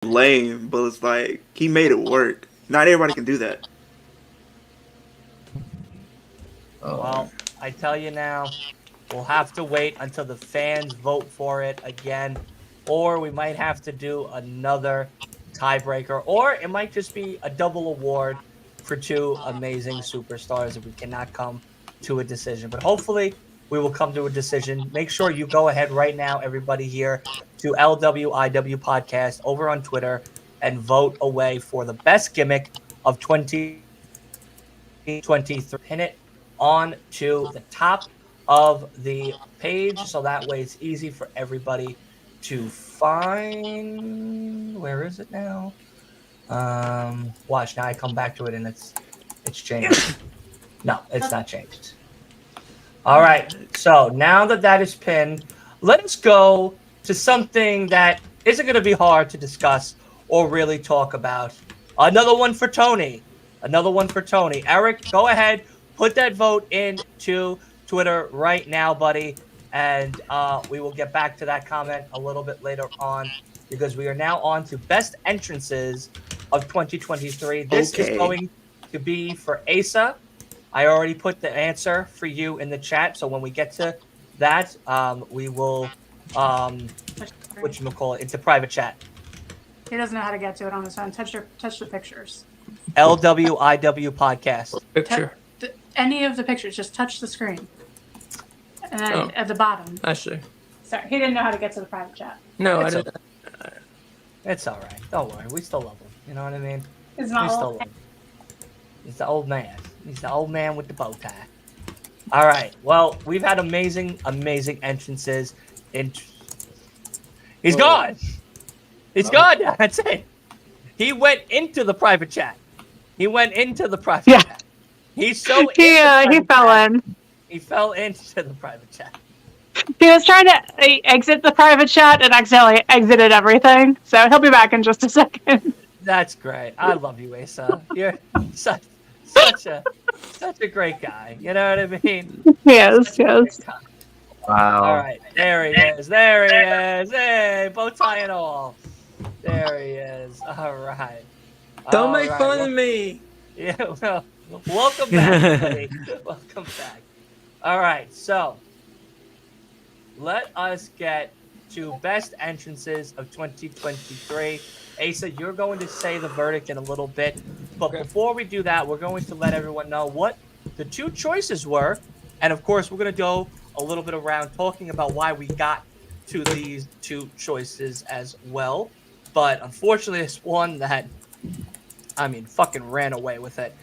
lame, but it's like he made it work. Not everybody can do that. Well, I tell you now, we'll have to wait until the fans vote for it again, or we might have to do another tiebreaker, or it might just be a double award for two amazing superstars if we cannot come to a decision. But hopefully, we will come to a decision. Make sure you go ahead right now, everybody here, to LWIW Podcast over on Twitter and vote away for the best gimmick of 2023. Pin it on to the top of the page so that way it's easy for everybody to find. Where is it now? Watch now. I come back to it and it's changed. No, it's not changed. All right. So now that that is pinned, let us go to something that isn't going to be hard to discuss or really talk about. Another one for Tony. Another one for Tony. Eric, go ahead. Put that vote into Twitter right now, buddy. And we will get back to that comment a little bit later on because we are now on to best entrances of 2023. This is Okay. going to be for Asa. I already put the answer for you in the chat. So when we get to that, we will, whatchamacallit, into private chat. He doesn't know how to get to it on his phone. Touch the pictures. LWIW podcast. Picture. Any of the pictures, just touch the screen. And then Oh. at the bottom. I see. Sorry, he didn't know how to get to the private chat. No, It's I didn't. It's all right. Don't worry. We still love him. You know what I mean? It's We not still all. love him. He's the old man. He's the old man with the bow tie. All right. Well, we've had amazing entrances. He's gone. He's gone. That's it. He went into the private chat. He went into the private Yeah. chat. He's so He fell in. He fell into the private chat. He was trying to exit the private chat and accidentally exited everything. So he'll be back in just a second. That's great. I love you, Asa. You're such a great guy. You know what I mean? Yes, yes. Wow. All right, there he is. There he is. Hey, bow tie and all. There he is. All right. Don't All make right. fun of me. Yeah, well, welcome back, buddy. Welcome back. All right, so let us get to best entrances of 2023. Asa, you're going to say the verdict in a little bit, but Okay. before we do that, we're going to let everyone know what the two choices were, and of course, we're going to go a little bit around talking about why we got to these two choices as well. But unfortunately, it's one that, I mean, fucking ran away with it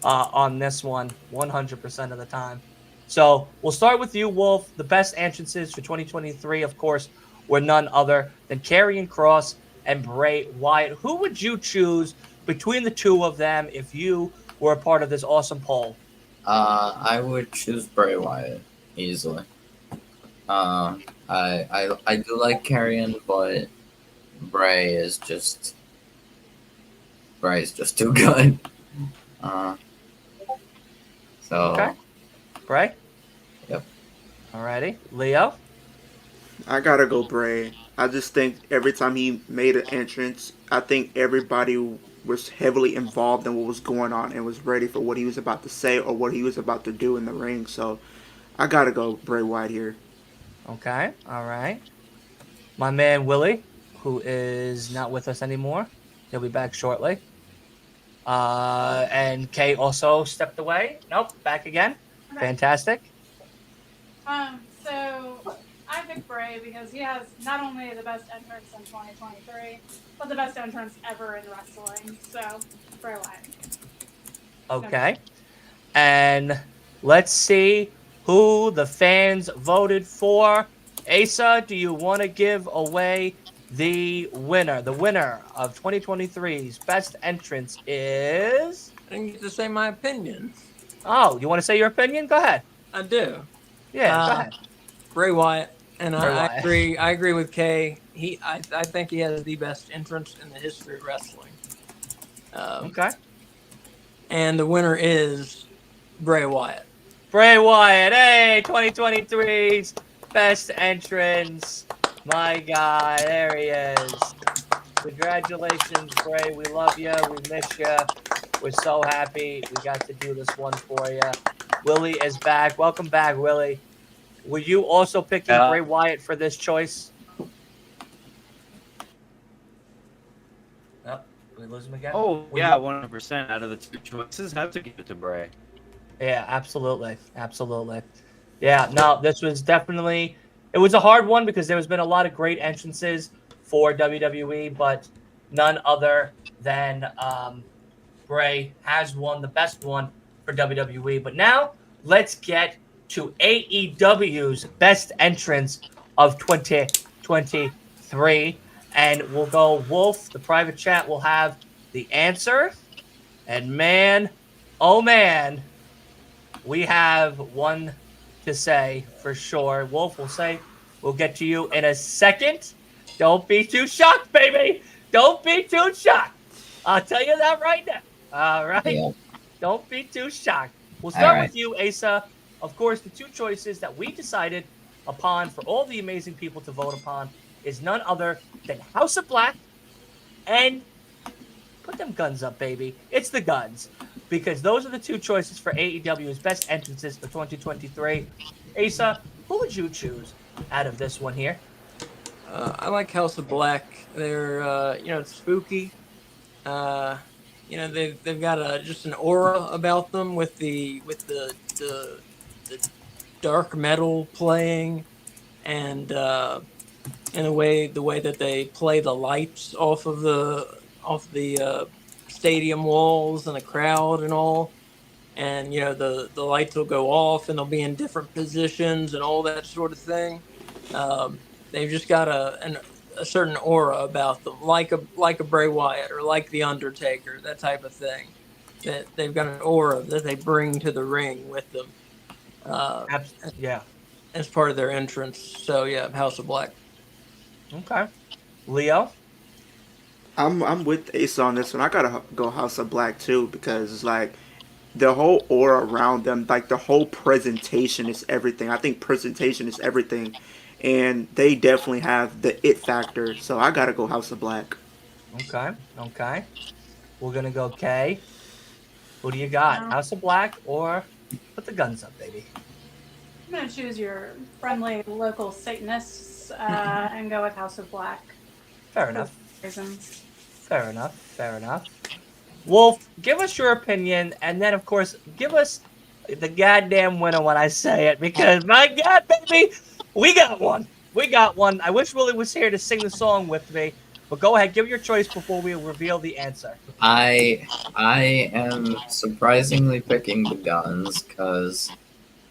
on this one 100% of the time. So we'll start with you, Wolf. The best entrances for 2023, of course, were none other than Karrion Kross and Bray Wyatt. Who would you choose between the two of them if you were a part of this awesome poll? I would choose Bray Wyatt easily. I do like Carrion, but Bray's just too good. So Okay. Bray? Yep. Alrighty. Leo? I gotta go Bray. I just think every time he made an entrance, I think everybody was heavily involved in what was going on and was ready for what he was about to say or what he was about to do in the ring. So I gotta go Bray Wyatt here. Okay. All right. My man Willie, who is not with us anymore. He'll be back shortly. And Kay also stepped away. Nope, back again. Okay. Fantastic. So I picked Bray because he has not only the best entrance in 2023, but the best entrance ever in wrestling. So Bray Wyatt. Okay. And let's see who the fans voted for. Asa, do you want to give away the winner? The winner of 2023's best entrance is... I didn't get to say my opinion. Oh, you want to say your opinion? Go ahead. I do. Yeah, go ahead. Bray Wyatt, and Bray I Wyatt. agree. I agree with Kay. I think he has the best entrance in the history of wrestling. Okay. And the winner is Bray Wyatt. Bray Wyatt, hey, 2023's best entrance. My God, there he is. Congratulations, Bray. We love you. We miss you. We're so happy we got to do this one for you. Willie is back. Welcome back, Willie. Were you also picking Bray Wyatt for this choice? Oh, we lose him again? Oh, yeah, 100%. Out of the two choices, have to give it to Bray. Yeah, absolutely. Absolutely. Yeah, no, this was definitely, it was a hard one because there's been a lot of great entrances for WWE, but none other than Bray has won the best one for WWE. But now let's get to AEW's best entrance of 2023. And we'll go Wolf, the private chat will have the answer. And man, oh man, we have one to say for sure. Wolf will say, we'll get to you in a second. Don't be too shocked, baby. Don't be too shocked. I'll tell you that right now. All right? Yeah. Don't be too shocked. We'll start right. with you, Asa. Of course, the two choices that we decided upon for all the amazing people to vote upon is none other than House of Black and put them guns up, baby. It's the guns. Because those are the two choices for AEW's best entrances for 2023. Asa, who would you choose out of this one here? I like House of Black. They're spooky. They've got just an aura about them with the dark metal playing, and the way that they play the lights off the stadium walls and the crowd and all. And the lights will go off and they'll be in different positions and all that sort of thing. They've just got a certain aura about them, like a Bray Wyatt or like the Undertaker, that type of thing. That they've got an aura that they bring to the ring with them. Yeah. As part of their entrance. So yeah, House of Black. Okay. Leo? I'm with Asa on this one. I gotta go House of Black too because it's like the whole aura around them, like the whole presentation is everything. I think presentation is everything, and they definitely have the it factor. So I gotta go House of Black. Okay. We're gonna go K. Who do you got? House of Black or put the guns up, baby? I'm going to choose your friendly local Satanists and go with House of Black. Fair enough. Reasons. Fair enough. Wolf, give us your opinion, and then, of course, give us the goddamn winner when I say it, because, my God, baby, we got one. I wish Willie was here to sing the song with me, but go ahead, give your choice before we reveal the answer. I am surprisingly picking the Guns because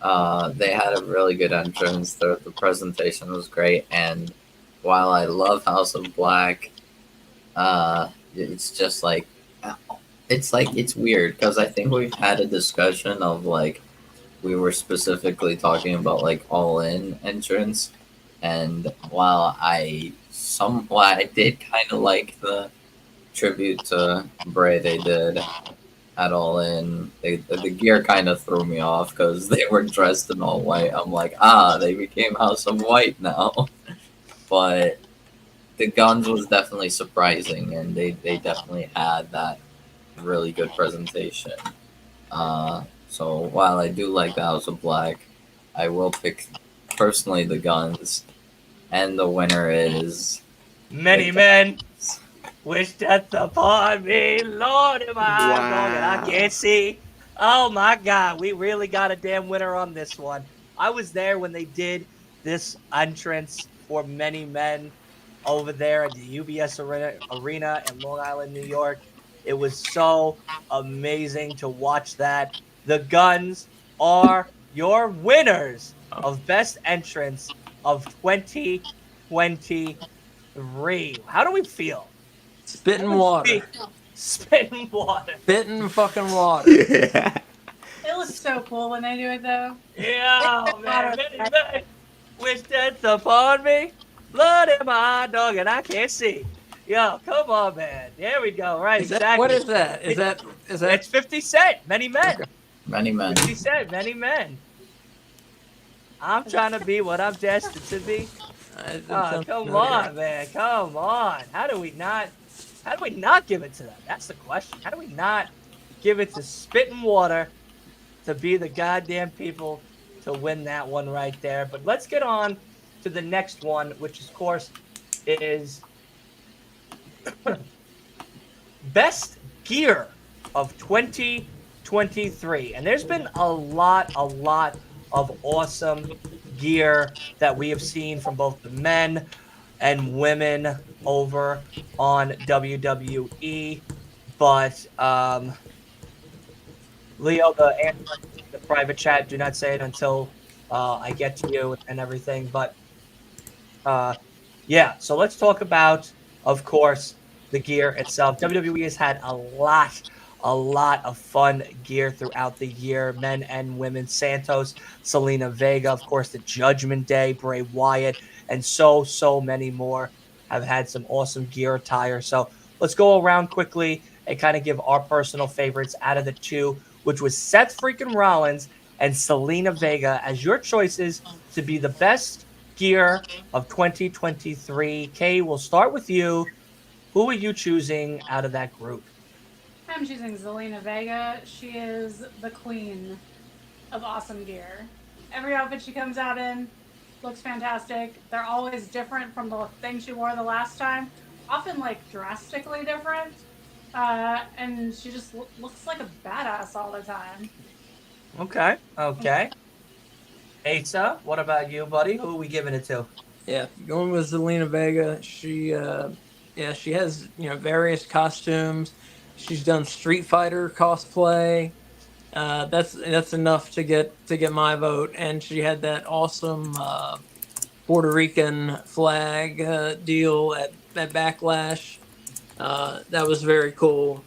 they had a really good entrance. The presentation was great, and while I love House of Black, it's just like it's weird because I think we've had a discussion of like we were specifically talking about like All In entrance, and while I did kind of like the tribute to Bray they did at All In, the gear kind of threw me off because they were dressed in all white. I'm like, they became House of White now. But the Guns was definitely surprising, and they definitely had that really good presentation. So while I do like the House of Black, I will pick personally the Guns, and the winner is Many men wish death upon me, Lord, am I wrong and I can't see. Oh my God, we really got a damn winner on this one. I was there when they did this entrance for Many Men over there at the UBS Arena in Long Island, New York. It was so amazing to watch that. The Guns are your winners of Best Entrance of 2023. How do we feel? Spitting water. Spitting water. Spitting fucking water. Yeah. It looks so cool when they do it, though. Yeah, oh, man. Many men wish death upon me. Blood in my dog, and I can't see. Yo, come on, man. There we go. Right, exactly. What is that? Is that? It's 50 Cent. Many Men. Okay. Many Men. 50 Cent. Many Men. I'm trying to be what I'm destined to be. It Oh, sounds come familiar. on, man. Come on. How do we not give it to them? That's the question. How do we not give it to Spit and Water to be the goddamn people to win that one right there? But let's get on to the next one, which of course is best gear of 2023. And there's been a lot of awesome gear that we have seen from both the men and women over on WWE. But Leo, the answer in the private chat, do not say it until I get to you and everything. But yeah, so let's talk about, of course, the gear itself. WWE has had a lot of fun gear throughout the year, men and women. Santos, Selena Vega, of course, the Judgment Day, Bray Wyatt, and so many more have had some awesome gear attire. So let's go around quickly and kind of give our personal favorites out of the two, which was Seth freaking Rollins and Selena Vega as your choices to be the best gear of 2023. Kay, we'll start with you. Who are you choosing out of that group? I'm choosing Zelina Vega. She is the queen of awesome gear. Every outfit she comes out in looks fantastic. They're always different from the thing she wore the last time, often like drastically different. And she just looks like a badass all the time. Okay. Asa, what about you, buddy? Who are we giving it to? Yeah, going with Zelina Vega. She has various costumes. She's done Street Fighter cosplay. That's enough to get my vote. And she had that awesome Puerto Rican flag deal at Backlash. That was very cool.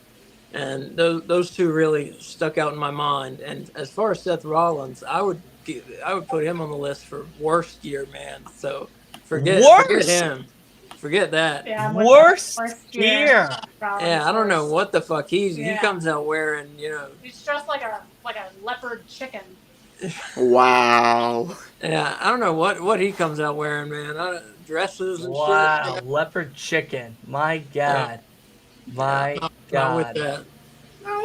And those two really stuck out in my mind. And as far as Seth Rollins, I would put him on the list for worst gear, man. So forget him. Forget that. Yeah, I'm with Worst worst gear. Yeah, I don't know Worst. what the fuck he Yeah. comes out wearing. He's dressed like a leopard chicken. Wow. Yeah, I don't know what he comes out wearing, man. Dresses and Wow, shit. leopard chicken. My God. My Not with God. that.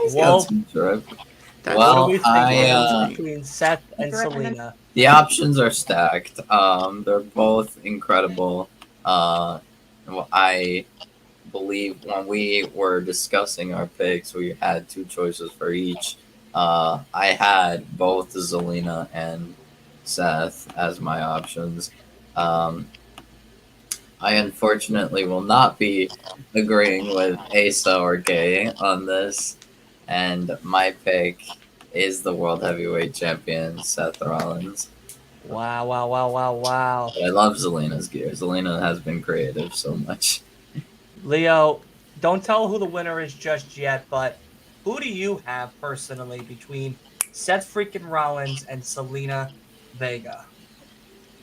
He's Well, got some drip. That's Well, what do you think I, between Seth and Selena? The options are stacked. They're both incredible. I believe when we were discussing our picks, we had two choices for each. I had both Zelina and Seth as my options. I unfortunately will not be agreeing with Asa or Gay on this, and my pick is the World Heavyweight Champion, Seth Rollins. Wow. But I love Zelina's gear. Zelina has been creative so much. Leo, don't tell who the winner is just yet, but who do you have personally between Seth freaking Rollins and Selena Vega?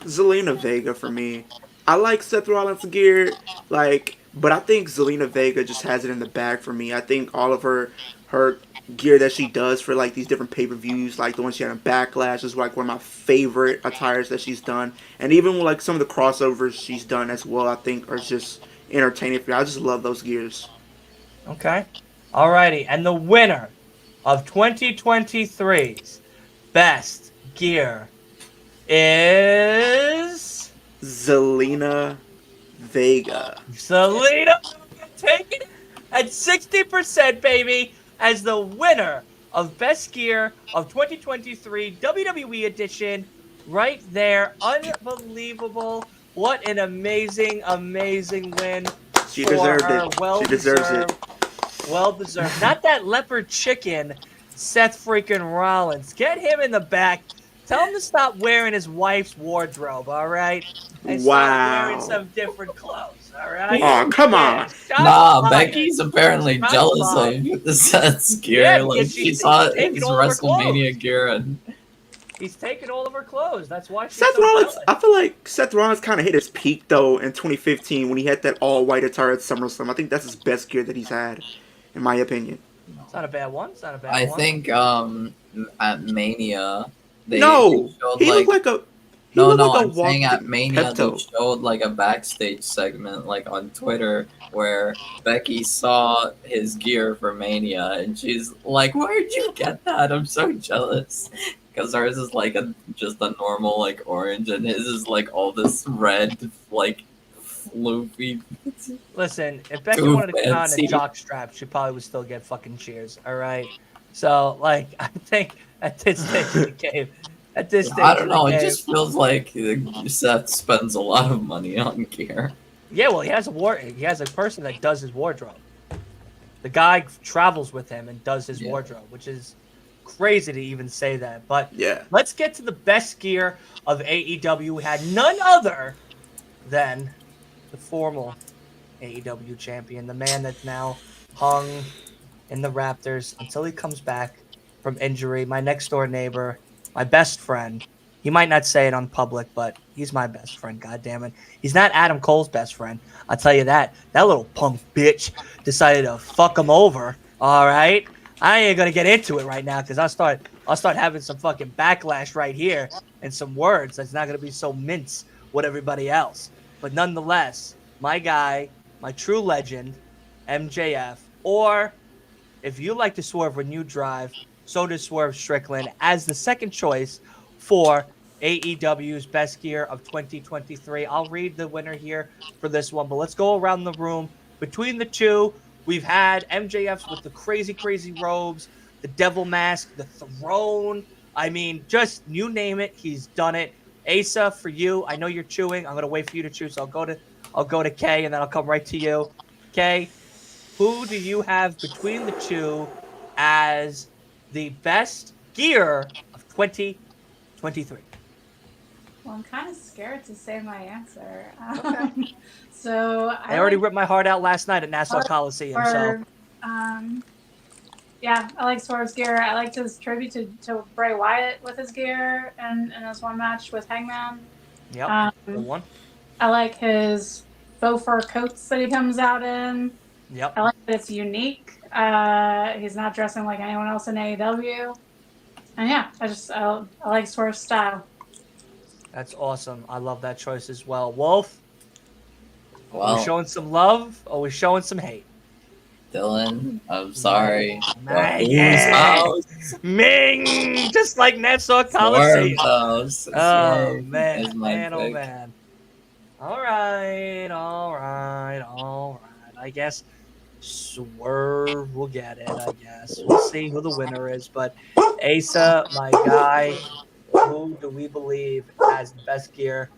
Zelina Vega for me. I like Seth Rollins' gear, but I think Zelina Vega just has it in the bag for me. I think all of her gear that she does for these different pay-per-views, like the one she had in Backlash, is one of my favorite attires that she's done. And even with some of the crossovers she's done as well, I think are just entertaining for me. I just love those gears. Okay. Alrighty. And the winner of 2023's best gear is Zelina Vega. Selena taking it at 60%, baby, as the winner of best gear of 2023 WWE edition. Right there. Unbelievable. What an amazing win. She for deserved her. it. Well She deserves it. deserved. Well deserved. Not that leopard chicken, Seth freaking Rollins. Get him in the back. Tell him to stop wearing his wife's wardrobe, all right? And stop wearing some different clothes, all right? Oh, come on. Nah, Becky's apparently Shots jealous fired. of Seth's gear. Yeah, like because she she's saw taking his all of her WrestleMania clothes. gear, and He's taking all of her clothes. That's why she's Seth so Rollins, jealous. I feel like Seth Rollins kind of hit his peak, though, in 2015 when he had that all-white attire at SummerSlam. I think that's his best gear that he's had, in my opinion. It's not a bad one. It's not a bad I one. think at Mania they No! showed He looked like a... He No, looked no, like a I'm saying walked at Mania they Pepto. showed like a backstage segment like on Twitter where Becky saw his gear for Mania and she's like, "Where'd you get that? I'm so jealous." Because hers is like just a normal like orange and his is like all this red like floofy. Listen, if Becky Too wanted to come out in a fancy. jock strap, she probably would still get fucking cheers. All right. So, like, I think at this stage of the game, at this stage I don't of the know. It game, just feels like Seth spends a lot of money on gear. yeah. Well, he has a person that does his wardrobe. The guy travels with him and does his Yeah. wardrobe, which is crazy to even say that. But Yeah. let's get to the best gear of AEW. We had none other than the formal AEW champion, the man that's now hung in the Raptors until he comes back from injury. My next door neighbor, my best friend. He might not say it on public, but he's my best friend. God damn it, he's not Adam Cole's best friend. I'll tell you that. That little punk bitch decided to fuck him over. All right, I ain't gonna get into it right now because I'll start having some fucking backlash right here and some words that's not gonna be so mince with everybody else. But nonetheless, my guy, my true legend, MJF, or if you like to swerve when you drive, so does Swerve Strickland as the second choice for AEW's best gear of 2023. I'll read the winner here for this one, but let's go around the room. Between the two, we've had MJF's with the crazy, crazy robes, the devil mask, the throne. I mean, just you name it, he's done it. Asa, for you, I know you're chewing. I'm gonna wait for you to chew, so I'll go to Kay, and then I'll come right to you. Kay, who do you have between the two as the best gear of 2023? Well, I'm kind of scared to say my answer. Okay. So I already ripped my heart out last night at Nassau Coliseum, so Swerve, yeah, I like Swerve's gear. I liked his tribute to Bray Wyatt with his gear and his one match with Hangman. yep, good one. I like his faux fur coats that he comes out in. Yep. I like that it's unique. He's not dressing like anyone else in AEW. And yeah, I like Swerve's style. That's awesome. I love that choice as well. Wolf, are we Well, showing some love or are we showing some hate? Dylan, I'm sorry. My Whose yeah. house? Ming! Just like Nassau Swerve's Coliseum. house. Oh, Swerve is man. my Man, oh, pick. man. All right. I guess Swerve will get it, I guess. We'll see who the winner is. But Asa, my guy, who do we believe has the best gear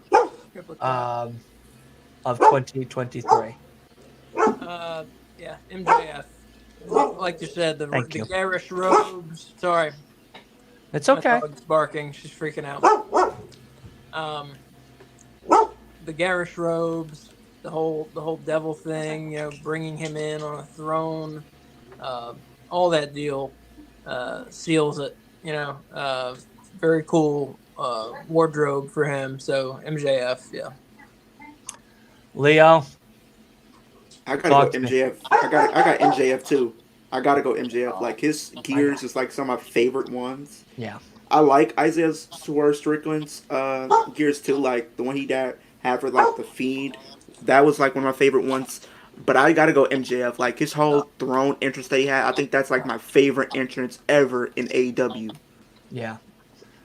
of 2023? Yeah, MJF. Like you said, the Thank you. garish robes. Sorry, It's my okay. dog's barking. She's freaking out. The garish robes, the whole devil thing. You know, bringing him in on a throne. All that deal seals it. You know, very cool wardrobe for him. So MJF, yeah. Leo, I gotta Talk go to me. MJF. I got MJF too. I gotta go MJF. Like his gears is like some of my favorite ones. yeah. I like Isaiah Swerve Strickland's gears too. Like the one he had for like the Fiend. That was like one of my favorite ones. But I gotta go MJF. Like his whole throne entrance that he had. I think that's like my favorite entrance ever in AEW. Yeah.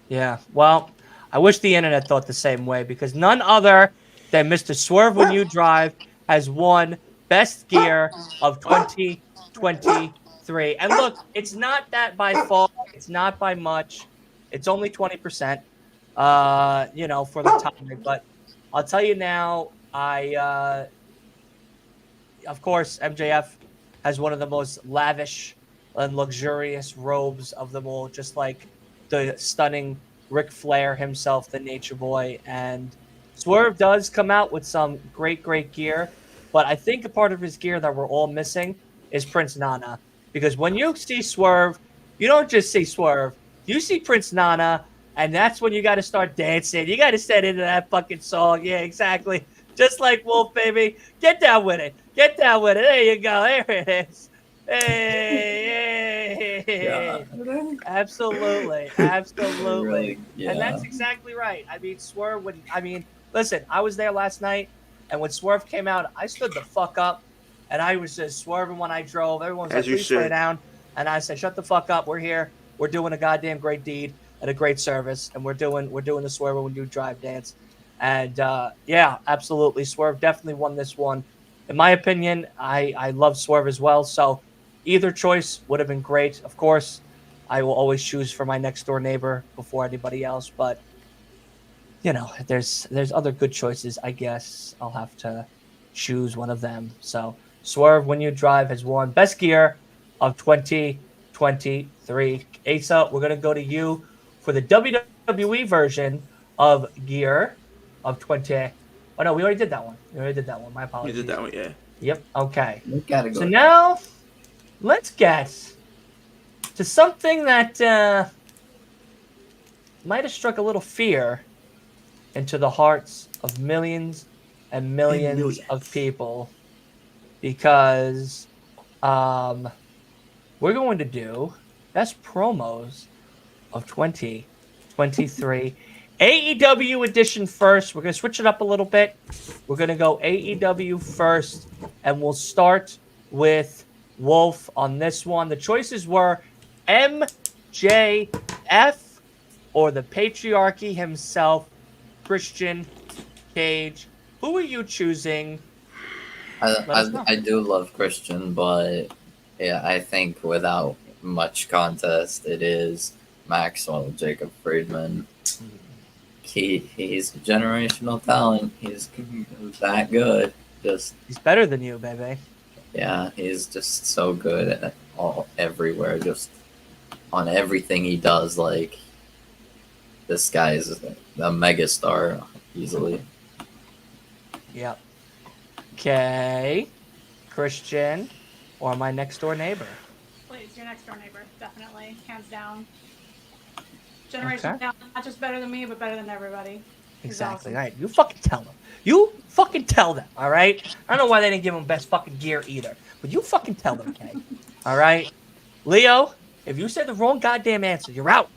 Yeah. Well, I wish the internet thought the same way because none other than Mr. Swerve When You Drive has won Best Gear of 2023. And look, it's not that by far, it's not by much. It's only 20%, you know, for the topic. But I'll tell you now, of course, MJF has one of the most lavish and luxurious robes of them all, just like the stunning Ric Flair himself, the Nature Boy. And Swerve does come out with some great, great gear. But I think a part of his gear that we're all missing is Prince Nana. Because when you see Swerve, you don't just see Swerve. You see Prince Nana, and that's when you got to start dancing. You got to set into that fucking song. Yeah, exactly. Just like Wolf, baby. Get down with it. Get down with it. There you go. There it is. Hey. God. Absolutely. Really, yeah. And that's exactly right. I mean, Swerve, listen, I was there last night, and when Swerve came out, I stood the fuck up, and I was just swerving when I drove. Everyone was As like, you please slow should. down. And I said, shut the fuck up. We're here. We're doing a goddamn great deed and a great service, and we're doing the Swerve when you drive dance. And yeah, absolutely. Swerve definitely won this one. In my opinion, I love Swerve as well. So either choice would have been great. Of course, I will always choose for my next door neighbor before anybody else. But you know, there's other good choices. I guess I'll have to choose one of them. So Swerve, when you drive, has won best gear of 2023. Asa, we're gonna go to you for the WWE version of gear of 20. Oh no, we already did that one. My You apologies. did that one, yeah. Yep. Okay. We gotta go. So now let's get to something that might have struck a little fear into the hearts of millions and millions of people, because we're going to do best promos of 2023. AEW edition first. We're going to switch it up a little bit. We're going to go AEW first, and we'll start with Wolf on this one. The choices were MJF or the patriarchy himself, Christian Cage. Who are you choosing? Let us know. I do love Christian, but yeah, I think without much contest, it is Maxwell Jacob Friedman. He's a generational talent. He's that good. Just He's better than you, baby. yeah, he's just so good at everywhere. Just on everything he does. Like this guy is a megastar easily. Yep. Okay. Christian or my next door neighbor? Please, your next door neighbor, definitely, hands down. Generation Okay. down, not just better than me, but better than everybody. He's Exactly. awesome. All right. You fucking tell them. You fucking tell them. All right. I don't know why they didn't give him best fucking gear either, but you fucking tell them, okay? All right. Leo, if you said the wrong goddamn answer, you're out.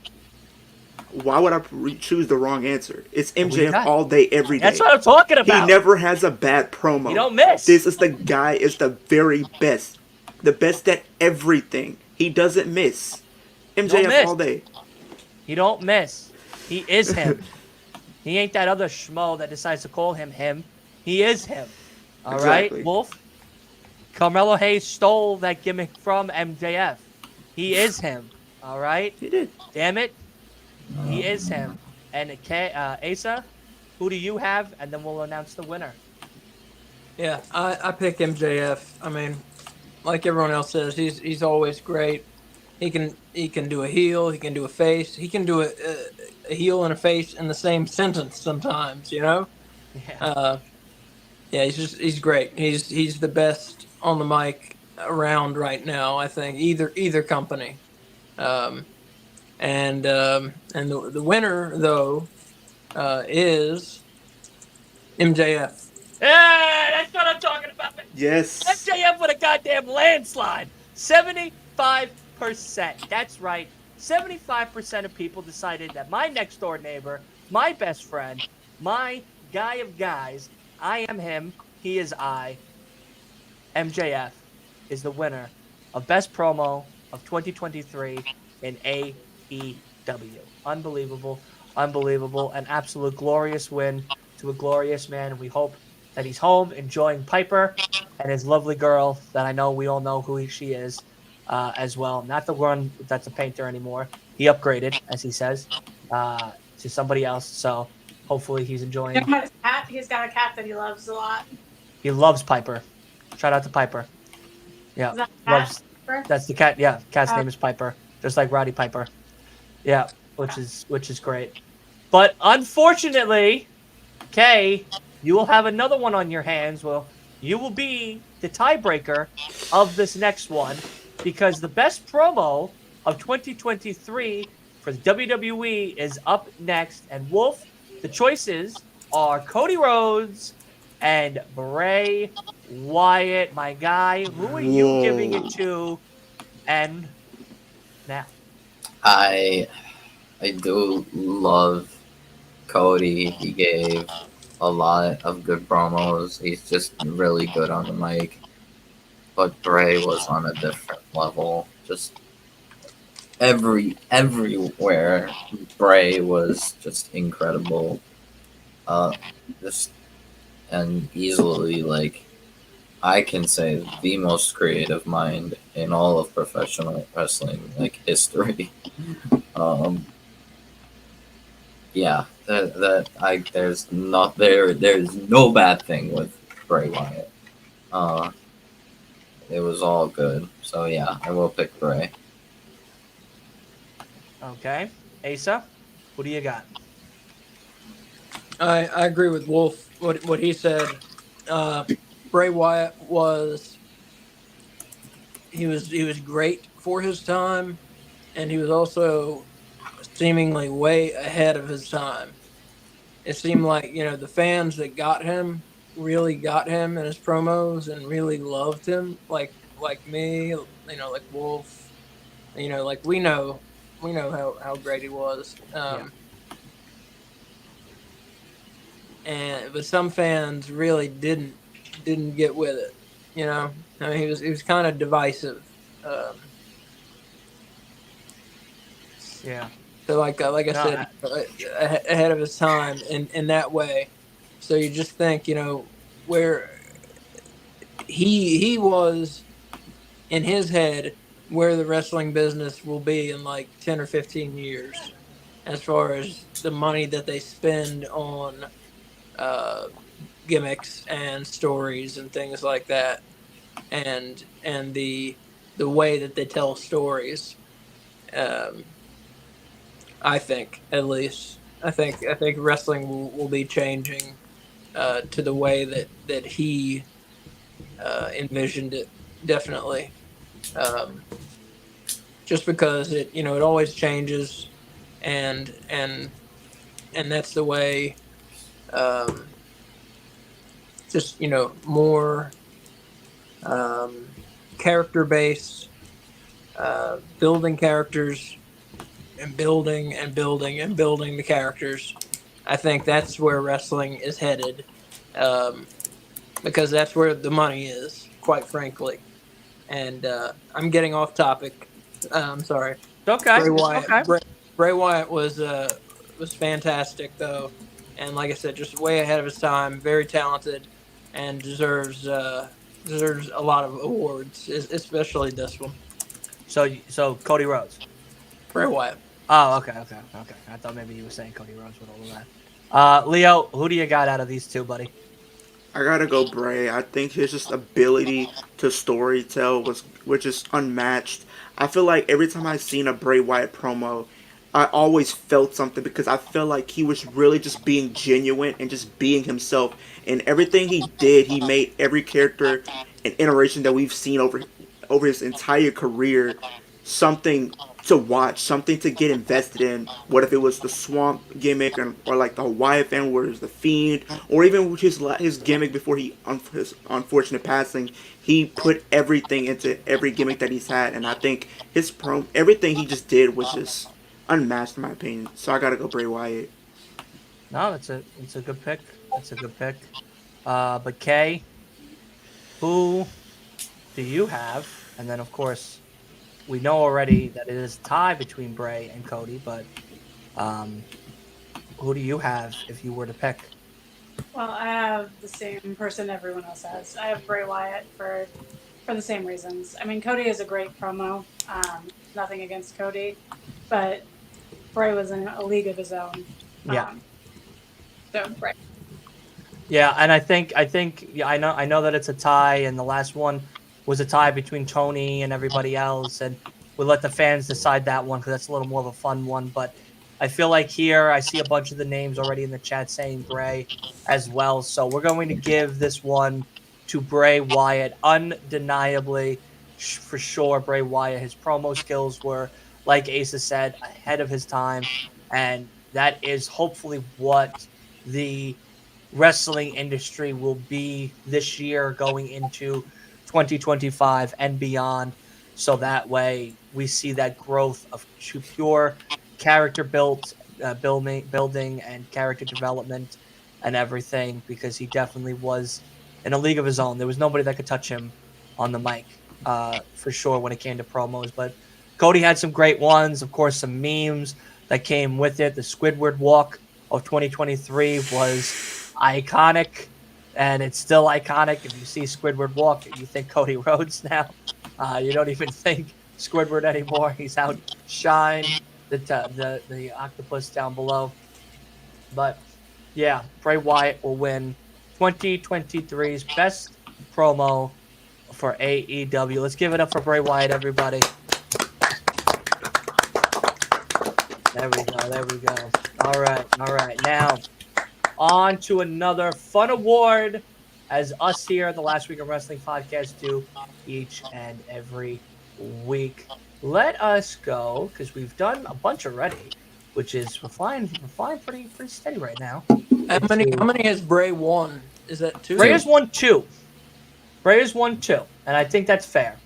Why would I choose the wrong answer? It's What do you MJF got? all day, every day. That's what I'm talking about. He never has a bad promo. You don't miss. This is the guy is the very best. The best at everything. He doesn't miss. MJF miss. all day. You don't miss. He is him. He ain't that other schmo that decides to call him him. He is him. All right, Exactly. Wolf? Carmelo Hayes stole that gimmick from MJF. He is him. All right? He did. Damn it. He is him. And Asa, who do you have? And then we'll announce the winner. Yeah, I pick MJF. I mean, like everyone else says, he's always great. He can do a heel, he can do a face, he can do a heel and a face in the same sentence sometimes. You know. Yeah. Yeah, he's great. He's the best on the mic around right now. I think either company. And the winner though is MJF. Yeah, that's what I'm talking about. Yes. MJF with a goddamn landslide. 75%. That's right. 75% of people decided that my next door neighbor, my best friend, my guy of guys, I am him, he is I. MJF is the winner of Best Promo of 2023 in AEW. Unbelievable. An absolute glorious win to a glorious man. And we hope that he's home enjoying Piper and his lovely girl that I know we all know who she is as well. Not the one that's a painter anymore. He upgraded, as he says, to somebody else. So hopefully he's enjoying. You know his cat? He's got a cat that he loves a lot. He loves Piper. Shout out to Piper. Yeah, Is that a cat? loves. That's the cat. Yeah, cat's Oh. name is Piper, just like Roddy Piper. Yeah, which is great. But unfortunately, Kay, you will have another one on your hands. Well, you will be the tiebreaker of this next one, because the best promo of 2023 for the WWE is up next. And Wolf, the choices are Cody Rhodes and Bray Wyatt, my guy. Who are you giving Whoa. it to? And now, I do love Cody. He gave a lot of good promos. He's just really good on the mic. But Bray was on a different level. Just everywhere, Bray was just incredible. Just and easily like I can say the most creative mind in all of professional wrestling like history. Um, yeah, there's no bad thing with Bray Wyatt. It was all good. So yeah, I will pick Bray. okay, Asa, who do you got? I agree with Wolf. What he said. Bray Wyatt he was great for his time, and he was also seemingly way ahead of his time. It seemed like the fans that got him really got him in his promos and really loved him, like me, like Wolf, like we know how great he was. And but some fans really didn't get with it. I mean, he was kind of divisive. Um, Yeah. so like I No, said, ahead of his time in that way. So you just think where he was in his head where the wrestling business will be in like 10 or 15 years as far as the money that they spend on uh, gimmicks and stories and things like that, and the way that they tell stories. um, I think, at least, I think wrestling will be changing to the way that he envisioned it, definitely. um, just because it always changes, and that's the way. um, just more um, character based, building characters and building and building and building the characters. I think that's where wrestling is headed, um, because that's where the money is, quite frankly. And I'm getting off topic. I'm sorry. it's okay. Bray It's Wyatt. okay. Bray Wyatt was fantastic, though, and like I said, just way ahead of his time. Very talented, and deserves a lot of awards, especially this one. So Cody Rhodes. Bray Wyatt. Oh, okay. I thought maybe you were saying Cody Rhodes with all of that. Leo, who do you got out of these two, buddy? I gotta go Bray. I think his just ability to storytell which is unmatched. I feel like every time I seen a Bray Wyatt promo, I always felt something because I felt like he was really just being genuine and just being himself. And everything he did, he made every character and iteration that we've seen over his entire career something to watch, something to get invested in. What if it was the Swamp gimmick, or like the Wyatt family, where it was the Fiend, or even his gimmick before his unfortunate passing. He put everything into every gimmick that he's had, and I think everything he just did was just unmatched in my opinion. So I gotta go Bray Wyatt. No, it's a good pick. It's a good pick. But Kay, who do you have? And then of course, we know already that it is a tie between Bray and Cody, but who do you have if you were to pick? Well, I have the same person everyone else has. I have Bray Wyatt for the same reasons. I mean, Cody is a great promo. Nothing against Cody, but Bray was in a league of his own. Yeah. So Bray. Yeah, and I think yeah, I know that it's a tie, and the last one was a tie between Tony and everybody else, and we'll let the fans decide that one because that's a little more of a fun one. But I feel like here I see a bunch of the names already in the chat saying Bray as well, so we're going to give this one to Bray Wyatt. Undeniably, for sure, Bray Wyatt. His promo skills were, like Asa said, ahead of his time, and that is hopefully what the wrestling industry will be this year going into 2025 and beyond. So that way we see that growth of pure character building and character development and everything, because he definitely was in a league of his own. There was nobody that could touch him on the mic, for sure, when it came to promos. But Cody had some great ones, of course, some memes that came with it. The Squidward walk of 2023 was iconic, and it's still iconic. If you see Squidward walk, you think Cody Rhodes now. You don't even think Squidward anymore. He's outshined the octopus down below. But yeah, Bray Wyatt will win 2023's best promo for AEW. Let's give it up for Bray Wyatt, everybody. There we go. There we go. All right. Now, on to another fun award, as us here at the Last Week of Wrestling podcast do each and every week. Let us go, because we've done a bunch already, which is we're flying pretty steady right now. How many has Bray won? Is that 2? Bray has won 2. And I think that's fair.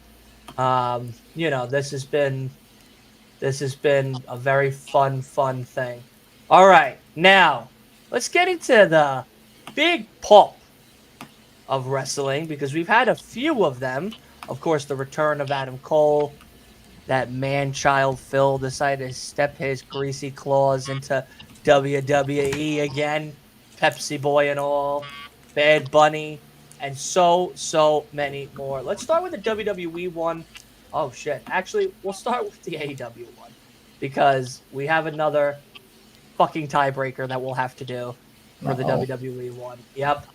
This has been a very fun thing. All right, now let's get into the big pulp of wrestling, because we've had a few of them. Of course, the return of Adam Cole. That man-child Phil decided to step his greasy claws into WWE again. Pepsi Boy and all. Bad Bunny. And so many more. Let's start with the WWE one. Oh, shit. Actually, we'll start with the AEW one, because we have another fucking tiebreaker that we'll have to do for the WWE one. Yep.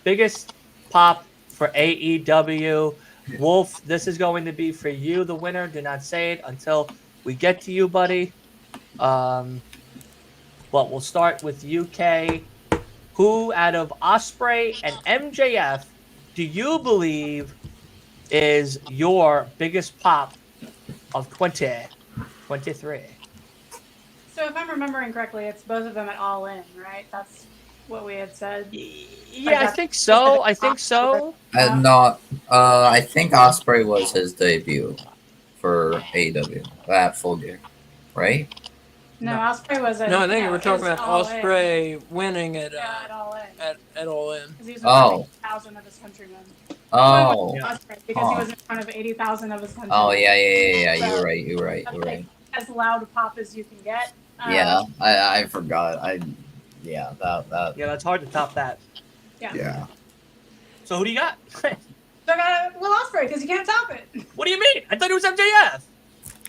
Biggest pop for AEW. Wolf, this is going to be for you, the winner. Do not say it until we get to you, buddy. But we'll start with UK. Who out of Ospreay and MJF do you believe is your biggest pop of 2023? So if I'm remembering correctly, it's both of them at All In, right? That's what we had said. Yeah, I think so. I think Osprey was his debut for AEW at Full Gear, right? No, Osprey was at. No, I think we're talking about All In. Osprey winning at Yeah, at All In. at All In. 'Cause he was in Oh. front of 80,000 of his countrymen. Oh, Osprey, because he was in front of 80,000 of his countrymen. oh yeah. So, You're right. that's like as loud a pop as you can get. Yeah, I forgot. That. Yeah, that's hard to top that. Yeah. So who do you got? So I got Will Ospreay because you can't top it. What do you mean? I thought it was MJF.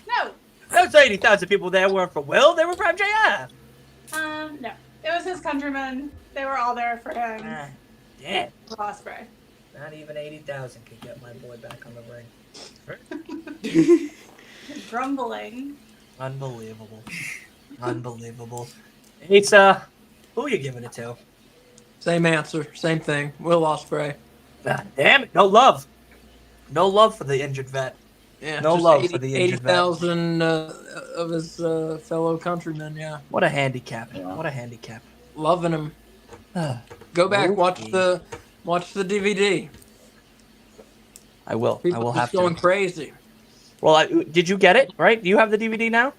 No. Those 80,000 people there weren't for Will. They were for MJF. No. It was his countrymen. They were all there for him. Damn. Will Ospreay. Not even 80,000 could get my boy back on the ring. Grumbling. Unbelievable. It's who are you giving it to? Same answer, same thing. Will Ospreay. God damn it. No love for the injured vet. Yeah, No just love for the injured vet. 80,000 of his fellow countrymen. Yeah, What a handicap. Yeah. loving him. Go back, watch Okay. the DVD. I will. People I will just have going to. crazy. Well, did you get it? Right? Do you have the DVD now?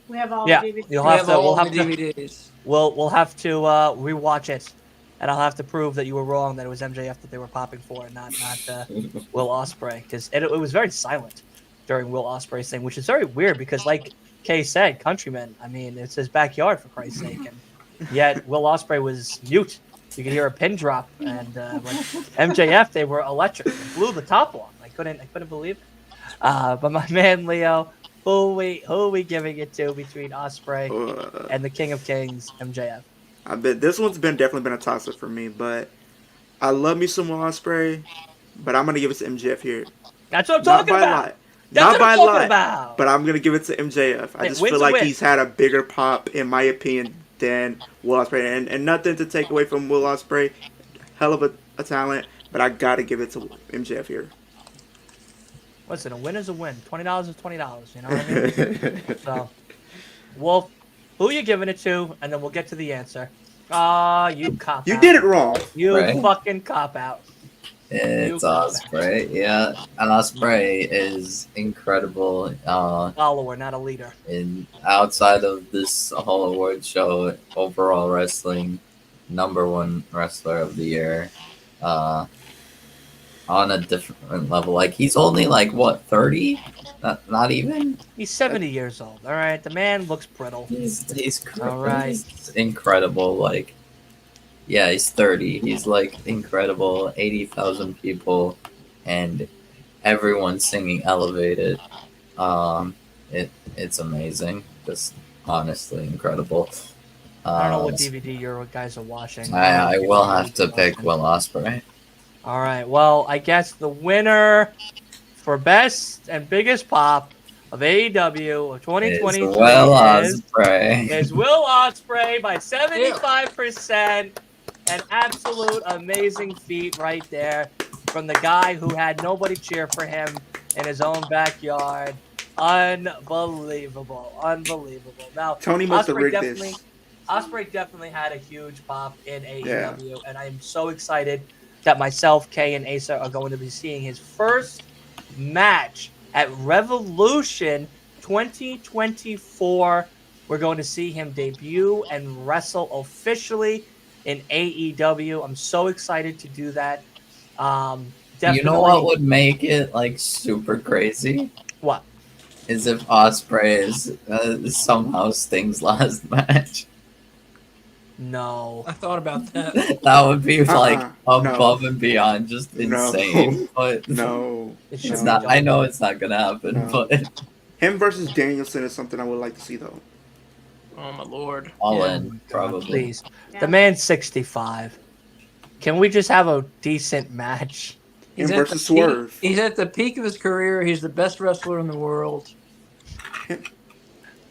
We have all Yeah, the DVDs. you'll We have have to. all We'll the have to. DVDs. We'll have to rewatch it, and I'll have to prove that you were wrong. That it was MJF that they were popping for, and not Will Ospreay, because it was very silent during Will Ospreay's thing, which is very weird because, like Kay said, countrymen. I mean, it's his backyard for Christ's sake, and yet Will Ospreay was mute. You could hear a pin drop, and MJF, they were electric. They blew the top off. I couldn't believe it. But my man Leo, who are we giving it to between Ospreay and the King of Kings, MJF? This one's definitely been a toss-up for me, but I love me some Ospreay, but I'm gonna give it to MJF here. That's what I'm Not talking by a about. lot. That's Not what by I'm a talking lot. about. But I'm gonna give it to MJF. I Yeah, just win's feel a like win. he's had a bigger pop, in my opinion, than Will Ospreay. And nothing to take away from Will Ospreay, hell of a talent, but I gotta give it to MJF here. Listen, a win is a win. $20 is $20. You know what I mean? So, Wolf, who are you giving it to? And then we'll get to the answer. Ah, you cop You out. did it wrong. You Right. fucking cop out. It's You- Osprey. Yeah, Osprey is incredible. Follower, not a leader. In outside of this whole award show, overall wrestling, #1 wrestler of the year. On a different level. Like he's only like what 30? Not even. He's 70 years old. All right, the man looks brittle. He's All right. he's incredible. Like yeah, he's 30. He's like incredible. 80,000 people, and everyone singing "Elevated." It's amazing. Just honestly incredible. I don't know what DVD your guys are watching. I will have to pick Will Ospreay. All right. Well, I guess the winner for best and biggest pop of AEW of Is 2023 Will is Ospreay. Will Ospreay by 75%. An absolute amazing feat right there from the guy who had nobody cheer for him in his own backyard. Unbelievable. Now, Tony must have Ospreay rigged definitely, this. Ospreay definitely had a huge pop in AEW, and I am so excited that myself, Kay, and Asa are going to be seeing his first match at Revolution 2024. We're going to see him debut and wrestle officially in AEW. I'm so excited to do that. Definitely. You know what would make it like super crazy? What? Is if Ospreay is somehow Sting's last match. No. I thought about that. That would be like no. above and beyond, just No. insane. But No. It it's should not. be I done. know it's not gonna happen, No. but Him versus Danielson is something I would like to see, though. Oh my lord. all Yeah. in probably. Please. Yeah. The man's 65. Can we just have a decent match? Him He's at versus the peak- Swerve. He's at the peak of his career. He's the best wrestler in the world.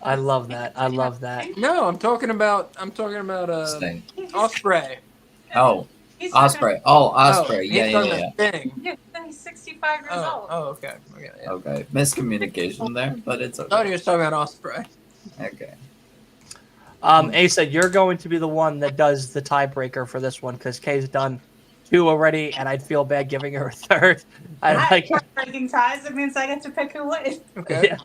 I love that. I love that. No, I'm talking about Sting. Ospreay. Oh, He's Ospreay. Oh, Ospreay. He's Yeah, talking yeah, yeah. about Sting. Yeah, he's 65 years Oh, old. oh, okay. Okay. Yeah. Okay, miscommunication there, but it's I thought okay. he was talking about Ospreay. Okay. Asa, you're going to be the one that does the tiebreaker for this one because Kay's done 2 already, and I'd feel bad giving her a third. I like. Breaking ties. It means I get to pick who wins. Okay. Yeah.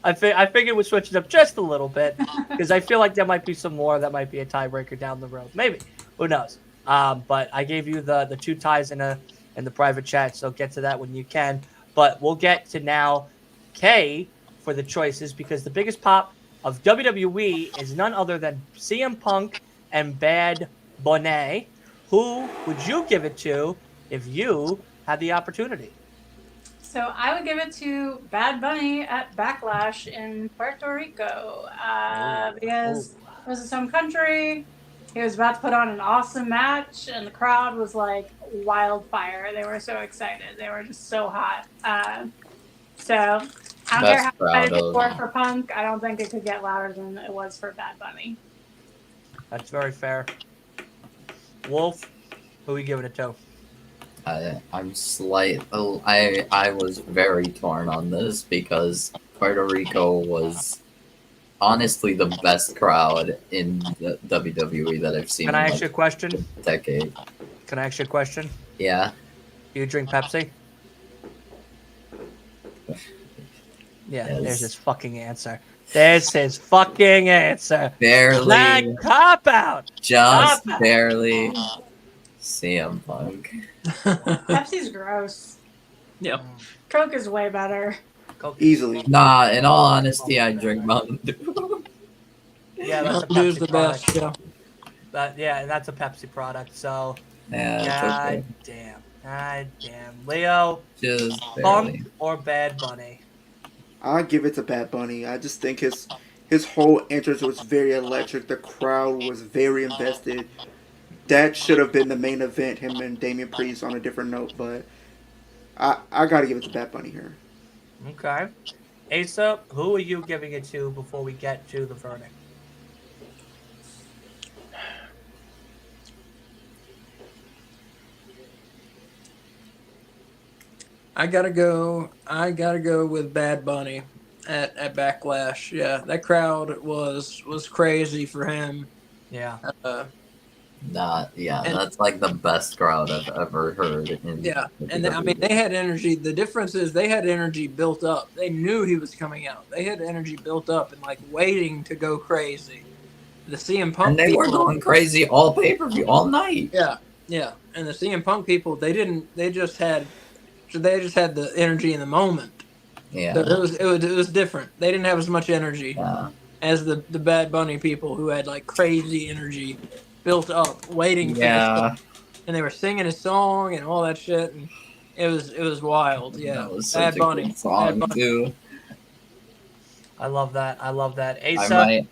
I figured we'd switch it up just a little bit because I feel like there might be some more that might be a tiebreaker down the road. Maybe. Who knows? But I gave you the 2 ties in the private chat, so get to that when you can. But we'll get to now Kay for the choices because the biggest pop of WWE is none other than CM Punk and Bad Bunny. Who would you give it to if you had the opportunity? So I would give it to Bad Bunny at Backlash in Puerto Rico because it was his home country. He was about to put on an awesome match, and the crowd was like wildfire. They were so excited. They were just so hot. So I don't care Best how crowd excited of- they were for Punk. I don't think it could get louder than it was for Bad Bunny. That's very fair. Wolf, who are we giving it to? I'm I was very torn on this because Puerto Rico was honestly the best crowd in the WWE that I've seen Can in I like ask you a question? a decade. Can I ask you a question? Yeah. Do you drink Pepsi? Yeah, Yes. there's his fucking answer. There's his fucking answer. Barely. Black cop out. Just Stop. barely. CM Punk. Pepsi's gross. Yeah. Coke is way better. Easily. Nah, in all honesty, I drink Mountain Dew. Yeah, that's a Mountain Dew's Pepsi the product. best. Yeah. Yeah, that's a Pepsi product. So, Yeah, it's god okay. damn. God damn. Leo, Just barely. Punk or Bad Bunny? I give it to Bad Bunny. I just think his whole entrance was very electric. The crowd was very invested. That should have been the main event, him and Damian Priest on a different note, but I gotta give it to Bad Bunny here. Okay. Asa, who are you giving it to before we get to the verdict? I gotta go with Bad Bunny at Backlash. Yeah, that crowd was crazy for him. Yeah. And- that's like the best crowd I've ever heard. Yeah, and I mean, they had energy. The difference is they had energy built up. They knew he was coming out. They had energy built up and like waiting to go crazy. The CM Punk and they were people, going crazy all pay-per-view all night. yeah, and the CM Punk people, they didn't. They just had the energy in the moment. Yeah, So it was different. They didn't have as much energy yeah. as the Bad Bunny people who had like crazy energy built up, waiting for this Yeah, and they were singing his song and all that shit, and it was wild. Yeah, that was Bad such a Bunny, good Bad song Bunny. too. I love that. I love that. I Asa, might.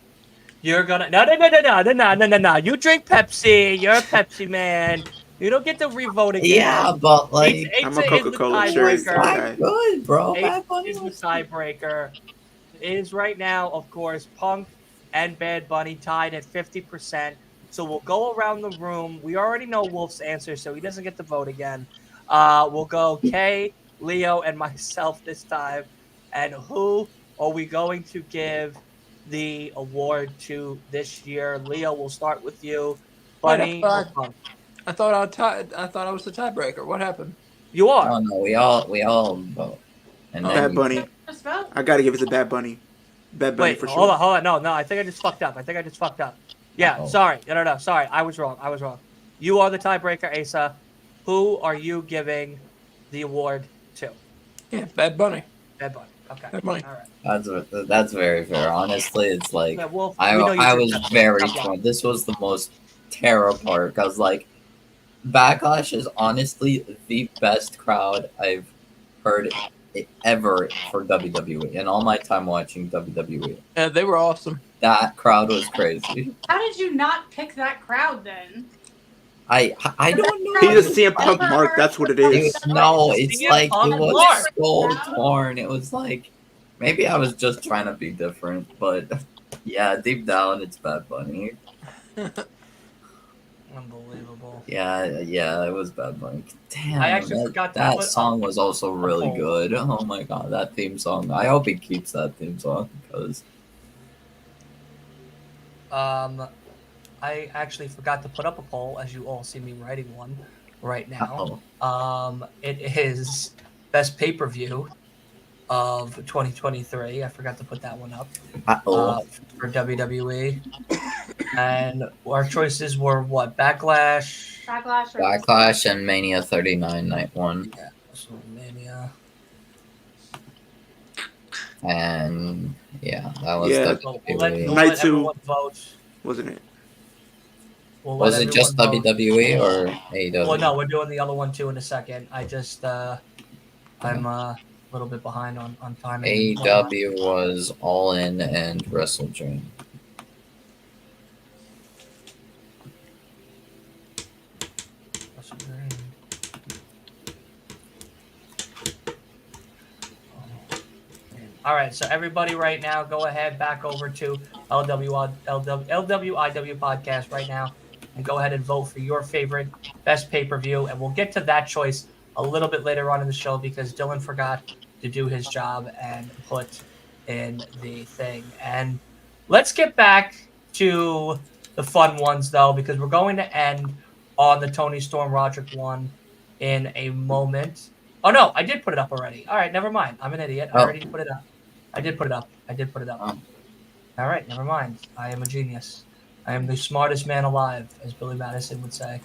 you're gonna no. You drink Pepsi. You're a Pepsi man. You don't get to revote again. Yeah, but like, I'm a Asa is the Coca-Cola cherry tiebreaker. guy. not good, bro. Ace Bad Bunny is the was tiebreaker. It is right now, of course, Punk and Bad Bunny tied at 50%. So we'll go around the room. We already know Wolf's answer, so he doesn't get to vote again. We'll go Kay, Leo, and myself this time. And who are we going to give the award to this year? Leo, we'll start with you. Bunny or Punk? I thought I was the tiebreaker. What happened? You Oh are. no, we all vote. And then Bad you- Bunny. Just vote. I gotta give it to Bad Bunny. Bad Bunny Wait, for hold sure. on, hold on. No, I think I just fucked up. Yeah, Uh-oh. sorry. No. Sorry, I was wrong. You are the tiebreaker, Asa. Who are you giving the award to? Yeah, Bad Bunny. Bad Bunny. Okay. Bad Bunny. All right. That's very fair. Honestly, it's like Yeah, Wolf, I we know you I drink was Pepsi. very Stop lying. torn. This was the most terrible part because like Backlash is honestly the best crowd I've heard ever for WWE in all my time watching WWE. Yeah, they were awesome. That crowd was crazy. How did you not pick that crowd then? I don't know. He's a CM Punk mark. That's what it is. No, it's CM like Punk it was Mark. so torn. It was like maybe I was just trying to be different, but yeah, deep down it's Bad Bunny. Unbelievable. Yeah, it was Bad Bunny. Damn, I actually forgot to that put song was also really poll. good. Oh my god, that theme song. I hope he keeps that theme song because I actually forgot to put up a poll, as you all see me writing one right now. It is best pay-per-view of 2023. I forgot to put that one up for WWE. And our choices were what? Backlash, Backlash. Or Backlash and Mania 39 Night 1. WrestleMania. And yeah, that was Yeah. So we'll let, WWE. we'll Night let two. everyone vote. Wasn't it? We'll let Was it just everyone vote. WWE or AEW? Well, no, we're doing the other one too in a second. I just, I'm a little bit behind on timing. AEW was All In and Wrestle Dream. All right, so everybody right now, go ahead back over to LWIW podcast right now and go ahead and vote for your favorite best pay-per-view. And we'll get to that choice a little bit later on in the show because Dylan forgot to do his job and put in the thing. And let's get back to the fun ones, though, because we're going to end on the Tony Storm Roderick one in a moment. Oh, no, I did put it up already. All right, never mind. I'm an idiot. I already put it up. I did put it up. Oh. All right, never mind. I am a genius. I am the smartest man alive, as Billy Madison would say.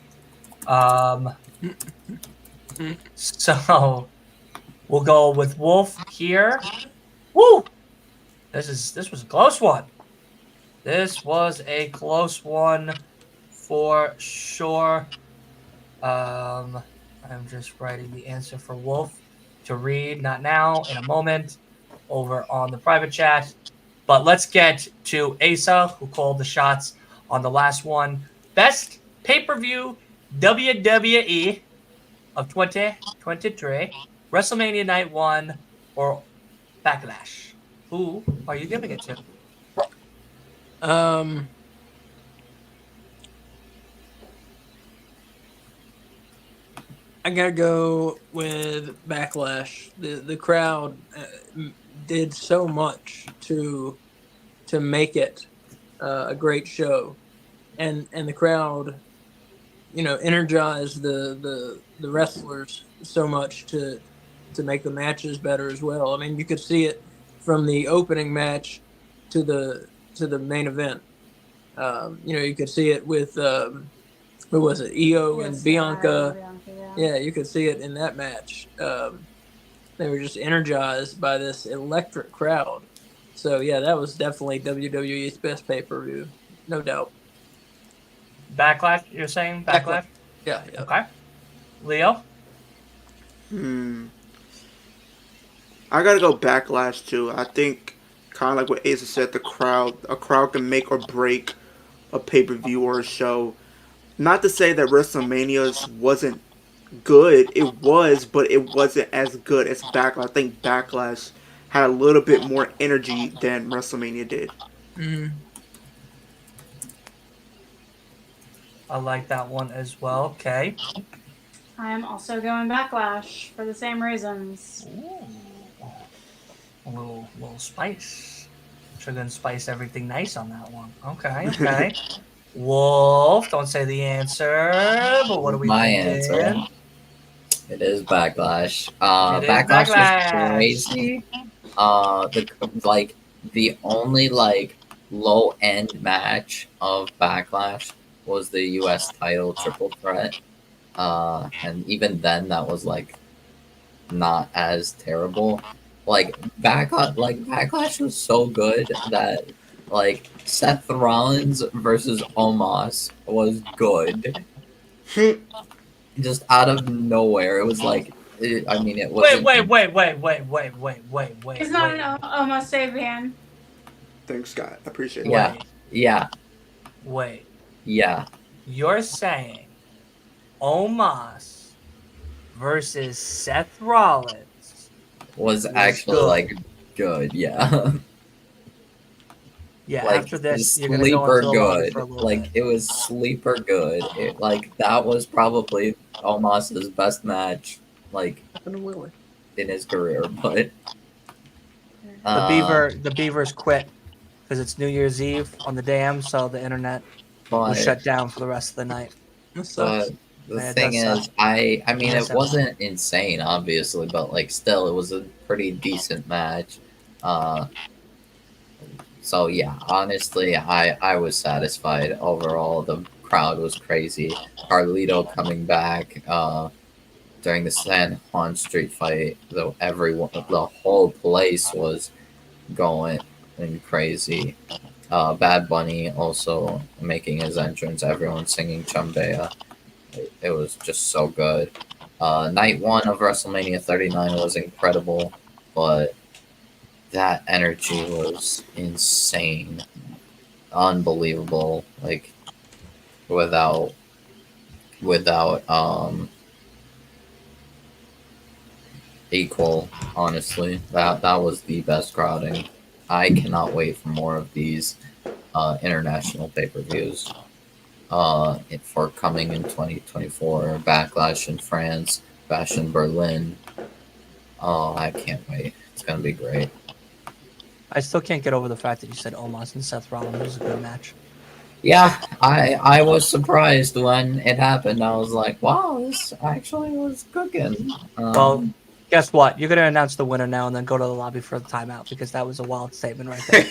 So we'll go with Wolf here. Woo! This was a close one. This was a close one for sure. I'm just writing the answer for Wolf to read, not now, in a moment, over on the private chat. But let's get to Asa, who called the shots on the last one. Best pay-per-view WWE of 2023, WrestleMania Night 1 or Backlash. Who are you giving it to? I gotta go with Backlash. The crowd did so much to make it a great show, and the crowd energize the wrestlers so much to make the matches better as well. I mean, you could see it from the opening match to the main event. You could see it with who was it, Io and Yes, Bianca. yeah. Yeah, you could see it in that match. They were just energized by this electric crowd. So yeah, that was definitely WWE's best pay-per-view, no doubt. Backlash, you're saying? Backlash? Yeah. Okay. Leo? I gotta go Backlash too. I think, kind of like what Asa said, a crowd can make or break a pay-per-view or a show. Not to say that WrestleMania's wasn't good. It was, but it wasn't as good as Backlash. I think Backlash had a little bit more energy than WrestleMania did. Mm-hmm. I like that one as well. Okay. I am also going Backlash for the same reasons. Ooh. A little spice. Sure, gonna spice everything nice on that one. Okay. Wolf, don't say the answer, but what are we My thinking? answer. It is Backlash. It is Backlash Backlash. was crazy. The only low end match of Backlash was the U.S. title triple threat. And even then, that was not as terrible. Backlash was so good that Seth Rollins versus Omos was good. Just out of nowhere, it was it was. Wait. He's not an almost Sabian. Thanks, Scott. I appreciate it. Yeah. You're saying Omos versus Seth Rollins Was actually good, yeah. Yeah, after this, you're gonna sleeper go into the lobby good. for a little bit. It was sleeper good. That was probably Omos's best match, in his career. But The Beavers quit because it's New Year's Eve on the dam, so the internet was shut down for the rest of the night. That sucks. The Yeah, it thing does is, suck. it Yes, wasn't insane, obviously, but still, it was a pretty decent match. So yeah, honestly, I was satisfied overall. The crowd was crazy. Carlito coming back during the San Juan Street fight, though the whole place was going crazy. Bad Bunny also making his entrance. Everyone singing Chumbea. It was just so good. Night 1 of WrestleMania 39 was incredible, but that energy was insane, unbelievable. Without equal, honestly, that was the best crowding. I cannot wait for more of these international pay-per-views. For coming in 2024, Backlash in France, Bash in Berlin. Oh, I can't wait. It's gonna be great. I still can't get over the fact that you said Omos and Seth Rollins was a good match. Yeah, I was surprised when it happened. I was like, wow, this actually was cooking. Well, guess what? You're going to announce the winner now and then go to the lobby for the timeout because that was a wild statement right there.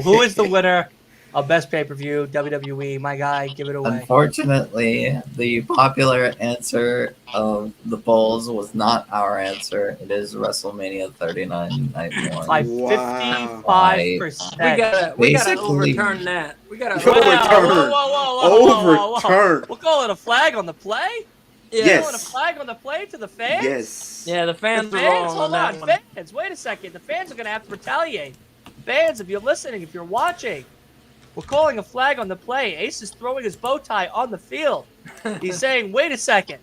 Who is the winner of Best Pay-Per-View? WWE, my guy, give it away. Unfortunately, the popular answer of the polls was not our answer. It is WrestleMania 39 Night 1. By Wow. 55%. We gotta Basically- overturn that. We gotta Overturn. Whoa. Overturn. We're calling a flag on the play? Yes. Calling a flag on the play to the fans? Yes. Yeah, the The fans are fans, wrong on hold that on. one. Fans, wait a second. The fans are going to have to retaliate. Fans, if you're listening, if you're watching, we're calling a flag on the play. Ace is throwing his bow tie on the field. He's saying, wait a second.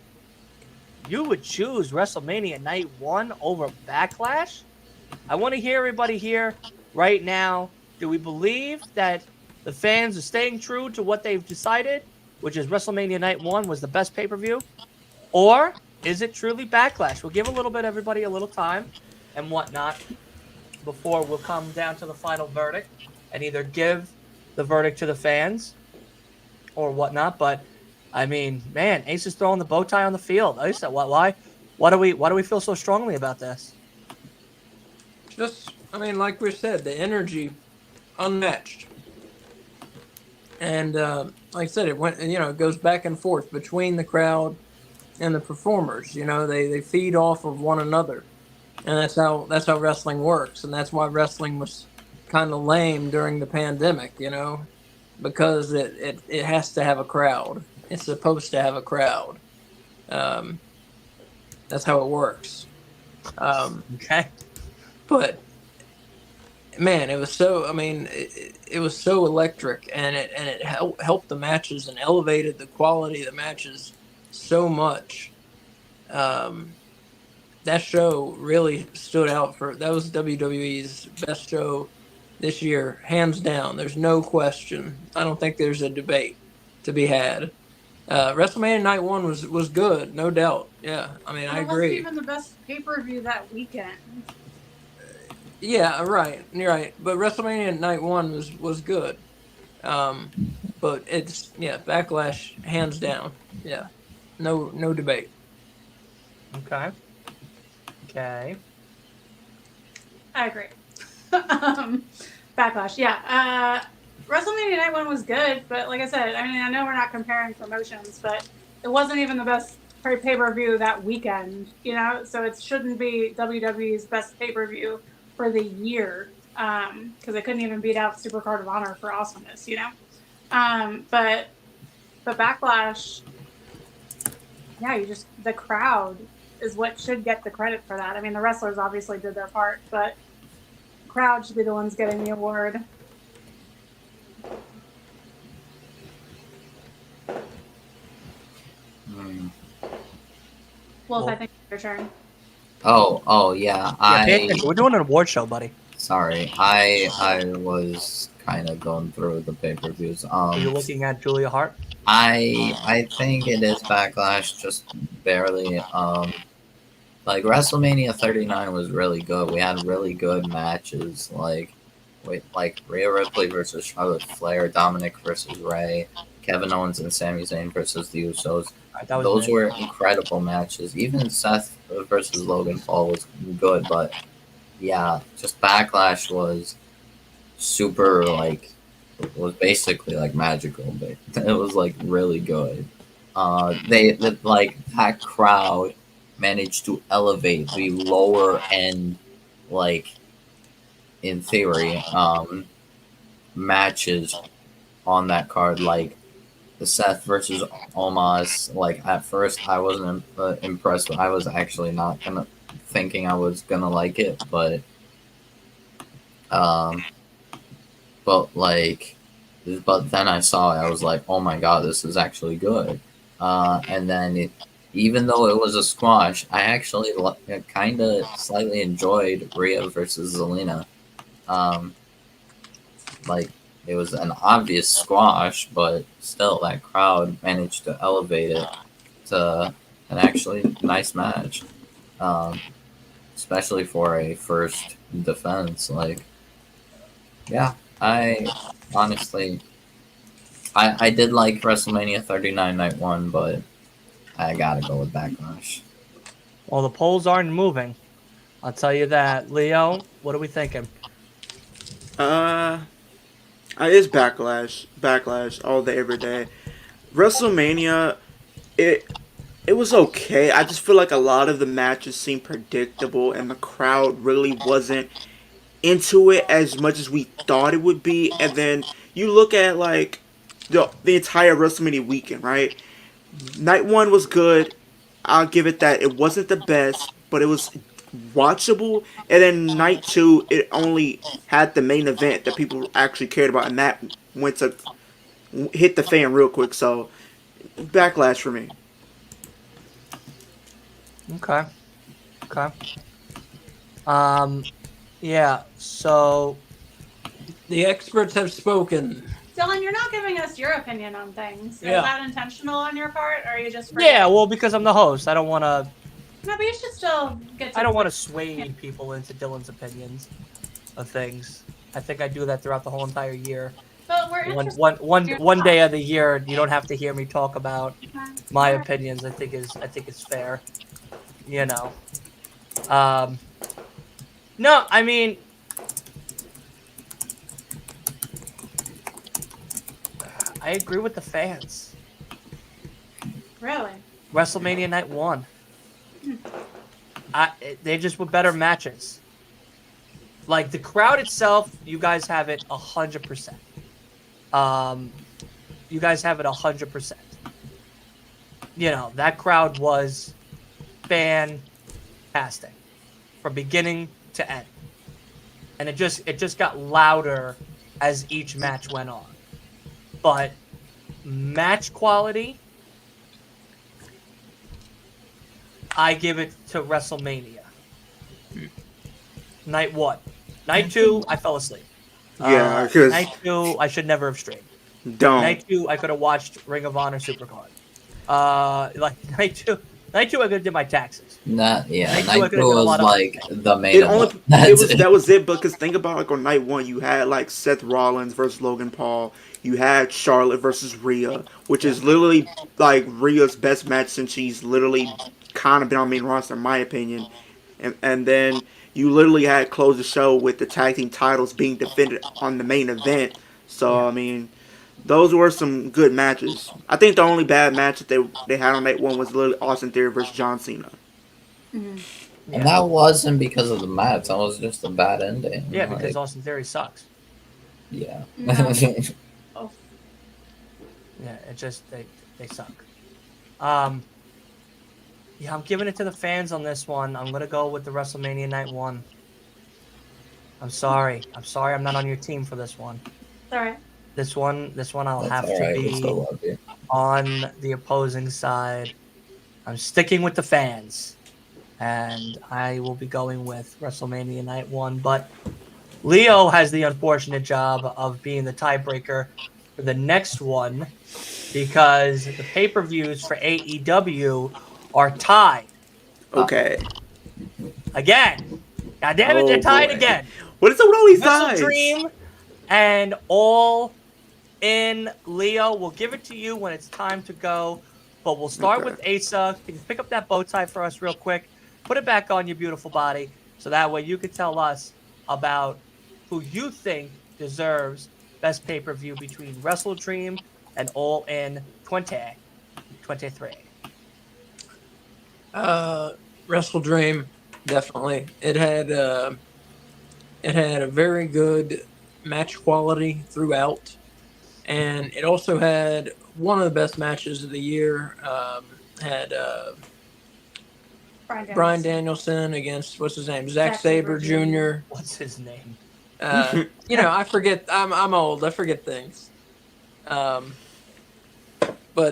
You would choose WrestleMania Night 1 over Backlash? I want to hear everybody here right now. Do we believe that the fans are staying true to what they've decided, which is WrestleMania Night 1 was the best pay-per-view? Or is it truly Backlash? We'll give everybody a little time and whatnot before we'll come down to the final verdict and either give the verdict to the fans or whatnot. But I mean, man, Ace is throwing the bow tie on the field. I said, why do we feel so strongly about this? Just, I mean, like we said, the energy unmatched. And like I said, it went, it goes back and forth between the crowd and the performers. They feed off of one another, and that's how wrestling works. And that's why wrestling was kind of lame during the pandemic. Because it has to have a crowd. It's supposed to have a crowd. That's how it works. Okay. But man, it was so. I mean, it was so electric, and it helped the matches and elevated the quality of the matches so much. That show really stood out that was WWE's best show this year, hands down. There's no question. I don't think there's a debate to be had. WrestleMania Night 1 was good, no doubt. Yeah, I mean, I It wasn't agree. even the best pay-per-view that weekend. Yeah, right. You're right. But WrestleMania Night 1 was good. But it's Backlash hands down. Yeah. No debate. Okay. I agree. Backlash, yeah. WrestleMania Night 1 was good, but like I said, I mean, I know we're not comparing promotions, but it wasn't even the best pay-per-view that weekend, so it shouldn't be WWE's best pay-per-view for the year, because it couldn't even beat out Supercard of Honor for awesomeness, but Backlash, yeah, the crowd is what should get the credit for that. I mean, the wrestlers obviously did their part, but the crowd should be the ones getting the award. Wolf, I think it's your turn. Oh yeah. Yeah, pay attention. We're doing an award show, buddy. Sorry, I was kind of going through the pay-per-views. Are you looking at Julia Hart? I think it is Backlash, just barely. Like WrestleMania 39 was really good. We had really good matches, like Rhea Ripley versus Charlotte Flair, Dominic versus Ray, Kevin Owens and Sami Zayn versus the Usos. Those were incredible matches. Even Seth versus Logan Paul was good, but yeah, just Backlash was super, was basically like magical. But it was like really good. That crowd managed to elevate the lower end, in theory, matches on that card, like the Seth versus Omos. At first I wasn't impressed. I was actually not thinking I was gonna like it, but then I saw it. I was like, oh my god, this is actually good. And then even though it was a squash, I actually kind of slightly enjoyed Rhea versus Zelina. It was an obvious squash, but still, that crowd managed to elevate it to an actually nice match. Especially for a first defense. Yeah, I honestly, I did like WrestleMania 39 Night 1, but I gotta go with Backlash. Well, the polls aren't moving. I'll tell you that. Leo, what are we thinking? It's Backlash all day, every day. WrestleMania, it was okay. I just feel like a lot of the matches seemed predictable, and the crowd really wasn't into it as much as we thought it would be. And then you look at the entire WrestleMania weekend, right? Night 1 was good. I'll give it that. It wasn't the best, but it was watchable. And then Night 2, it only had the main event that people actually cared about, and that went to hit the fan real quick. So Backlash for me. Okay. Yeah, so The experts have spoken. Dylan, you're not giving us your opinion on things. Yeah. Is that intentional on your part, or are you just? yeah, well, because I'm the host, I don't want to. No, but you should still get. I don't want to sway people into Dylan's opinions of things. I think I do that throughout the whole entire year. But we're one interested. one one one day of the year you don't have to hear me talk about my opinions. I think it's fair. You know. No, I mean, I agree with the fans. Really? WrestleMania Night 1. They just were better matches. Like the crowd itself, you guys have it 100%. You guys have it 100%. You know, that crowd was fantastic from beginning to end. And it just got louder as each match went on. But match quality, I give it to WrestleMania. Night 1. Night 2, I fell asleep. Yeah, because Night 2, I should never have streamed. don't. Night 2, I could have watched Ring of Honor Supercard. Night 2, I could have did my taxes. Night two I could've done a was lot of like the main It event. only That's that was it. Because think about like on night 1, you had like Seth Rollins versus Logan Paul. You had Charlotte versus Rhea, which is literally like Rhea's best match since she's literally kind of been on main roster, in my opinion. And then you literally had closed the show with the tag team titles being defended on the main event. So I mean, those were some good matches. I think the only bad match that they had on night 1 was literally Austin Theory versus John Cena. And that wasn't because of the match. That was just a bad ending. Yeah, because Like, Austin Theory sucks. yeah. No. Oh, Yeah, it just they suck. Yeah, I'm giving it to the fans on this one. I'm gonna go with the WrestleMania Night 1. I'm sorry. I'm not on your team for this one. it's all right. This one I'll That's have all to right. We be still love you. on the opposing side. I'm sticking with the fans. And I will be going with WrestleMania Night 1. But Leo has the unfortunate job of being the tiebreaker for the next one because the pay-per-views for AEW are tied. Okay. Again. God damn it, Oh, they're tied boy. again. What is up with all these Wrestle ties? Dream and All In Leo. We'll give it to you when it's time to go. But we'll start Okay. with Asa. Can you pick up that bow tie for us real quick? Put it back on your beautiful body so that way you can tell us about who you think deserves best pay-per-view between Wrestle Dream and All In 2023. Wrestle Dream, definitely. It had a very good match quality throughout, and it also had one of the best matches of the year. Had Bryan Danielson against what's his name, Zack Sabre Jr. What's his name? You know, I forget. I'm old. I forget things. But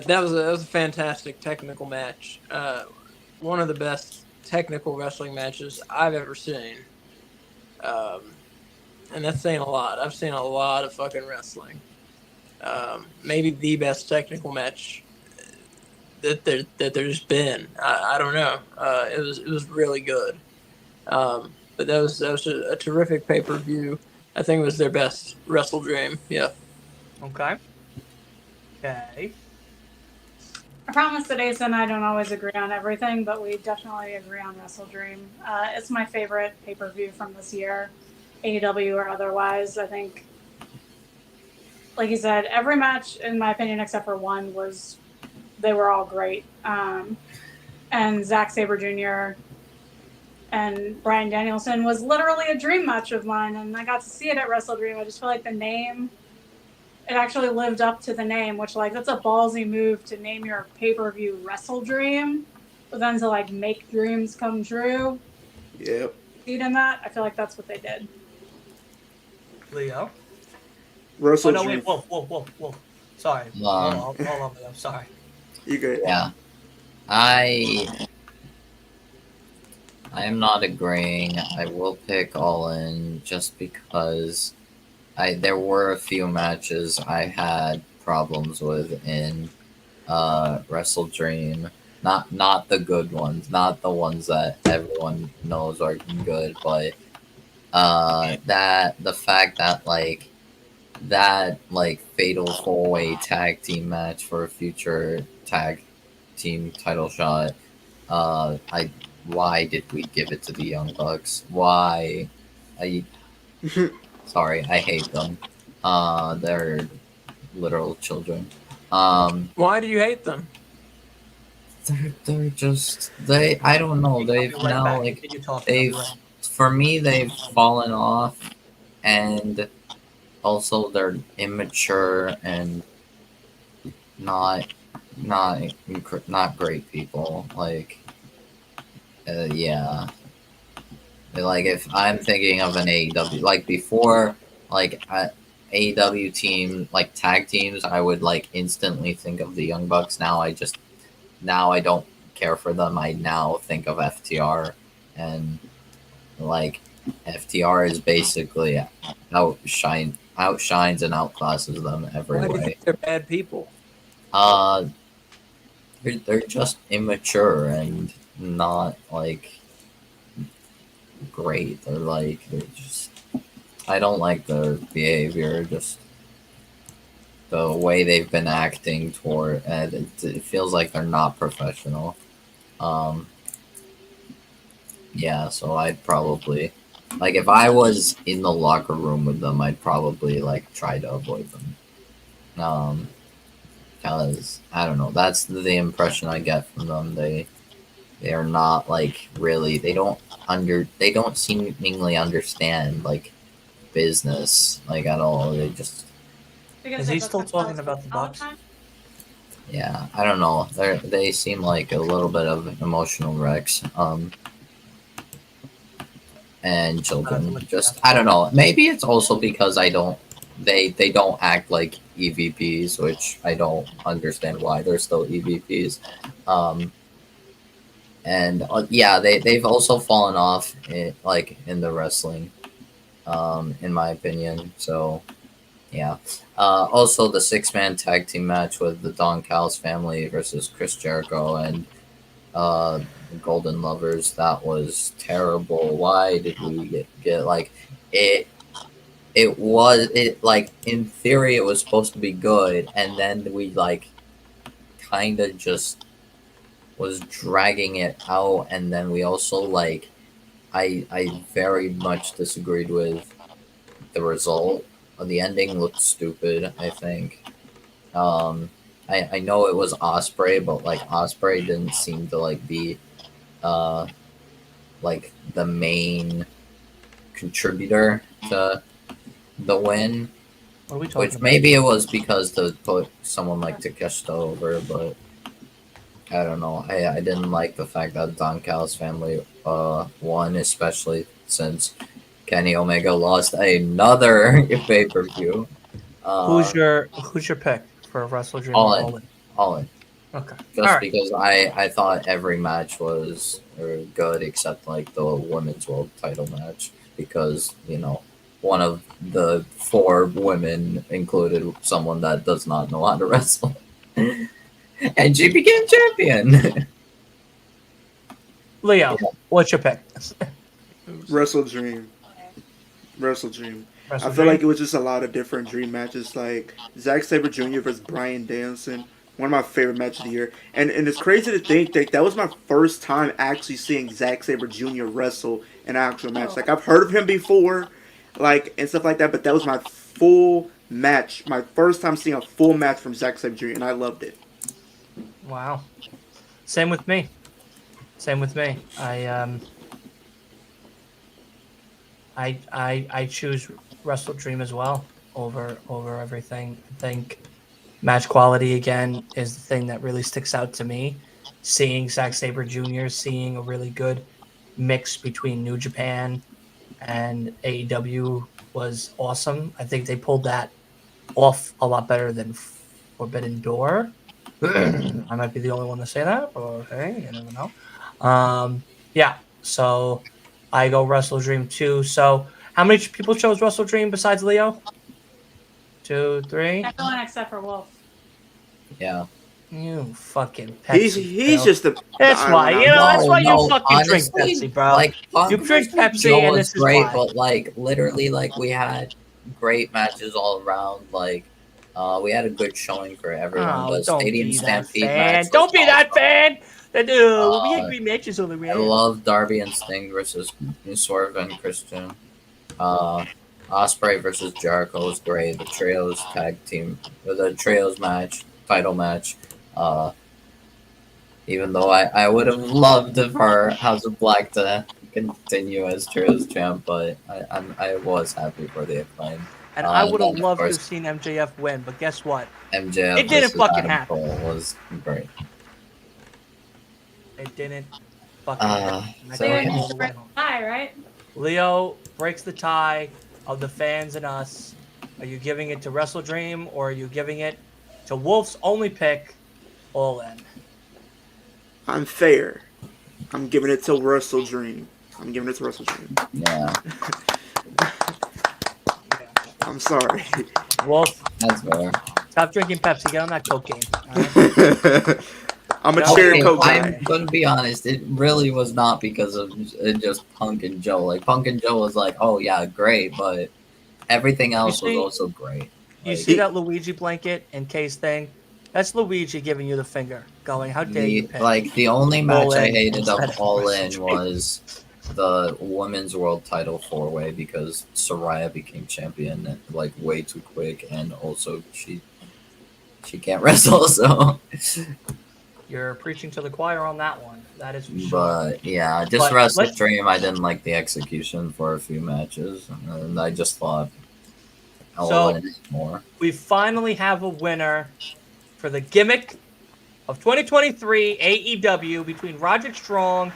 that was a fantastic technical match. One of the best technical wrestling matches I've ever seen. And that's saying a lot. I've seen a lot of fucking wrestling. Maybe the best technical match that there's been. I don't know. It was really good. But that was a terrific pay-per-view. I think it was their best Wrestle Dream. Yeah. Okay. Okay. I promise that Asa and I don't always agree on everything, but we definitely agree on Wrestle Dream. It's my favorite pay-per-view from this year, AEW or otherwise. I think, like you said, every match, in my opinion, except for one, they were all great. And Zack Sabre Jr. and Bryan Danielson was literally a dream match of mine, and I got to see it at Wrestle Dream. I just feel like the name, it actually lived up to the name, which, like, that's a ballsy move to name your pay-per-view Wrestle Dream, but then to, like, make dreams come true. Yep. See it in that? I feel like that's what they did. Leo. Wrestle Oh, no, Dream. wait. Whoa. Sorry. Hold on, I'm sorry. You good? Yeah. I am not agreeing. I will pick All In just because there were a few matches I had problems with in Wrestle Dream. Not the good ones, not the ones that everyone knows are good, but the fact that like that like fatal 4-way tag team match for a future tag team title shot. Why did we give it to the Young Bucks? Why? Sorry, I hate them. They're literal children. Why do you hate them? They're just I don't know. They've I'll be right now back. like Continue talking, I'll be they've right- for me they've fallen off, and also they're immature and not not great people. Like yeah. Like if I'm thinking of an AEW, like before, like AEW team, like tag teams, I would like instantly think of the Young Bucks. Now I don't care for them. I now think of FTR, and like FTR is basically outshines and outclasses them every Why do you way. think they're bad people? Uh, they're just immature and not like great. They're just I don't like their behavior. Just the way they've been acting toward it feels like they're not professional. Um, yeah, so I'd probably like if I was in the locker room with them, I'd probably like try to avoid them. Because I don't know, that's the impression I get from them. They are not like really. They don't seemingly understand like business like at all. They just Because Is they he book still talking themselves about the all Bucks? time? yeah. I don't know. They seem like a little bit of emotional wrecks. And children. Just I don't know. Maybe it's also because I don't. They don't act like EVPs, which I don't understand why they're still EVPs. And yeah, they've also fallen off like in the wrestling, in my opinion. So yeah. Also, the 6-man tag team match with the Don Callis family versus Chris Jericho and Golden Lovers, that was terrible. Why did we get like it? It like in theory it was supposed to be good, and then we like kind of just was dragging it out, and then we also like I very much disagreed with the result. The ending looked stupid, I think. I know it was Osprey, but like Osprey didn't seem to like be like the main contributor to the win. What are we talking Which about? maybe it was because to put someone like Takeshita over, but I don't know. I didn't like the fact that Don Callis family won, especially since Kenny Omega lost another pay-per-view. Who's your pick for Wrestle Dream? All or in. In? All in. Okay. Just All right. because I thought every match was good except like the women's world title match, because you know one of the 4 women included someone that does not know how to wrestle, and she became champion. Leo, what's your pick? Wrestle Dream. Wrestle Dream. Wrestle I feel Dream? like it was just a lot of different dream matches, like Zack Sabre Jr. versus Bryan Danielson. One of my favorite matches of the year. And it's crazy to think that that was my first time actually seeing Zack Sabre Jr. wrestle in an actual match. Like, I've heard of him before, like, and stuff like that, but that was my full match. My first time seeing a full match from Zack Sabre Jr., and I loved it. Wow. Same with me. I choose Wrestle Dream as well over everything. I think match quality again is the thing that really sticks out to me. Seeing Zack Sabre Jr., seeing a really good mix between New Japan and AEW was awesome. I think they pulled that off a lot better than Forbidden Door. I might be the only one to say that, but hey, you never know. Yeah, so I go Wrestle Dream 2. So how many people chose Wrestle Dream besides Leo? 2, 3. Everyone except for Wolf. Yeah. You fucking Pepsi. He's bro. just the. That's I why. don't You know. know, that's why you fucking honestly, drink Pepsi, bro. Like, Punk You drink versus Pepsi, Joe and was this is great, why. but like literally, like we had great matches all around. Like, we had a good showing for everyone. Oh, The don't Stadium be that Stampede fan. match. was Don't be that awesome. fan. We had great matches all I around. love Darby and Sting versus Swerve and Christian. Osprey versus Jericho was great. The trios tag team, the trios match, title match. Uh, Even though I would have loved for House of Black to continue as trios champ, but I was happy for the Acclaim. And I would have then, of loved to have course, seen MJF win, but guess what? MJF It didn't versus fucking Adam happen. Cole was great. It didn't fucking happen. I so, can't yeah. hold the way home. Hi, right? Leo breaks the tie of the fans and us. Are you giving it to Wrestle Dream or are you giving it to Wolf's only pick, All In? I'm fair. I'm giving it to Wrestle Dream. I'm giving it to Wrestle Dream. Yeah, I'm sorry. Wolf, that's fair. stop drinking Pepsi. Get on that cocaine. All right? I'm a No, cherry okay, coke I'm guy. gonna be honest. It really was not because of just Punk and Joe. Like Punk and Joe was like, oh yeah, great, but everything else was see- also great. You Like, see that Luigi blanket and case thing? That's Luigi giving you the finger, going, how dare you pick? the only match All I In hated instead of of All Wrestle In Dream. was the women's world title 4-way because Soraya became champion like way too quick, and also she can't wrestle. So, You're preaching to the choir on that one. That is for sure. but yeah, just But Wrestle let's- Dream. I didn't like the execution for a few matches, and I just thought All So- In is more. We finally have a winner for the gimmick of 2023 AEW between Roderick Strong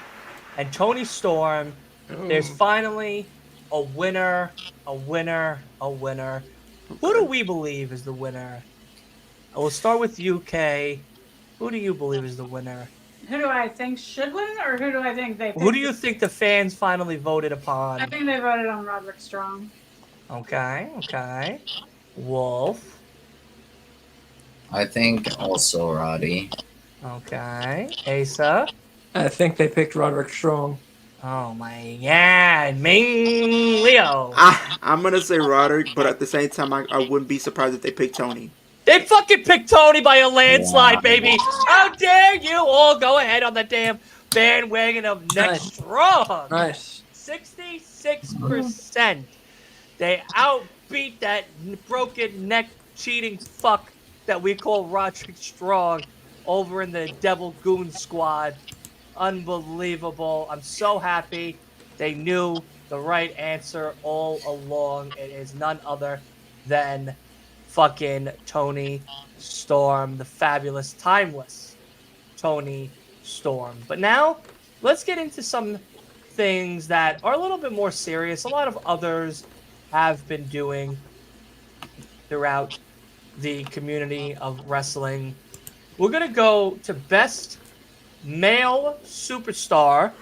and Tony Storm. There's finally a winner, a winner, a winner. Who do we believe is the winner? I will start with you, Kay. Who do you believe is the winner? Who do I think should win, or who do I think they? Who do you think the fans finally voted upon? I think they voted on Roderick Strong. Okay, okay. Wolf. I think also Roddy. Okay. Asa. I think they picked Roderick Strong. Oh my god. Ming Leo. I'm gonna say Roderick, but at the same time, I wouldn't be surprised if they picked Tony. They fucking picked Tony by a landslide, Wow. baby. How dare you all go ahead on the damn bandwagon of Next Nice. Strong. Nice. 66%. They outbeat that broken neck cheating fuck that we call Roderick Strong over in the Devil Goon Squad. Unbelievable. I'm so happy they knew the right answer all along. It is none other than fucking Tony Storm, the fabulous, timeless Tony Storm. But now, let's get into some things that are a little bit more serious. A lot of others have been doing throughout the community of wrestling. We're going to go to best male superstar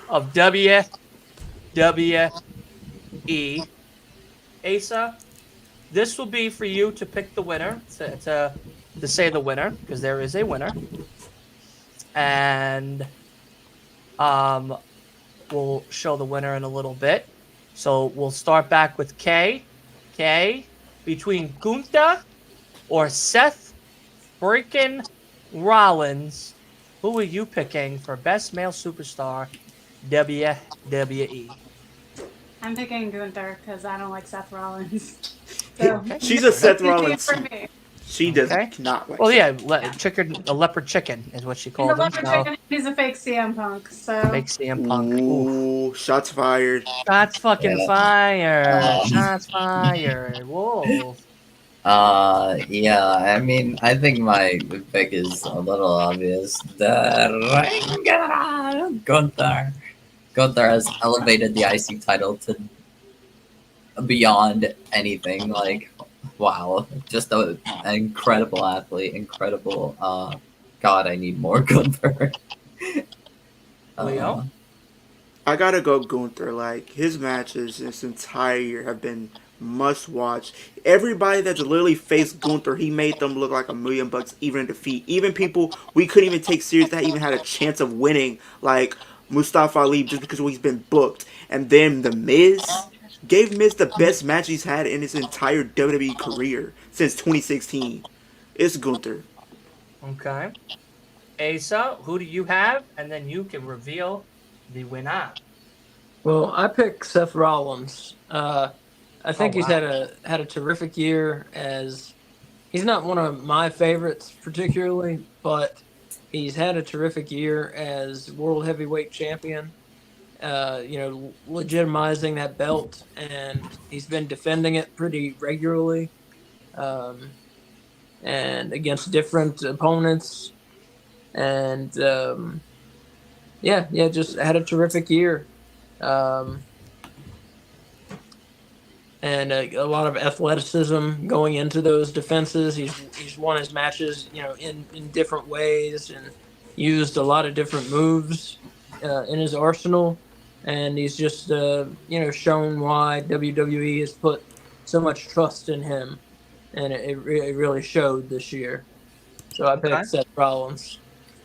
of WWE. Asa, this will be for you to pick the winner, to say the winner, because there is a winner. And we'll show the winner in a little bit. So we'll start back with Kay. Kay, between Gunther or Seth freaking Rollins, who are you picking for best male superstar WWE? I'm picking Gunther because I don't like Seth Rollins. So She's a Seth easy Rollins. for me. She does Okay. not like. Well, yeah, a leopard chicken is what she He's a called him. leopard So chicken. He's a fake CM Punk. So make CM Punk. Ooh. Ooh, shots fired. Shots fucking Yeah. fired. Shots fired. Whoa. Yeah, I mean, I think my pick is a little obvious. Gunther. Gunther has elevated the IC title to beyond anything. Like, wow, just an incredible athlete, incredible. God, I need more Gunther. Leo? I gotta go Gunther. Like, his matches this entire year have been must watch. Everybody that's literally faced Gunther, he made them look like $1 million even in defeat. Even people we couldn't even take serious that even had a chance of winning, like Mustafa Ali, just because he's been booked. And then The Miz, gave Miz the best match he's had in his entire WWE career since 2016. It's Gunther. Okay. Asa, who do you have? And then you can reveal the winner. Well, I picked Seth Rollins. I think he's wow. had a terrific year. As he's not one of my favorites particularly, but he's had a terrific year as world heavyweight champion. Legitimizing that belt, and he's been defending it pretty regularly, and against different opponents. And just had a terrific year. And a lot of athleticism going into those defenses. He's won his matches, in different ways, and used a lot of different moves in his arsenal. And he's just shown why WWE has put so much trust in him, and it really showed this year. So I picked Seth Rollins.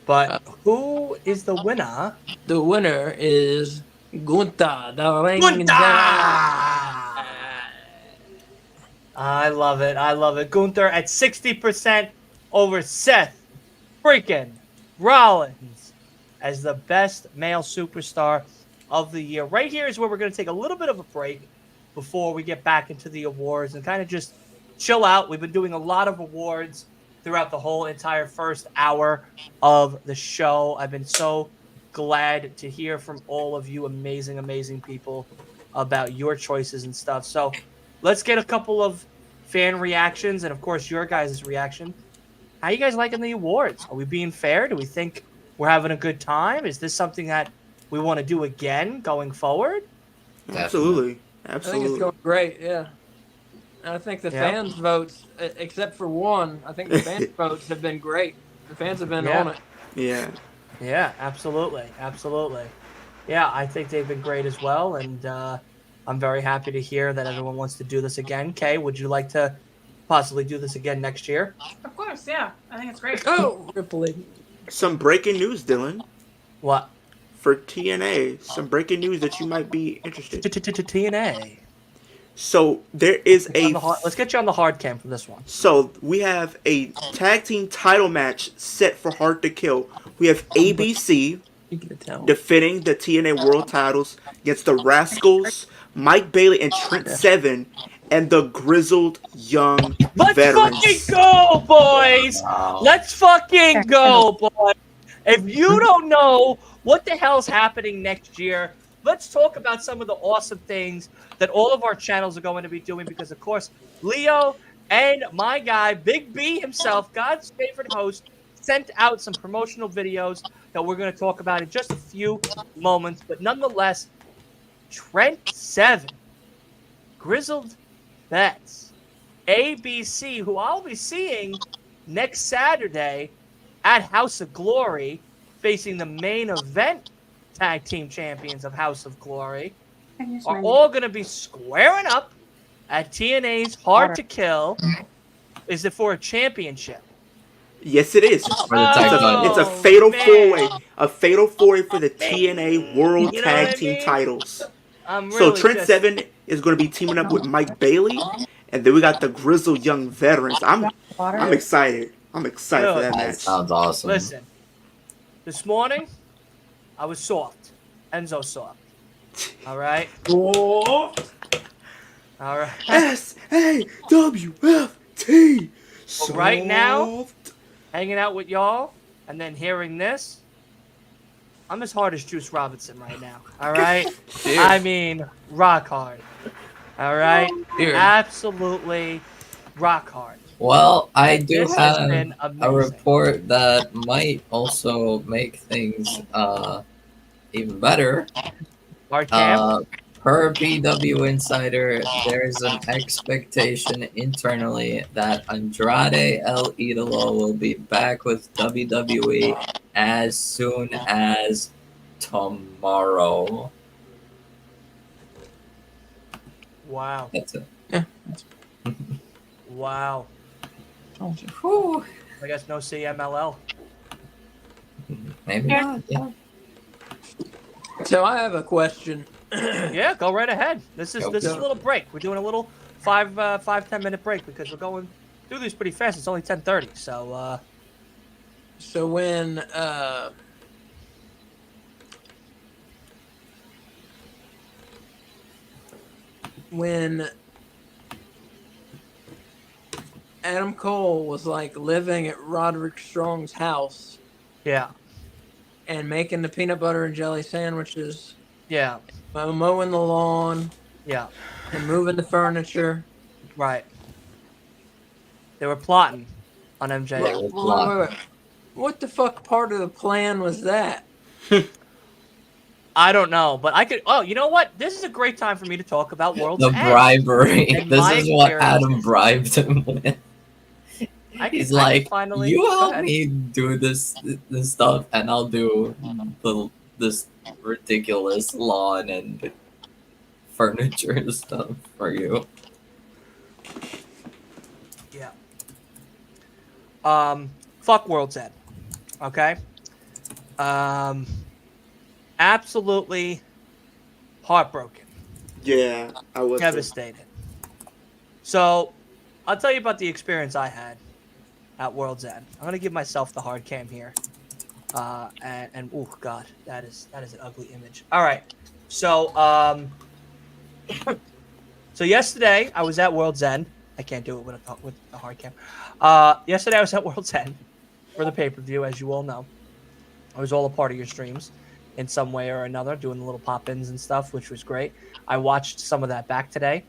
But who is the winner? The winner is Gunther. I love it. I love it. Gunther at 60% over Seth freaking Rollins as the best male superstar of the year. Right here is where we're going to take a little bit of a break before we get back into the awards and kind of just chill out. We've been doing a lot of awards throughout the whole entire first hour of the show. I've been so glad to hear from all of you amazing, amazing people about your choices and stuff. So let's get a couple of fan reactions and, of course, your guys' reaction. How you guys liking the awards? Are we being fair? Do we think we're having a good time? Is this something that we want to do again going forward? Absolutely. I think it's going great, yeah. And I think the fans' votes, except for one, I think the fans' votes have been great. The fans have been on it. Yeah. Yeah, absolutely. Absolutely. Yeah, I think they've been great as well. And I'm very happy to hear that everyone wants to do this again. Kay, would you like to possibly do this again next year? Of course, yeah. I think it's great. Oh, Ripley. Some breaking news, Dylan. What? For TNA, some breaking news that you might be interested in. TNA. So there is let's get you on the hard cam for this one. So we have a tag team title match set for Hard to Kill. We have ABC defending the TNA World Titles against the Rascals, Mike Bailey and Trent Seven, and the Grizzled Young Veterans. Let's fucking go, boys! Let's fucking go, boys! If you don't know what the hell's happening next year, let's talk about some of the awesome things that all of our channels are going to be doing because, of course, Leo and my guy, Big B himself, God's favorite host, sent out some promotional videos that we're going to talk about in just a few moments. But nonetheless, Trent Seven, Grizzled Vets, ABC, who I'll be seeing next Saturday at House of Glory, facing the main event tag team champions of House of Glory, are all going to be squaring up at TNA's Hard to Kill. Is it for a championship? Yes, it is. It's a fatal four-way. A fatal four-way for the TNA World Tag Team titles. So Trent Seven is going to be teaming up with Mike Bailey, and then we got the Grizzled Young Veterans. I'm excited. I'm excited for that match. Sounds awesome. Listen, this morning I was soft. Enzo soft. All right. All right. SAWFT. So right now, hanging out with y'all and then hearing this, I'm as hard as Juice Robinson right now. All right. I mean, rock hard. All right. Absolutely rock hard. Well, I do This has have been a amazing. report that might also make things even better. Hard cam. Per PW Insider, there's an expectation internally that Andrade El Idolo will be back with WWE as soon as tomorrow. Wow. That's it. Wow. Whew. I guess no CMLL. Maybe not. Yeah. So I have a question. Yeah, go right ahead. This is Go. a little break. We're doing a little 5-10 minute break because we're going through these pretty fast. It's only 10:30, so So when Adam Cole was like living at Roderick Strong's house yeah, and making the peanut butter and jelly sandwiches, yeah, mowing the lawn, yeah, and moving the furniture. right. They were plotting on MJF. Wait. What the fuck part of the plan was that? I don't know, but I could. Oh, you know what? This is a great time for me to talk about World's The End. bribery. And This my is what experience- Adam bribed him with. He's like, finally. you Go help ahead. me do this stuff, and I'll do this ridiculous lawn and furniture stuff for you. Yeah. Fuck World's End. Okay. Absolutely heartbroken. Yeah, I was. Devastated. So, I'll tell you about the experience I had at World's End. I'm gonna give myself the hard cam here. And oh god, that is an ugly image. All right. So, so yesterday I was at World's End. I can't do it with a hard cam. Yesterday I was at World's End for the pay-per-view, as you all know. I was all a part of your streams in some way or another, doing the little pop-ins and stuff, which was great. I watched some of that back today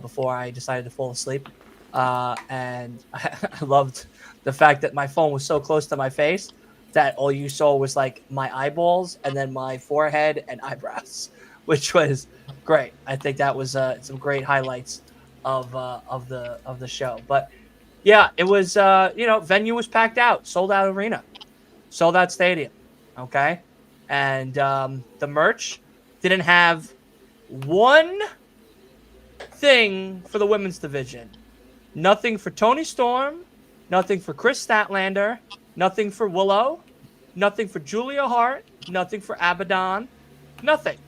before I decided to fall asleep. And I loved the fact that my phone was so close to my face that all you saw was like my eyeballs and then my forehead and eyebrows, which was great. I think that was some great highlights of the show. But yeah, it was venue was packed out, sold out arena, sold out stadium. Okay, and the merch didn't have one thing for the women's division. Nothing for Tony Storm, nothing for Chris Statlander, nothing for Willow, nothing for Julia Hart, nothing for Abaddon, nothing.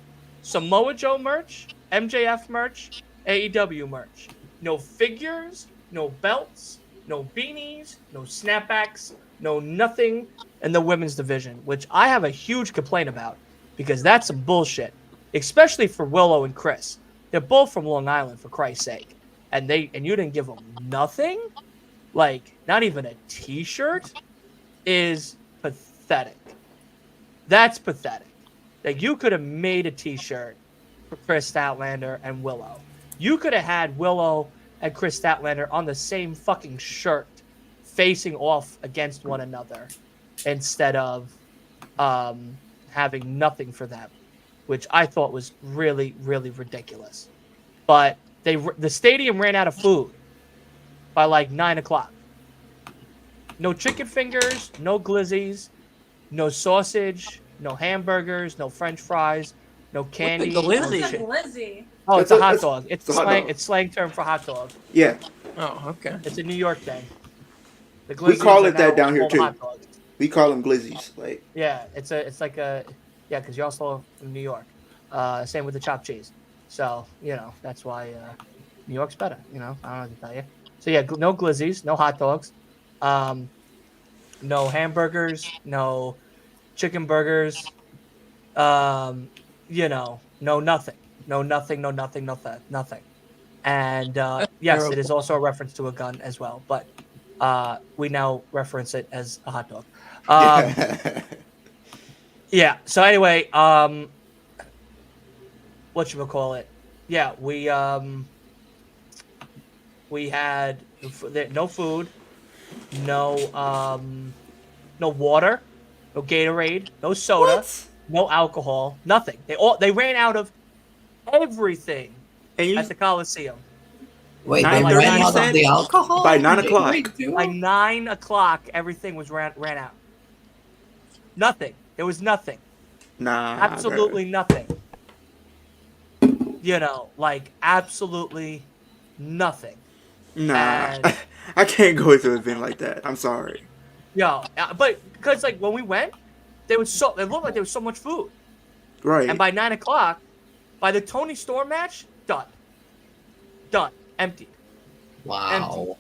Samoa Joe merch, MJF merch, AEW merch. No figures, no belts, no beanies, no snapbacks, no nothing in the women's division, which I have a huge complaint about because that's some bullshit, especially for Willow and Chris. They're both from Long Island, for Christ's sake. And you didn't give them nothing? Like, not even a t-shirt? Is pathetic. That's pathetic. Like, you could have made a t-shirt for Chris Statlander and Willow. You could have had Willow and Chris Statlander on the same fucking shirt, facing off against one another, instead of having nothing for them, which I thought was really, really ridiculous. But the stadium ran out of food by like 9 o'clock. No chicken fingers, no glizzies, no sausage, no hamburgers, no French fries, no candy. glizzy? no It's a shit. glizzy. Oh, it's a hot It's a- dog. It's it's a hot slang. dog. It's slang term for hot dog. Yeah, Oh, okay. It's a New York thing. The We call glizzies it are that now down here, called too. hot dogs. we call them glizzies. Like, Yeah, it's because you're also from New York. Same with the chopped cheese. So that's why New York's better. I don't know what to tell you. So yeah, no glizzies, no hot dogs, no hamburgers, no chicken burgers, no nothing, no nothing. And yes, it is also a reference to a gun as well, but we now reference it as a hot dog. Yeah. So anyway, whatchamacallit? Yeah, we had no food, no water, no Gatorade, no soda, no alcohol, nothing. They ran out of everything and you at the Coliseum. Wait, they 9:30 ran you out said? of the alcohol? By 9 Did o'clock. they do By it? 9 o'clock, everything was ran out. Nothing. There was nothing. nah, Absolutely nothing. Like absolutely nothing. Nah, And- I can't go to an event like that. I'm sorry. But because like when we went, it looked like there was so much food, Right. and by 9 o'clock, By the Tony Storm match, done. Empty. Wow.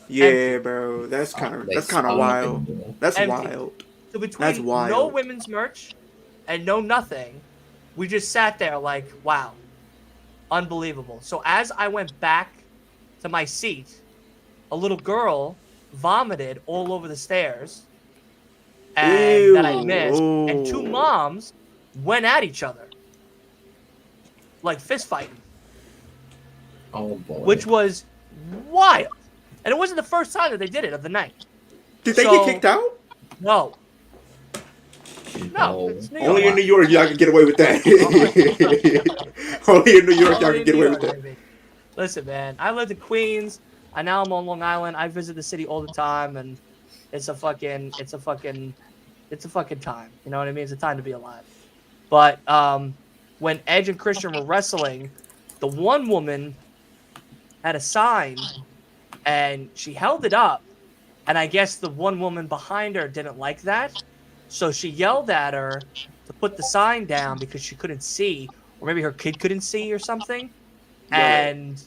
Yeah, bro. That's kind of wild. That's Empty. wild. So between That's no wild. women's merch and no nothing, we just sat there like, wow, unbelievable. So as I went back to my seat, a little girl vomited all over the stairs and that I missed, and two Ew. moms went at each other, like fist fighting, Oh boy. which was wild. And it wasn't the first time that they did it of the night. Did they So- get kicked out? No, no, it's New York. Only in New York, y'all can get away with that. Only in New York, y'all Only can in get New away York, with that. baby. Listen, man, I lived in Queens, and now I'm on Long Island. I visit the city all the time, and it's a fucking time. You know what I mean? It's a time to be alive. But when Edge and Christian were wrestling, the one woman had a sign, and she held it up, and I guess the one woman behind her didn't like that, so she yelled at her to put the sign down because she couldn't see, or maybe her kid couldn't see or something. And,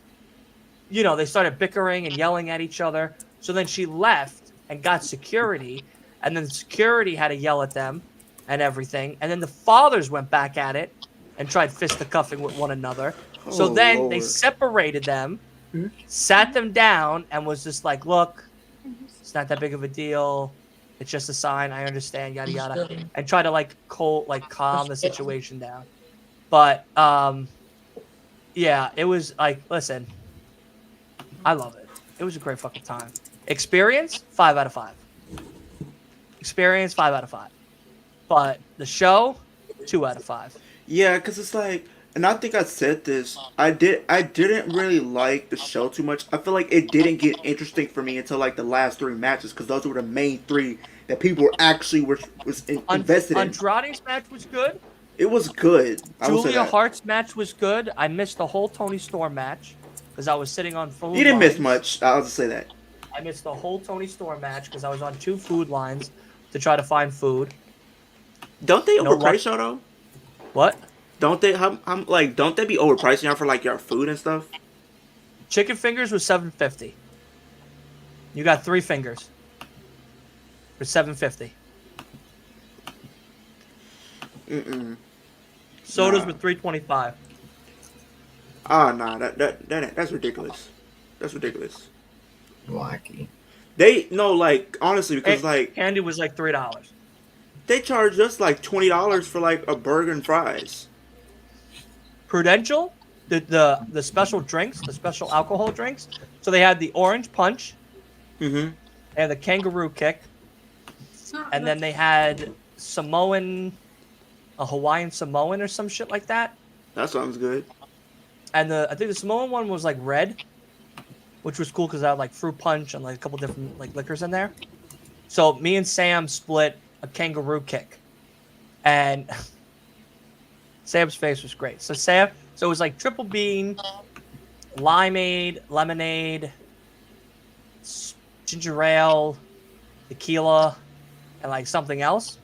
you know, they started bickering and yelling at each other. So then she left and got security. And then security had to yell at them and everything. And then the fathers went back at it and tried fisticuffing with one another. So Oh, then they Lord. separated them, sat them down, and was just like, look, it's not that big of a deal. It's just a sign. I understand, yada, yada. And try to, like, calm the situation down. But, yeah, it was like, listen, I love it. It was a great fucking time. Experience, 5 out of 5. Experience, 5 out of 5. But the show, 2 out of 5. Yeah, because it's like, and I think I said this. I didn't really like the show too much. I feel like it didn't get interesting for me until like the last 3 matches, because those were the main 3 that people actually invested in. Andrade's match was good. It was good. I will say Julia that. Hart's match was good. I missed the whole Tony Storm match because I was sitting on food You didn't miss lines. much. I'll just say that. I missed the whole Tony Storm match because I was on 2 food lines to try to find food. Don't they No, overprice y'all though? What? Don't they? I'm like, don't they be overpricing y'all for like your food and stuff? Chicken fingers was $7.50. You got 3 fingers for $7.50. Sodas Nah. were $3.25. Nah, that's ridiculous. That's ridiculous. Wacky. They no, like honestly, because like Candy was like $3. they charge us like $20 for like a burger and fries. Prudential, the special drinks, the special alcohol drinks. So they had the orange punch, Mm-hmm. they had the kangaroo kick, and then they had a Hawaiian Samoan or some shit like that. That sounds good. And I think the Samoan one was like red, which was cool because I had like fruit punch and like a couple different like liquors in there. So me and Sam split a kangaroo kick, and Sam's face was great. So it was like triple bean, limeade, lemonade, ginger ale, tequila, and like something else.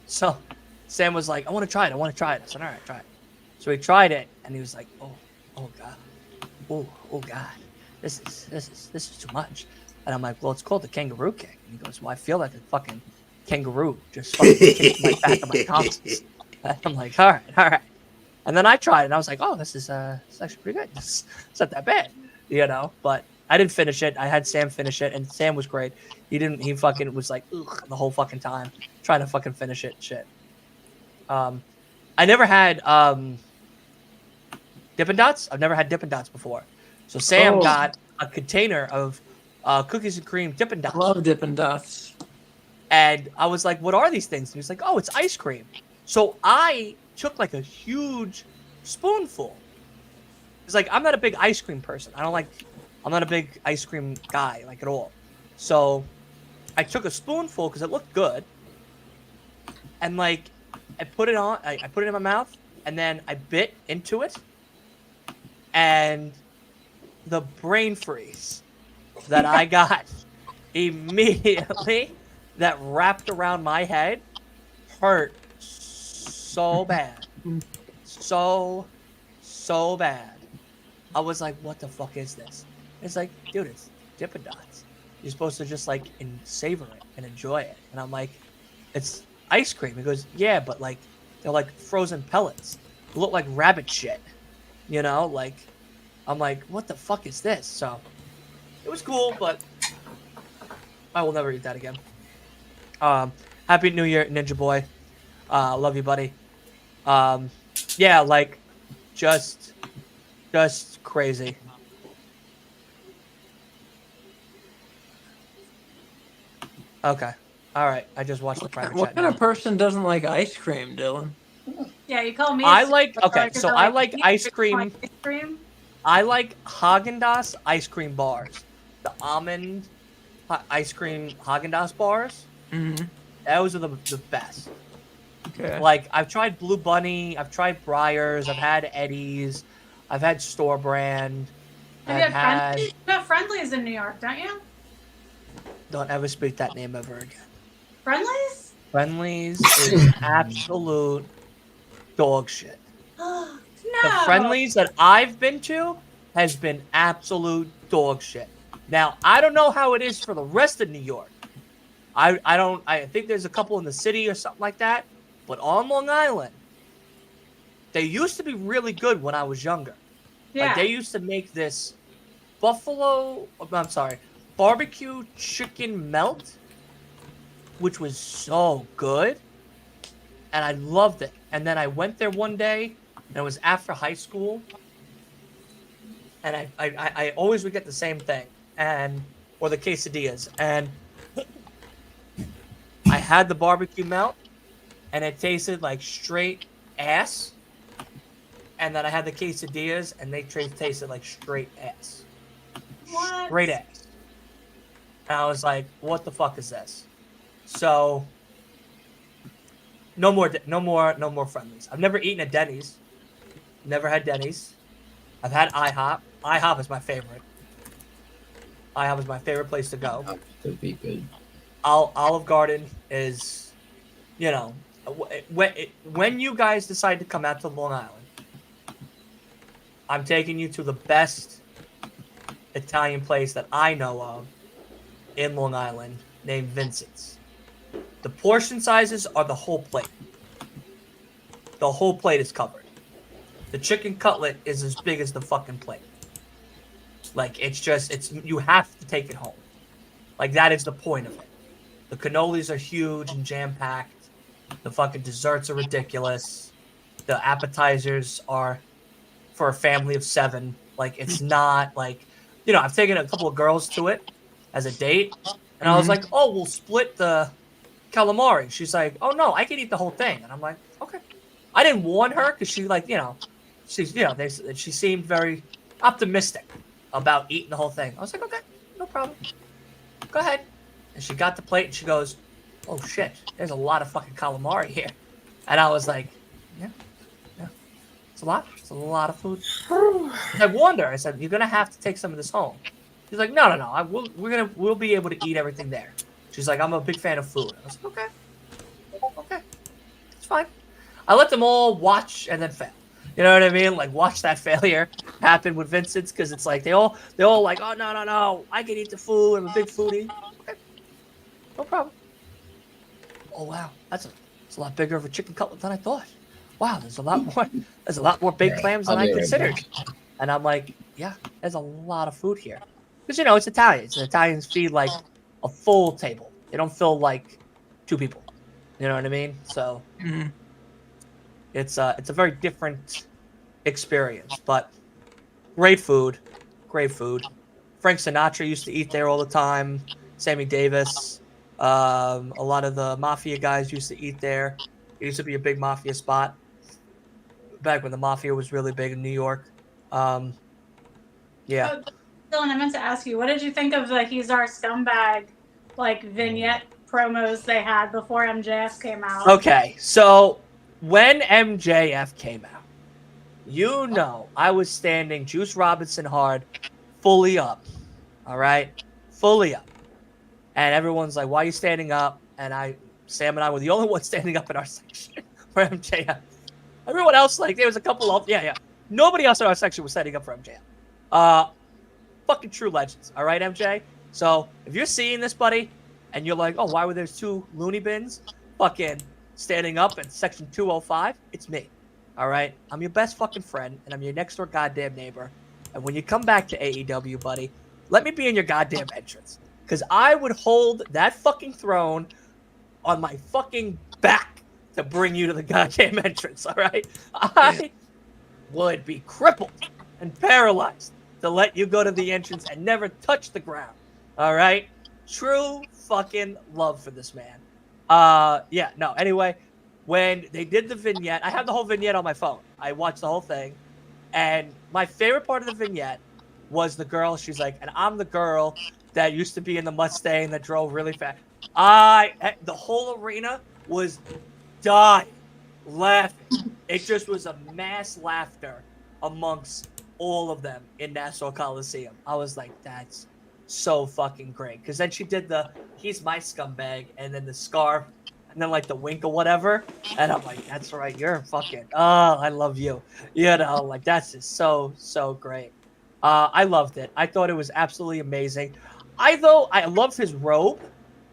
So Sam was like, I want to try it. I said, all right, try it. So he tried it, and he was like, oh God, oh God, this is too much. And I'm like, well, it's called the kangaroo kick. And he goes, well, I feel like a fucking kangaroo just fucking kicked my back of my tonsils. And I'm like, all right. And then I tried it, and I was like, oh, this is actually pretty good. It's not that bad, you know. But I didn't finish it. I had Sam finish it, and Sam was great. He fucking was like, ugh, the whole fucking time trying to fucking finish it. Shit. I never had Dippin' Dots. I've never had Dippin' Dots before. So Sam got a container of cookies and cream Dippin' Dots. Love Dippin' Dots. And I was like, what are these things? And he was like, oh, it's ice cream. So I took like a huge spoonful. It's like, I'm not a big ice cream person. I'm not a big ice cream guy, like at all. So I took a spoonful because it looked good. And like, I put it in my mouth, and then I bit into it. And the brain freeze that I got immediately that wrapped around my head hurt so bad. so bad. I was like, what the fuck is this? It's like, dude, it's Dippin' Dots. You're supposed to just like savor it and enjoy it. And I'm like, it's ice cream. He goes, yeah, but like they're like frozen pellets. They look like rabbit shit. You know, like I'm like, what the fuck is this? So it was cool, but I will never eat that again. Happy New Year, Ninja Boy. Love you, buddy. Yeah, like just crazy. Okay. All right. I just watched the private What chat kind now. of person doesn't like ice cream, Dylan? Yeah, you call me. I like okay, so I like ice cream. Ice cream. I like Haagen-Dazs ice cream bars. The almond ice cream Haagen-Dazs bars. Mm-hmm. Those are the best. Okay. Like I've tried Blue Bunny, I've tried Breyers, I've had Eddie's, I've had Store Brand. Have you I've had had. Friendlies? You have Friendlies in New York, don't you? Don't ever speak that name ever again. Friendlies? Friendlies is absolute dog shit. No. The Friendlies that I've been to has been absolute dog shit. Now, I don't know how it is for the rest of New York. I think there's a couple in the city or something like that. But on Long Island, they used to be really good when I was younger. Yeah. Like they used to make this barbecue chicken melt, which was so good. And I loved it. And then I went there one day, and it was after high school. And I always would get the same thing, or the quesadillas. And I had the barbecue melt, and it tasted like straight ass. And then I had the quesadillas, and they tasted like straight ass. What? Straight ass. And I was like, what the fuck is this? So no more Friendlies. I've never eaten at Denny's. Never had Denny's. I've had IHOP. IHOP is my favorite. IHOP is my favorite place to go. Could be good. Olive Garden is, when you guys decide to come out to Long Island, I'm taking you to the best Italian place that I know of in Long Island named Vincent's. The portion sizes are the whole plate. The whole plate is covered. The chicken cutlet is as big as the fucking plate. Like, you have to take it home. Like, that is the point of it. The cannolis are huge and jam-packed. The fucking desserts are ridiculous. The appetizers are for a family of 7. Like, it's not like, I've taken a couple of girls to it as a date. And I was like, oh, we'll split the calamari. She's like, oh, no, I can eat the whole thing. And I'm like, okay. I didn't warn her because she, she seemed very optimistic about eating the whole thing. I was like, okay, no problem. Go ahead. And she got the plate and she goes, oh, shit, there's a lot of fucking calamari here. And I was like, yeah. It's a lot. It's a lot of food. I warned her. I said, you're going to have to take some of this home. She's like, no. We'll be able to eat everything there. She's like, I'm a big fan of food. I was like, okay. It's fine. I let them all watch and then fail. You know what I mean? Like, watch that failure happen with Vincent's because it's like they all like, oh, no. I can eat the food. I'm a big foodie. Okay. No problem. Oh, wow. It's a lot bigger of a chicken cutlet than I thought. Wow, there's a lot more baked clams than I considered. And I'm like, yeah, there's a lot of food here. Because, it's Italians. And Italians feed, like, a full table. They don't fill, like, 2 people. You know what I mean? So, it's a very different experience. But great food. Frank Sinatra used to eat there all the time. Sammy Davis. A lot of the Mafia guys used to eat there. It used to be a big Mafia spot. Back when the Mafia was really big in New York. Yeah. Dylan, I meant to ask you, what did you think of the He's Our Scumbag vignette promos they had before MJF came out? Okay, so when MJF came out, I was standing Juice Robinson hard, fully up. All right? Fully up. And everyone's like, why are you standing up? And Sam and I were the only ones standing up in our section for MJF. Everyone else, like, there was a couple of, yeah. Nobody else in our section was setting up for MJF. Fucking true legends. All right, MJ? So if you're seeing this, buddy, and you're like, oh, why were there 2 loony bins fucking standing up at section 205? It's me. All right? I'm your best fucking friend, and I'm your next door goddamn neighbor. And when you come back to AEW, buddy, let me be in your goddamn entrance. Because I would hold that fucking throne on my fucking back to bring you to the goddamn entrance, all right? I would be crippled and paralyzed to let you go to the entrance and never touch the ground, all right? True fucking love for this man. Anyway, when they did the vignette, I have the whole vignette on my phone. I watched the whole thing, and my favorite part of the vignette was the girl. She's like, and I'm the girl that used to be in the Mustang that drove really fast. The whole arena was dying, laughing. It just was a mass laughter amongst all of them in Nassau Coliseum. I was like, that's so fucking great. Because then she did the "he's my scumbag" and then the scarf and then like the wink or whatever. And I'm like, that's right, you're fucking, I love you. You know, like that's just so great. I loved it. I thought it was absolutely amazing. I loved his robe.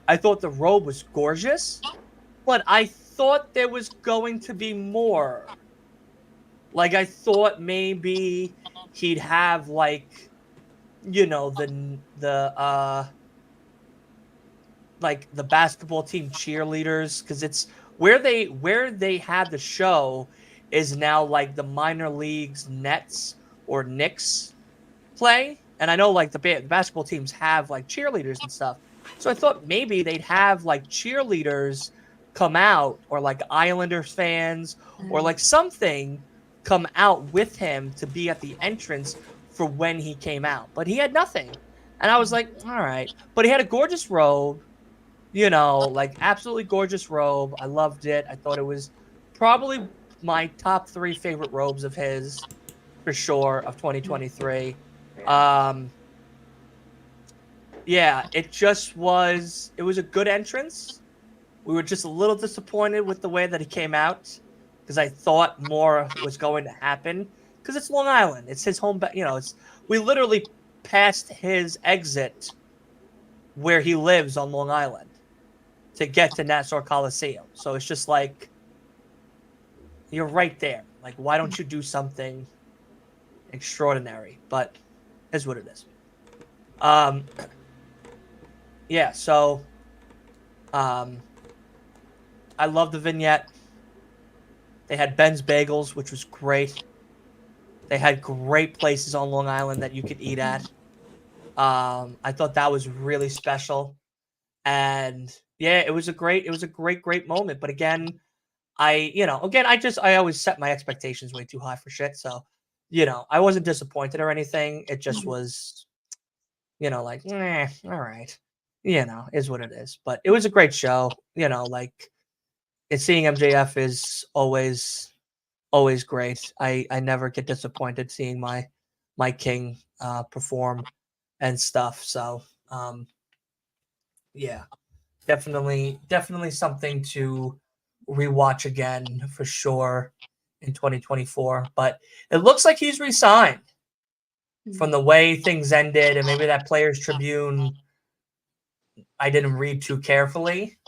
I thought the robe was gorgeous, but I thought there was going to be more. Like, I thought maybe he'd have, like, you know, the basketball team cheerleaders, because it's where they had the show is now like the minor leagues Nets or Knicks play. And I know like the basketball teams have like cheerleaders and stuff. So I thought maybe they'd have like cheerleaders come out, or like Islanders fans, or like something come out with him to be at the entrance for when he came out. But he had nothing. And I was like, all right. But he had a gorgeous robe, you know, like absolutely gorgeous robe. I loved it. I thought it was probably my top 3 favorite robes of his, for sure, of 2023. Yeah, it was a good entrance. We were just a little disappointed with the way that he came out, because I thought more was going to happen, because it's Long Island. It's his home, you know, we literally passed his exit where he lives on Long Island to get to Nassau Coliseum. So it's just like, you're right there. Like, why don't you do something extraordinary? But is what it is. Yeah, so I love the vignette. They had Ben's Bagels, which was great. They had great places on Long Island that you could eat at. I thought that was really special. And yeah, it was a great moment. But again, I always set my expectations way too high for shit. So, you know, I wasn't disappointed or anything. It just was, you know, like, all right. You know, is what it is. But it was a great show. You know, like, seeing MJF is always great. I never get disappointed seeing my king perform and stuff. So yeah, definitely something to rewatch again for sure in 2024. But it looks like he's re-signed from the way things ended, and maybe that Players Tribune I didn't read too carefully,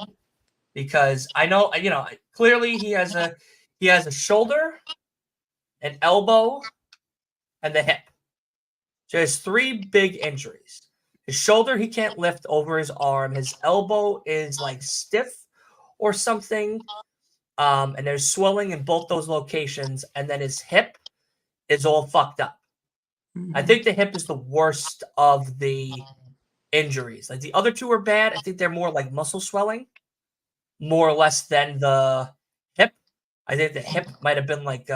because I know, you know, clearly he has a shoulder, an elbow, and the hip. So he has 3 big injuries. His shoulder he can't lift over his arm. His elbow is like stiff or something. And there's swelling in both those locations. And then his hip is all fucked up. I think the hip is the worst of the injuries. Like, the other 2 are bad. I think they're more like muscle swelling, more or less, than the hip. I think the hip might have been like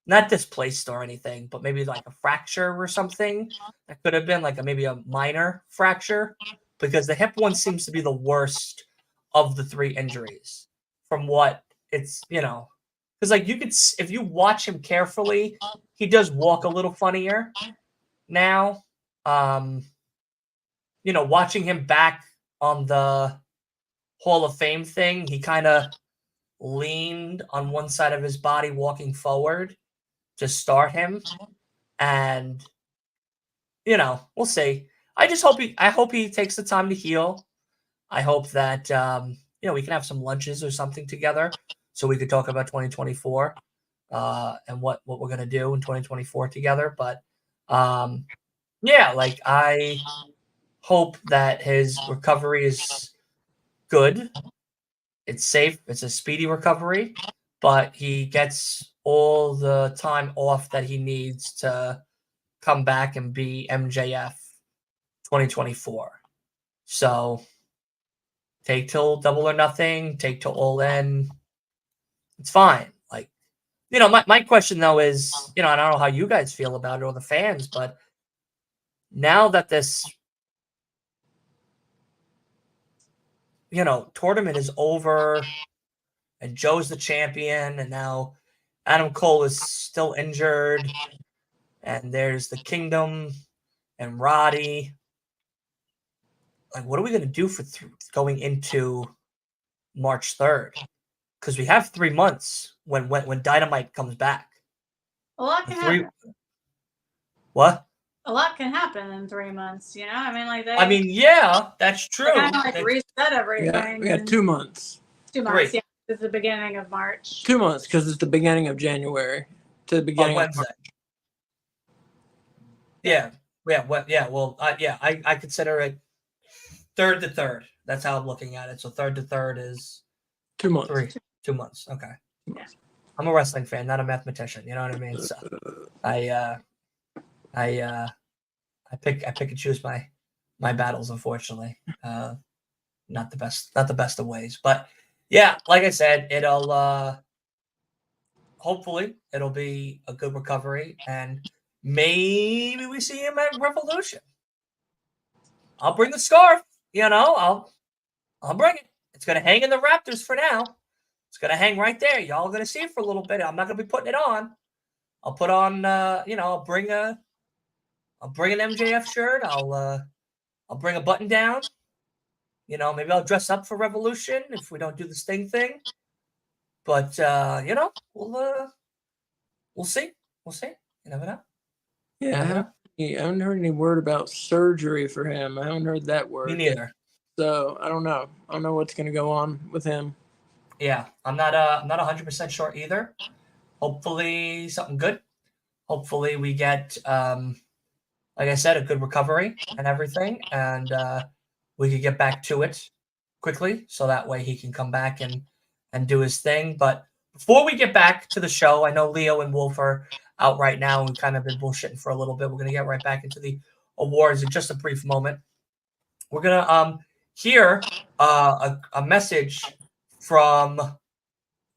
not displaced or anything, but maybe like a fracture or something. That could have been like maybe a minor fracture, because the hip one seems to be the worst of the 3 injuries from what it's, you know, because like you could, if you watch him carefully, he does walk a little funnier now. You know, watching him back on the Hall of Fame thing, he kind of leaned on one side of his body walking forward to start him. And, we'll see. I hope he takes the time to heal. I hope that, we can have some lunches or something together so we could talk about 2024 and what we're going to do in 2024 together. But, I hope that his recovery is good. It's safe. It's a speedy recovery, but he gets all the time off that he needs to come back and be MJF 2024. So take till Double or Nothing, take till All In. It's fine. My question though is, I don't know how you guys feel about it or the fans, but now that this tournament is over and Joe's the champion and now Adam Cole is still injured and there's the Kingdom and Roddy. What are we going to do for going into March 3rd? Because we have 3 months when Dynamite comes back. A lot can happen. What? A lot can happen in 3 months, Yeah, that's true. They kind of reset everything. Yeah, we got 2 months. 2 months, yeah. It's the beginning of March. 2 months because it's the beginning of January to the beginning of Wednesday. Yeah. I consider it 3rd to 3rd. That's how I'm looking at it. So 3rd to 3rd is 2 months. 2 months. Okay. Yeah. I'm a wrestling fan, not a mathematician. You know what I mean? So I pick and choose my battles, unfortunately. Not the best of ways. But yeah, like I said, it'll hopefully it'll be a good recovery and maybe we see him at Revolution. I'll bring the scarf, I'll bring it. It's gonna hang in the Raptors for now. It's gonna hang right there. Y'all are gonna see it for a little bit. I'm not gonna be putting it on. I'll put on I'll bring an MJF shirt. I'll bring a button down. Maybe I'll dress up for Revolution if we don't do the Sting thing. But we'll see. We'll see. You never know. Yeah, I haven't heard any word about surgery for him. I haven't heard that word. Me neither. So I don't know. I don't know what's going to go on with him. Yeah, I'm not 100% sure either. Hopefully something good. Hopefully we get, like I said, a good recovery and everything, and we could get back to it quickly, so that way he can come back and do his thing. But before we get back to the show, I know Leo and Wolf are out right now, and we've kind of been bullshitting for a little bit. We're going to get right back into the awards in just a brief moment. We're going to hear a message from,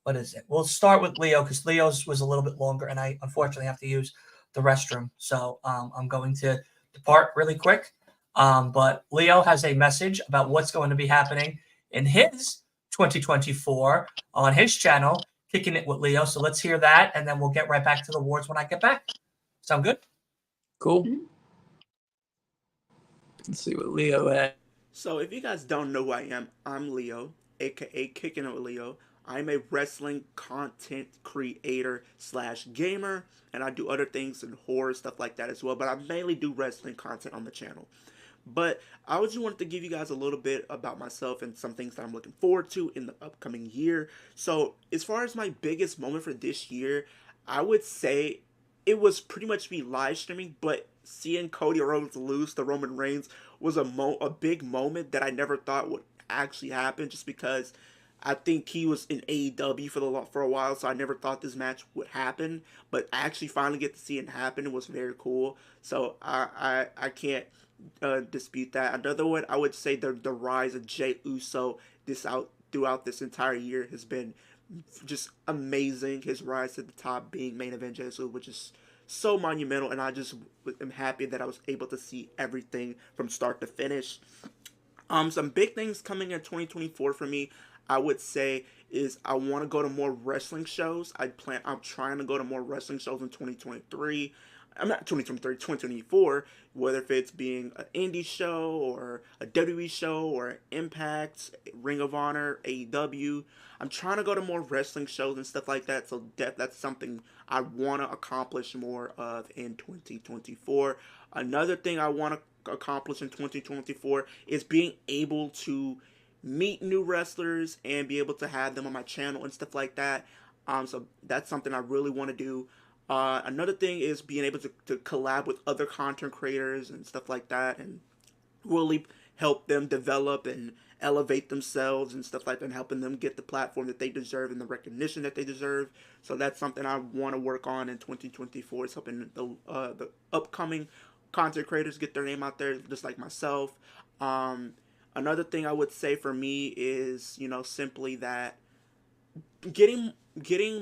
what is it? We'll start with Leo because Leo's was a little bit longer, and I unfortunately have to use the restroom. So I'm going to depart really quick. But Leo has a message about what's going to be happening in his 2024 on his channel, Kicking It with Leo. So let's hear that, and then we'll get right back to the awards when I get back. Sound good? Cool. Let's see what Leo had. So if you guys don't know who I am, I'm Leo, aka Kicking It with Leo. I'm a wrestling content creator / gamer, and I do other things and horror stuff like that as well, but I mainly do wrestling content on the channel. But I just wanted to give you guys a little bit about myself and some things that I'm looking forward to in the upcoming year. So as far as my biggest moment for this year, I would say it was pretty much me live streaming, but seeing Cody Rhodes lose to Roman Reigns was a big moment that I never thought would actually happen, just because I think he was in AEW for a while, so I never thought this match would happen. But I actually finally get to see it happen. It was very cool. So I can't dispute that. Another one, I would say the rise of Jey Uso throughout this entire year has been just amazing. His rise to the top, being main event Jey Uso, which is so monumental, and I just am happy that I was able to see everything from start to finish. Some big things coming in 2024 for me, I would say, is I want to go to more wrestling shows. I'm trying to go to more wrestling shows in 2023. I'm not 2023, 2024, whether if it's being an indie show or a WWE show or Impact, Ring of Honor, AEW. I'm trying to go to more wrestling shows and stuff like that. So that's something I want to accomplish more of in 2024. Another thing I want to accomplish in 2024 is being able to meet new wrestlers and be able to have them on my channel and stuff like that. So that's something I really want to do. Another thing is being able to collab with other content creators and stuff like that, and really help them develop and elevate themselves and stuff like that, and helping them get the platform that they deserve and the recognition that they deserve. So that's something I want to work on in 2024. Is helping the upcoming content creators get their name out there, just like myself. Another thing I would say for me is, simply that getting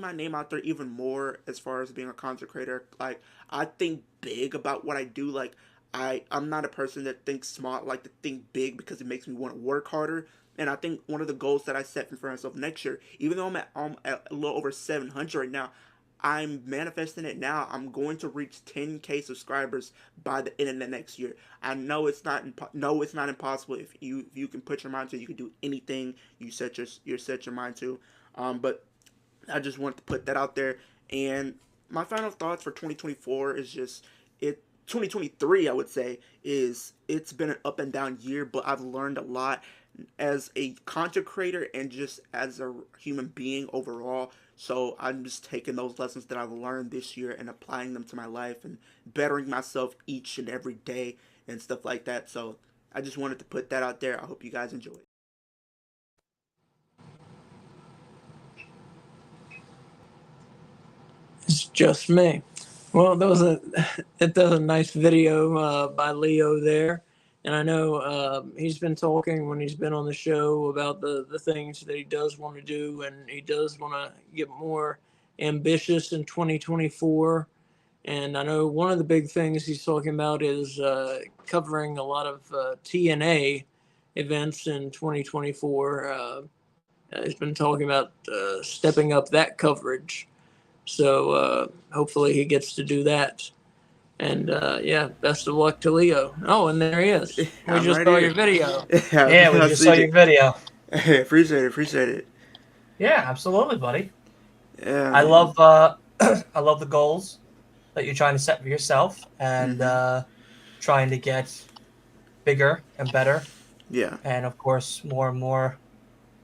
my name out there even more as far as being a content creator. Like, I think big about what I do. Like, I'm not a person that thinks small. I like to think big because it makes me want to work harder. And I think one of the goals that I set for myself next year, even though I'm at a little over 700 right now, I'm manifesting it now. I'm going to reach 10K subscribers by the end of the next year. I know it's not impossible. If you can put your mind to it, you can do anything you set your mind to. But I just want to put that out there. And my final thoughts for 2024 is just 2023, I would say, it's been an up and down year, but I've learned a lot as a content creator and just as a human being overall. So I'm just taking those lessons that I've learned this year and applying them to my life and bettering myself each and every day and stuff like that. So I just wanted to put that out there. I hope you guys enjoy it. It's just me. Well, that was a nice video by Leo there, and I know he's been talking when he's been on the show about the things that he does want to do, and he does want to get more ambitious in 2024. And I know one of the big things he's talking about is covering a lot of TNA events in 2024. He's been talking about stepping up that coverage. So hopefully he gets to do that. And yeah, best of luck to Leo. Oh, and there he is. We just right saw here. your video. Yeah, we just saw your video. Hey, appreciate it. Yeah, absolutely, buddy. Yeah, I man. love I love the goals that you're trying to set for yourself and trying to get bigger and better. Yeah. And of course, more and more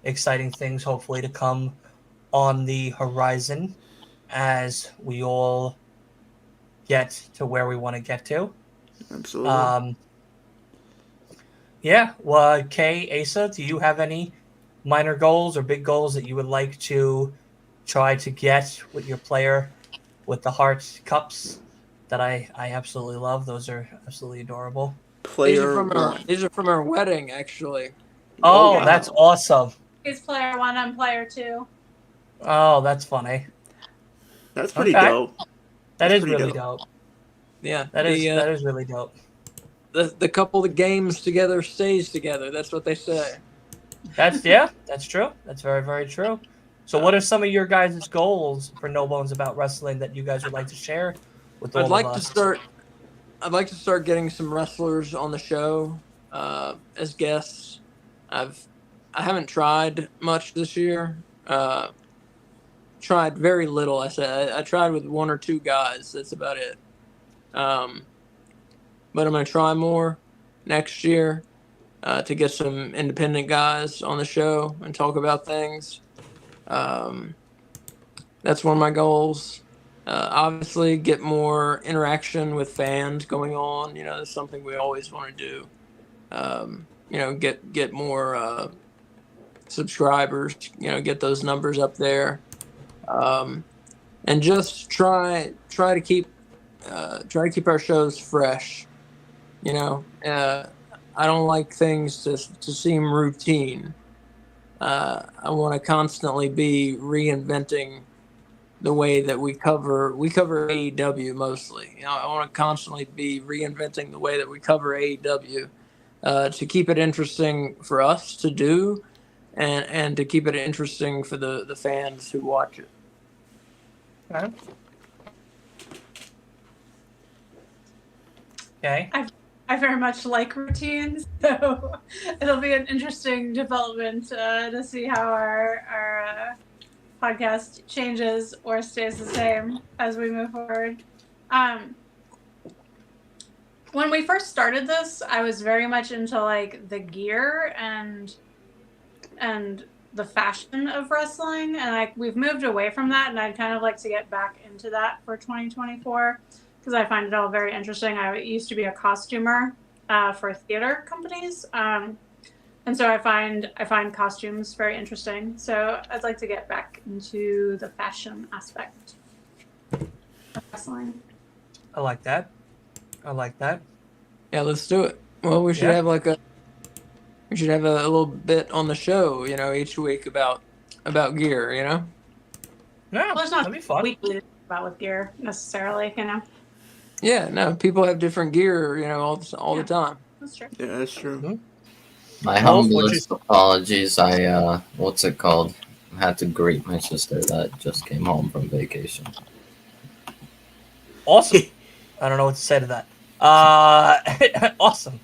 exciting things hopefully to come on the horizon as we all get to where we want to get to. Absolutely. Yeah. Well, Kay, Asa, do you have any minor goals or big goals that you would like to try to get with your player with the heart cups that I absolutely love? Those are absolutely adorable. These Player are from our wedding, actually. Oh, wow. that's awesome. He's player 1, I'm player 2. Oh, that's funny. That's pretty Okay. dope. That is pretty really dope. dope. Yeah, That is really dope. the couple that games together stays together. That's what they say. That's true. That's very, very true. So what are some of your guys' goals for No Bones About Wrestling that you guys would like to share with all I'd like of to us? start getting some wrestlers on the show as guests. I haven't tried much this year. Tried very little. I tried with one or two guys. That's about it. But I'm gonna try more next year to get some independent guys on the show and talk about things. That's one of my goals. Obviously, get more interaction with fans going on. That's something we always want to do. Get more subscribers. Get those numbers up there, and just try to keep our shows fresh. I don't like things to seem routine. I want to constantly be reinventing the way that we cover AEW mostly. I want to constantly be reinventing the way that we cover AEW to keep it interesting for us to do and to keep it interesting for the fans who watch it. Okay. I very much like routines, so it'll be an interesting development to see how our podcast changes or stays the same as we move forward. When we first started this, I was very much into like the gear and the fashion of wrestling, and we've moved away from that, and I'd kind of like to get back into that for 2024 because I find it all very interesting. I used to be a costumer for theater companies, and so I find costumes very interesting. So I'd like to get back into the fashion aspect of wrestling. I like that. Yeah, let's do it. Well, we should Yeah. have we should have a little bit on the show, each week about gear, Yeah, Well, there's not that'd be fun. weekly to talk about with gear necessarily, Yeah, no, people have different gear, all the time. That's true. Yeah, that's true. My Wolf, what humblest apologies. I what's it called? I had to greet my sister that just came home from vacation. Awesome. I don't know what to say to that. Awesome.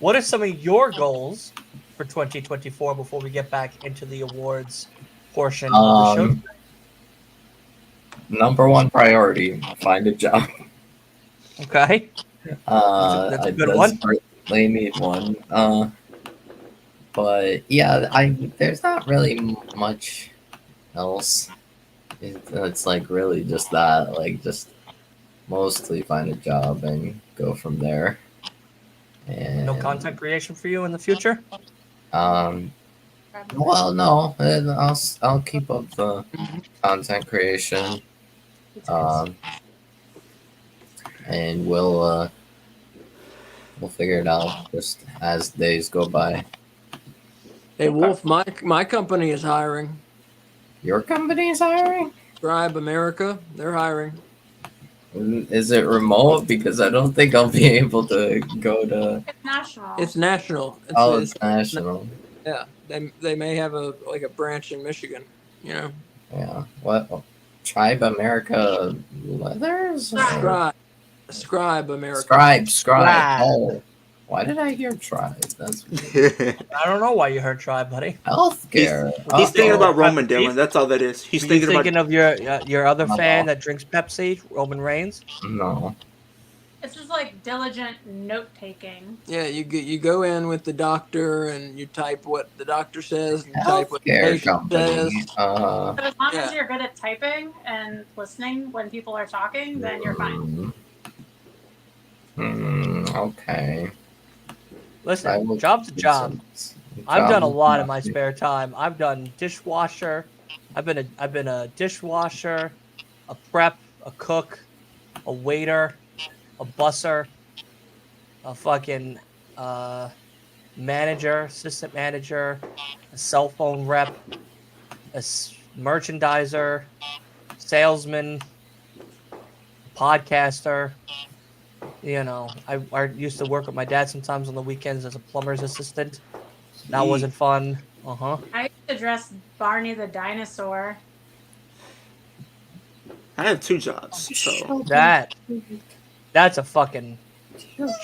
What are some of your goals for 2024 before we get back into the awards portion of the show? Number one priority: find a job. Okay. That's a I good one. desperately need one. But yeah, there's not really much else. It's like really just that, like just mostly find a job and go from there. And No content creation for you in the future? well, no, and I'll keep up the content creation. And we'll figure it out just as days go by. Hey, Wolf, my company is hiring. Your company is hiring? Scribe America, they're hiring. Is it remote? Because I don't think I'll be able to go to. It's national. It's national. It's national. Yeah, they may have a branch in Michigan. Yeah. What? Tribe America Leathers? Or- Scribe America. Scribe. Scribe. Oh. Why did I hear tribe? That's I don't know why you heard Tribe, buddy. healthcare. He's thinking about Oh, Roman he's- Dylan. That's all that is. He's Were you thinking thinking about. of your other No. fan that drinks Pepsi, Roman Reigns? No. It's just like diligent note taking. Yeah, you go in with the doctor and you type what the doctor says and you type what the Healthcare patient says. company. But as long as Yeah. you're good at typing and listening when people are talking, then you're fine. Okay. I Listen, will job's a do job. some- I've done a job lot in my nothing. spare time. I've done dishwasher. I've been a dishwasher, a prep, a cook, a waiter, a busser, a fucking manager, assistant manager, a cell phone rep, a merchandiser, salesman, podcaster. I used to work with my dad sometimes on the weekends as a plumber's assistant. That wasn't fun. I used to dress Barney the dinosaur. I have 2 jobs, so That's a fucking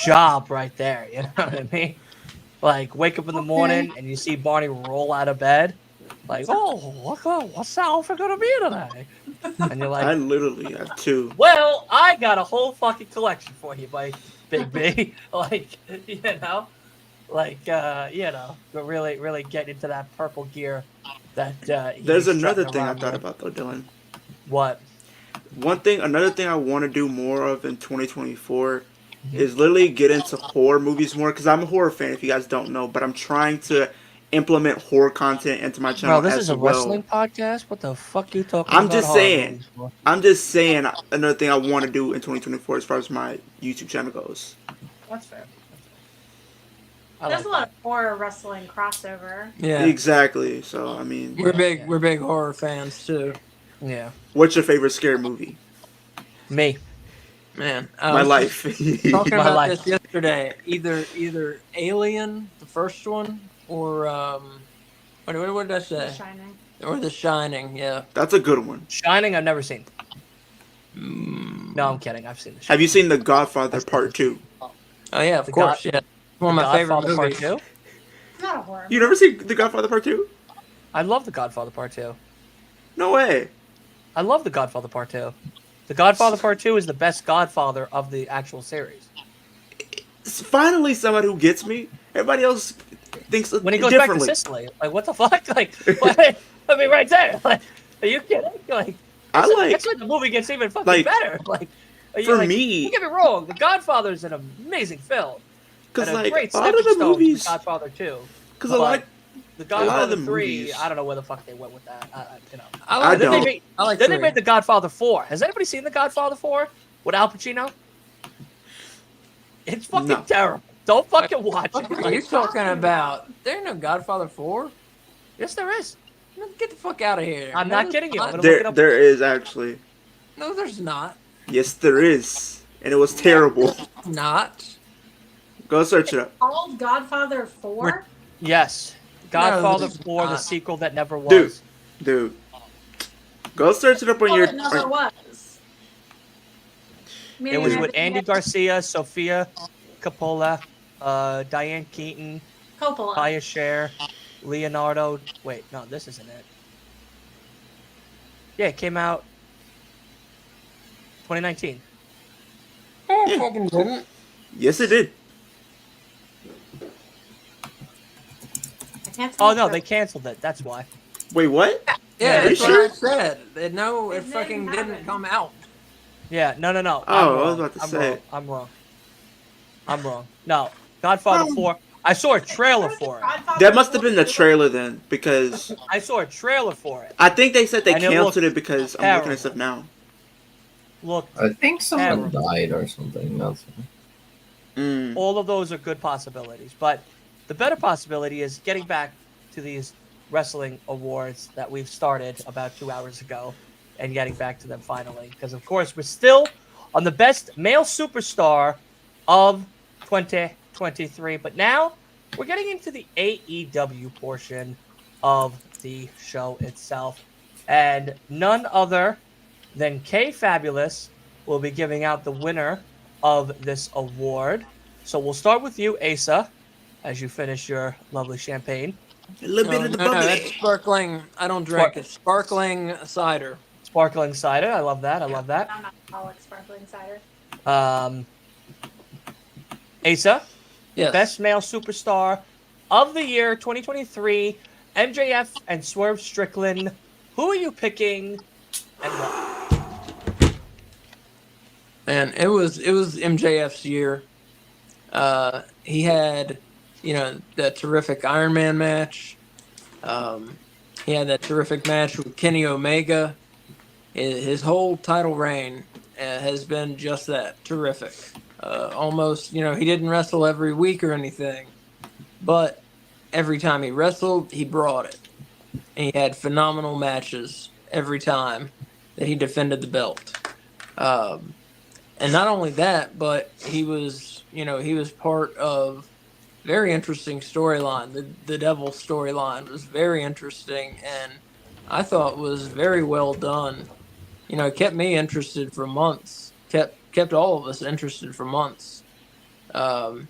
job right there. You know what I mean? Like, wake up in the morning and you see Barney roll out of bed. Like, oh, what's that outfit gonna be today? And you're I like, literally have 2. well, I got a whole fucking collection for you, Big B. But really get into that purple gear. There's another thing I thought about though, Dylan. What? Another thing I want to do more of in 2024 is literally get into horror movies more because I'm a horror fan. If you guys don't know, but I'm trying to implement horror content into my channel Bro, this as is a well. wrestling podcast. What the fuck you talking I'm about? just horror saying. movies for? I'm just saying another thing I want to do in 2024 as far as my YouTube channel goes. That's fair. I There's like a lot that. of horror wrestling crossover. Yeah, Exactly. So I mean, we're big horror fans too. Yeah, what's your favorite scary movie? me. Man, My life. Talking My about life. this yesterday. Either Alien, the first one, or what did I The say? Shining. Or The Shining. Yeah. That's a good one. Shining, I've never seen. Mm. No, I'm kidding. I've seen the. Have you seen The Godfather Part 2? Oh yeah, of The course. Yeah, one of my favorite Godfather Part movies. 2? It's not a horror. You never seen The Godfather Part 2? I love The Godfather Part 2. No way. I love The Godfather Part 2. The Godfather Part 2 is the best Godfather of the actual series. It's finally somebody who gets me. Everybody else thinks When he goes back to differently. Sicily, like, what the fuck? Like, what? I mean, right there. Like, are you kidding? Like, I like that's when the movie gets even fucking like, better. Like, for like, me, don't get me wrong, The Godfather is an amazing film. because And a like great a lot of stepping the stone to movies, The Godfather 2. because But a lot. The lot of Godfather the 3, movies- I don't know where the fuck they went with that. You know. I Then don't. they I like then they three. made The Godfather 4. Has anybody seen The Godfather 4 with Al Pacino? It's fucking No. terrible. Don't fucking watch What it. are you talking about? There ain't no Godfather 4. Yes, there is. Get the fuck out of here. I'm No, not there's kidding you. I'm not. gonna look it There up. is actually. No, there's not. Yes, there is, and it was terrible. Not. Go search it up. Called Godfather 4? Yes. Godfather there's 4, the not. sequel that never was. Dude. Go search it up on Well, your. it never was. It Meaning was that with they Andy had Garcia, Sophia Coppola, Diane Keaton, Coppola. Maya Cher, Leonardo. Wait, no, this isn't it. Yeah, it came out 2019. I fucking didn't. Yes, it did. I can't Oh tell no, if they canceled it. That's why. Wait, what? Yeah, Are you that's what I sure? said. No, it It fucking didn't didn't happen. come out. Yeah, no. Oh, I'm I was wrong. about to I'm say. wrong. I'm wrong. No, Godfather 4. I saw a trailer for it. Godfather That must have been the 4. trailer then, because I saw a trailer for it. I think they said they And it canceled looked it because I'm looking at stuff now. Look, I think someone Terrible. died or something. That's Mm. all of those are good possibilities, but the better possibility is getting back to these wrestling awards that we've started about 2 hours ago and getting back to them finally, because of course we're still on the best male superstar of 2023, but now we're getting into the AEW portion of the show itself, and none other than K Fabulous will be giving out the winner of this award. So we'll start with you, Asa, as you finish your lovely champagne. A little bit of the bubbly. That's sparkling. I don't drink. It's sparkling cider. Sparkling cider. I love that. I love that. I'm not alcoholic sparkling cider. Asa, Yes. best male superstar of the year 2023, MJF and Swerve Strickland. Who are you picking and why? Man, it was MJF's year. He had, that terrific Iron Man match. He had that terrific match with Kenny Omega. His whole title reign has been just that, terrific. Almost, he didn't wrestle every week or anything, but every time he wrestled, he brought it. And he had phenomenal matches every time that he defended the belt. And not only that, but he was part of very interesting storyline. The Devil storyline was very interesting, and I thought was very well done. It kept me interested for months. Kept all of us interested for months. And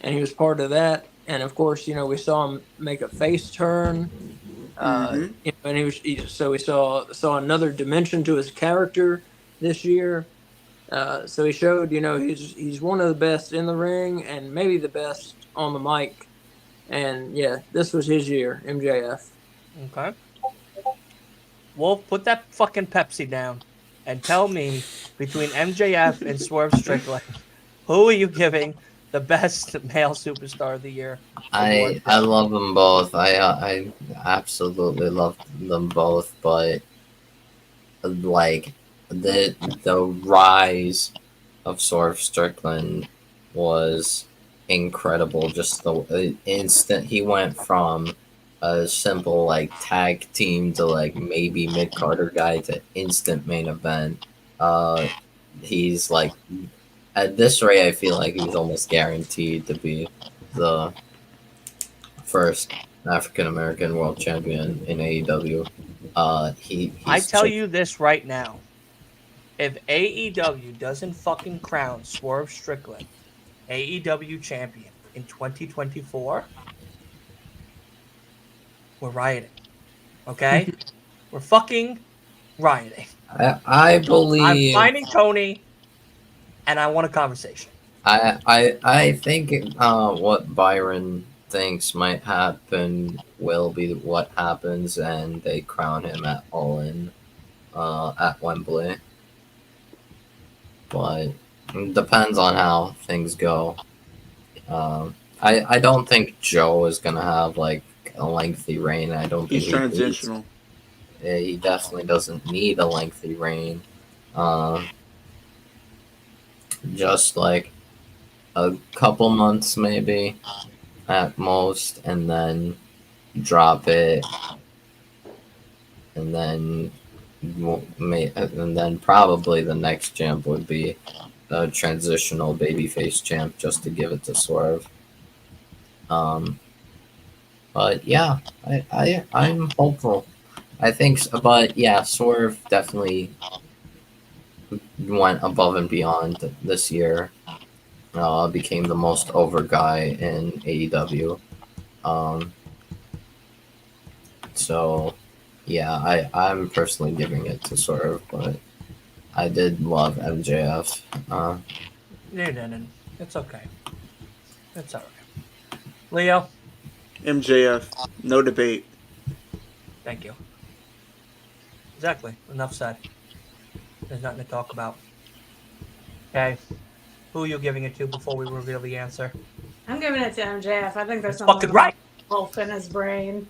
he was part of that. And of course, we saw him make a face turn. Mhm. And so we saw another dimension to his character this year. So he showed, he's one of the best in the ring and maybe the best on the mic. And yeah, this was his year, MJF. Okay. Wolf, put that fucking Pepsi down and tell me, between MJF and Swerve Strickland, who are you giving the best male superstar of the year? I love them both. I absolutely love them both, but like the rise of Swerve Strickland was incredible. Just the instant he went from a simple like tag team to like maybe mid Carter guy to instant main event. He's like, at this rate, I feel like he's almost guaranteed to be the first African American world champion in AEW. I tell you this right now. If AEW doesn't fucking crown Swerve Strickland AEW champion in 2024, we're rioting. Okay? We're fucking rioting. I I'm believe. finding Tony, and I want a conversation. I think what Byron thinks might happen will be what happens, and they crown him at All In at Wembley. But it depends on how things go. I don't think Joe is gonna have like a lengthy reign. I don't think He's transitional. He definitely doesn't need a lengthy reign. Just like a couple months maybe at most, and then drop it, and then probably the next champ would be a transitional babyface champ just to give it to Swerve. But yeah, I'm hopeful. I think, but yeah, Swerve definitely went above and beyond this year. Became the most over guy in AEW. So yeah, I'm personally giving it to Swerve, but I did love MJF. No. It's okay. It's alright. Leo, MJF, no debate. thank you. Exactly. Enough said. There's nothing to talk about. Okay. Who are you giving it to before we reveal the answer? I'm giving it to MJF. I think there's That's something fucking right. wolf in his brain.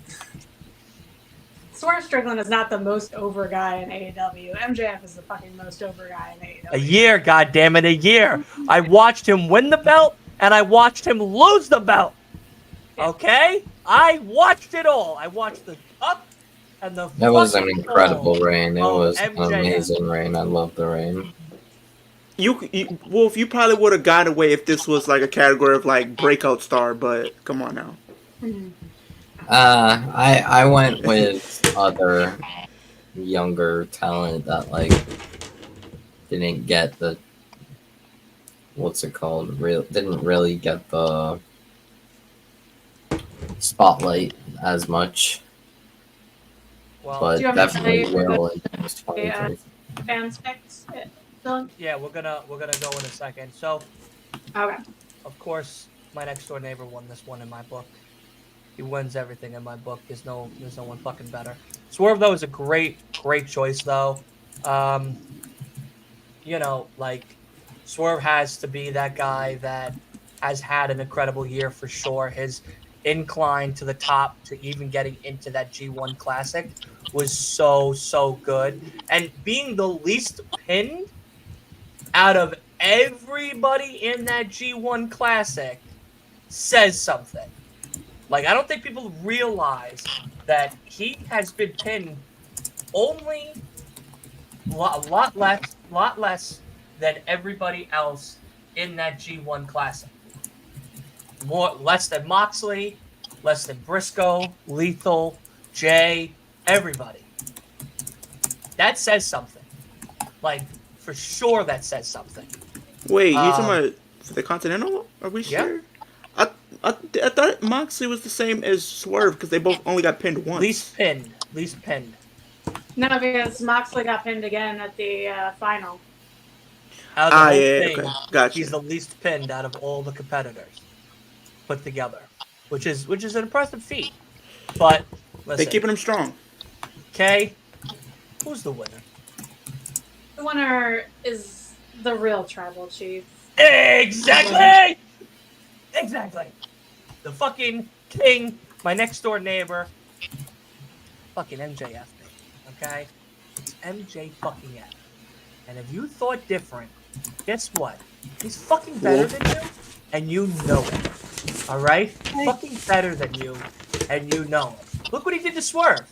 Swerve Strickland is not the most over guy in AEW. MJF is the fucking most over guy in AEW. A year, goddammit, a year. I watched him win the belt, and I watched him lose the belt. Okay? I watched it all. I watched the up and the It was an fucking incredible fall. reign. It Oh, was an MJF. amazing reign. I love the reign. Wolf, you probably would have got away if this was like a category of like breakout star, but come on now. I went with other younger talent that like didn't get the what's it called? Didn't really get the spotlight as much, Well, but Do you want me to definitely tell you will in 2023. Fans picks. Dylan? yeah, we're gonna go in a second. So, Okay. of course, my next door neighbor won this one in my book. He wins everything in my book. There's no one fucking better. Swerve though is a great choice though. You know, like Swerve has to be that guy that has had an incredible year for sure. His incline to the top to even getting into that G1 Classic was so good. And being the least pinned out of everybody in that G1 Classic says something. Like, I don't think people realize that he has been pinned only a lot less than everybody else in that G1 Classic. Less than Moxley, less than Briscoe, Lethal, Jay, everybody. That says something. Like, for sure that says something. Wait, you talking about for the Continental? Are we Yeah. sure? I thought Moxley was the same as Swerve because they both only got pinned once. Least pinned. No, because Moxley got pinned again at the final. Out of the whole yeah, thing, okay, gotcha. he's the least pinned out of all the competitors put together, which is an impressive feat. But listen, They keeping him strong. okay, who's the winner? The winner is the real tribal chief. Exactly. The fucking king, my next door neighbor, fucking MJF, baby. Okay, it's MJ fucking F. And if you thought different, guess what? He's fucking better than you, and you know it. All right? Fucking better than you, and you know it. Look what he did to Swerve.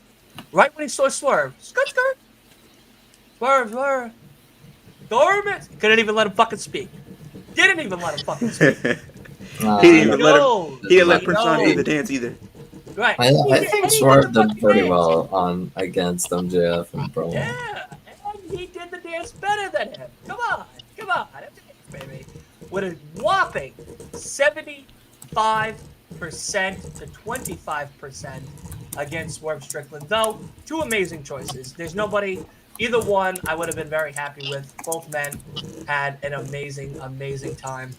Right when he saw Swerve. Skirt. Swerve. Dormant. Couldn't even let him fucking speak. Didn't even let him fucking speak. He didn't even let him. No. He didn't let He Prince Nana do knows. the dance either. Right. I And think he Swerve the did fucking pretty dance. well on against MJF and Promo. Yeah, and he did the dance better than him. Come on, baby. With a whopping 75% to 25% against Swerve Strickland. Though, two amazing choices. There's nobody, either one I would have been very happy with. Both men had an amazing, amazing time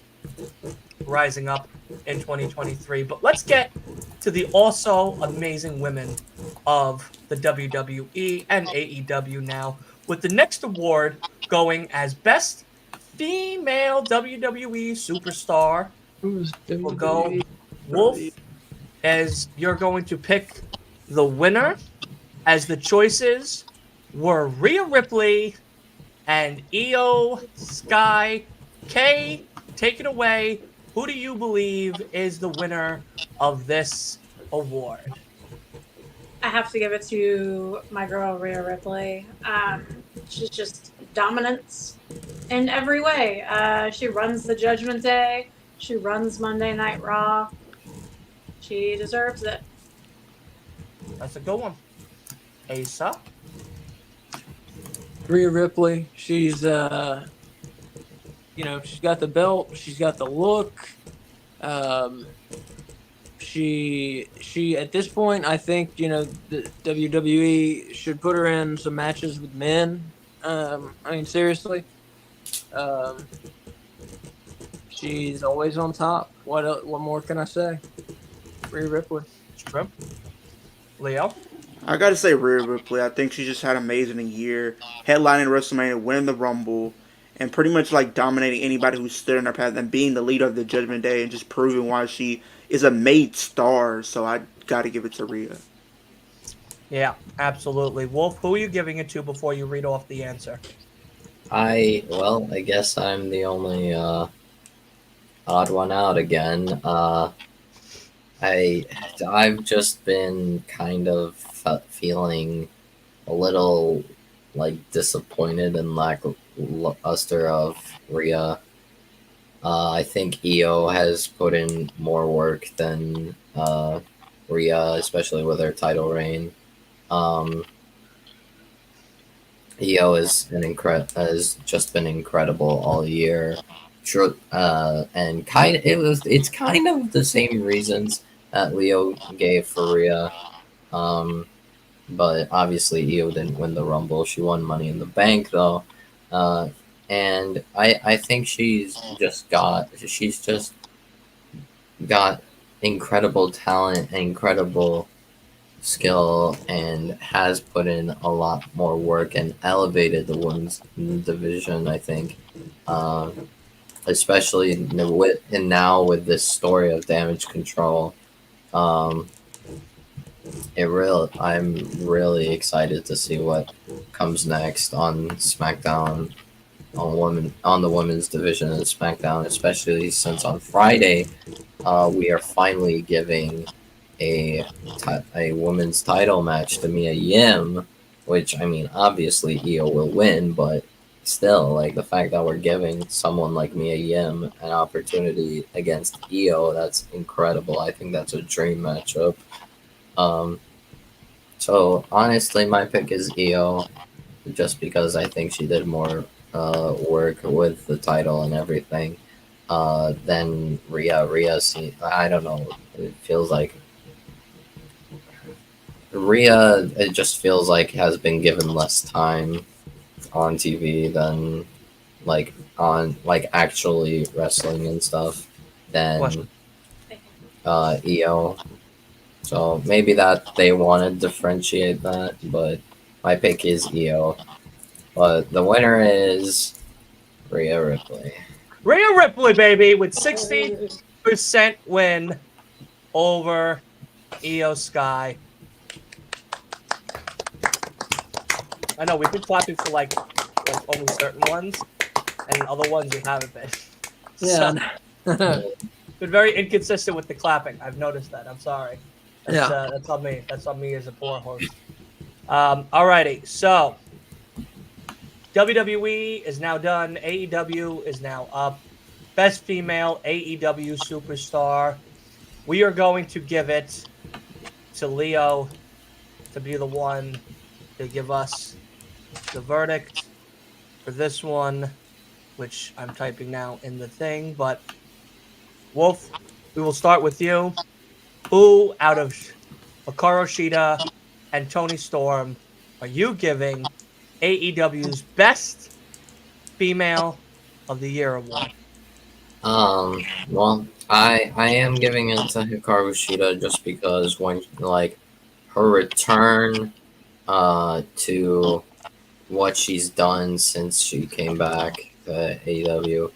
rising up in 2023. But let's get to the also amazing women of the WWE and AEW now, with the next award going as Best Female WWE Superstar. Who's We'll go Wolf, as you're going to pick the winner, as the choices were Rhea Ripley and Io Sky. Kay, take it away. Who do you believe is the winner of this award? I have to give it to my girl Rhea Ripley. She's just dominance in every way. She runs the Judgment Day. She runs Monday Night Raw. She deserves it. That's a good one. Asa? Rhea Ripley. She's she's got the belt. She's got the look. She at this point, I think the WWE should put her in some matches with men. I mean, seriously. She's always on top. What more can I say? Rhea Ripley. Shrimp? Leo? I gotta say Rhea Ripley. I think she just had an amazing year, headlining WrestleMania, winning the Rumble, and pretty much like dominating anybody who stood in her path, and being the leader of the Judgment Day, and just proving why she is a made star. So I gotta give it to Rhea. Yeah, absolutely. Wolf, who are you giving it to before you read off the answer? I guess I'm the only odd one out again. I've just been kind of feeling a little like disappointed and lackluster of Rhea. I think Io has put in more work than Rhea, especially with her title reign. Io has just been incredible all year. And it's kind of the same reasons that Leo gave for Rhea. But obviously Io didn't win the Rumble. She won Money in the Bank though. And I think she's just got incredible talent and incredible skill, and has put in a lot more work and elevated the women's division, I think. Especially now with this story of Damage Control. I'm really excited to see what comes next on SmackDown, on the women's division of SmackDown, especially since on Friday we are finally giving a women's title match to Mia Yim, which, I mean, obviously Io will win, but still, like, the fact that we're giving someone like Mia Yim an opportunity against Io, that's incredible. I think that's a dream matchup. So honestly, my pick is Io, just because I think she did more work with the title and everything than Rhea. I don't know. It feels like Rhea, it just feels like, has been given less time on TV than actually wrestling and stuff than Io. So maybe that they want to differentiate that, but my pick is Io. But the winner is Rhea Ripley. Rhea Ripley, baby, with 60% win over Io Sky. I know we've been clapping for like only certain ones, and other ones we haven't been. Yeah. So, been very inconsistent with the clapping. I've noticed that. I'm sorry. That's on me. That's on me as a poor host. Alrighty. So WWE is now done. AEW is now up. Best female AEW superstar. We are going to give it to Leo to be the one to give us the verdict for this one, which I'm typing now in the thing. But Wolf, we will start with you. Who out of Hikaru Shida and Toni Storm are you giving AEW's Best Female of the Year award? Well, I am giving it to Hikaru Shida just because when like her return to what she's done since she came back to AEW.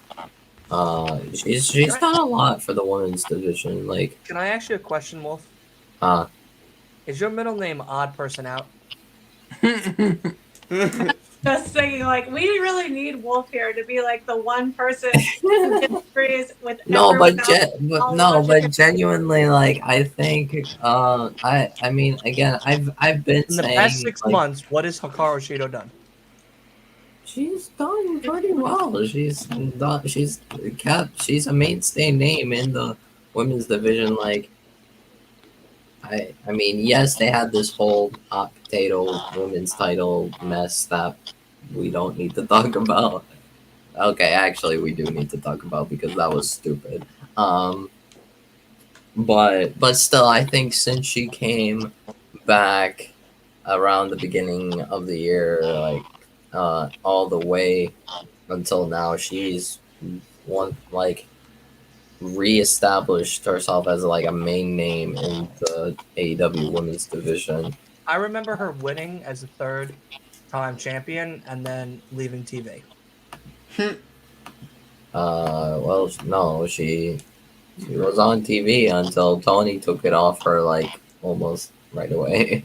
She's done a lot for the women's division. Like, Can I ask you a question, Wolf? uh, Is your middle name Odd Person Out? Just thinking, like, we really need Wolf here to be like the one person who disagrees with no, everyone but, else. all logic. genuinely, like, I think, I mean, again, I've been In the saying past 6 like, months, what has Hikaru Shida done? she's done pretty well. She's a mainstay name in the women's division. Like, I mean, yes, they had this whole hot potato women's title mess that we don't need to talk about. Okay, actually, we do need to talk about because that was stupid. But still, I think since she came back around the beginning of the year, like all the way until now, she's reestablished herself as like a main name in the AEW women's division. I remember her winning as a 3rd-time champion and then leaving TV. Well, no, she was on TV until Tony took it off her like almost right away.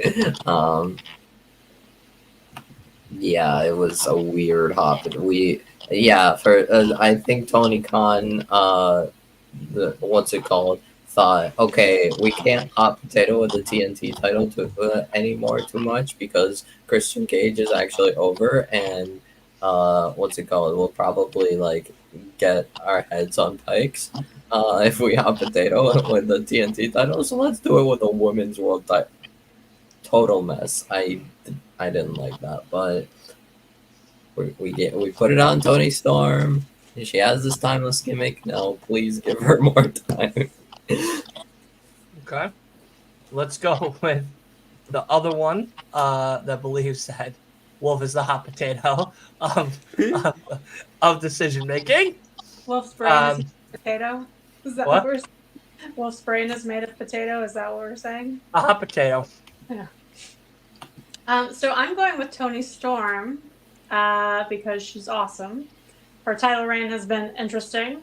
Yeah, it was a weird hop. I think Tony Khan, what's it called, thought, okay, we can't hot potato with the TNT title anymore too much because Christian Cage is actually over, and what's it called, we'll probably like get our heads on pikes if we hot potato with the TNT title. So let's do it with a women's world title. Total mess. I didn't like that, but we put it on Toni Storm. She has this timeless gimmick. Now, please give her more time. Okay. Let's go with the other one that believes that Wolf is the hot potato of decision making. Wolf's brain is made of potato. Is that what? what we're saying? Wolf's brain is made of potato. Is that what we're saying? A hot potato. So I'm going with Toni Storm because she's awesome. Her title reign has been interesting.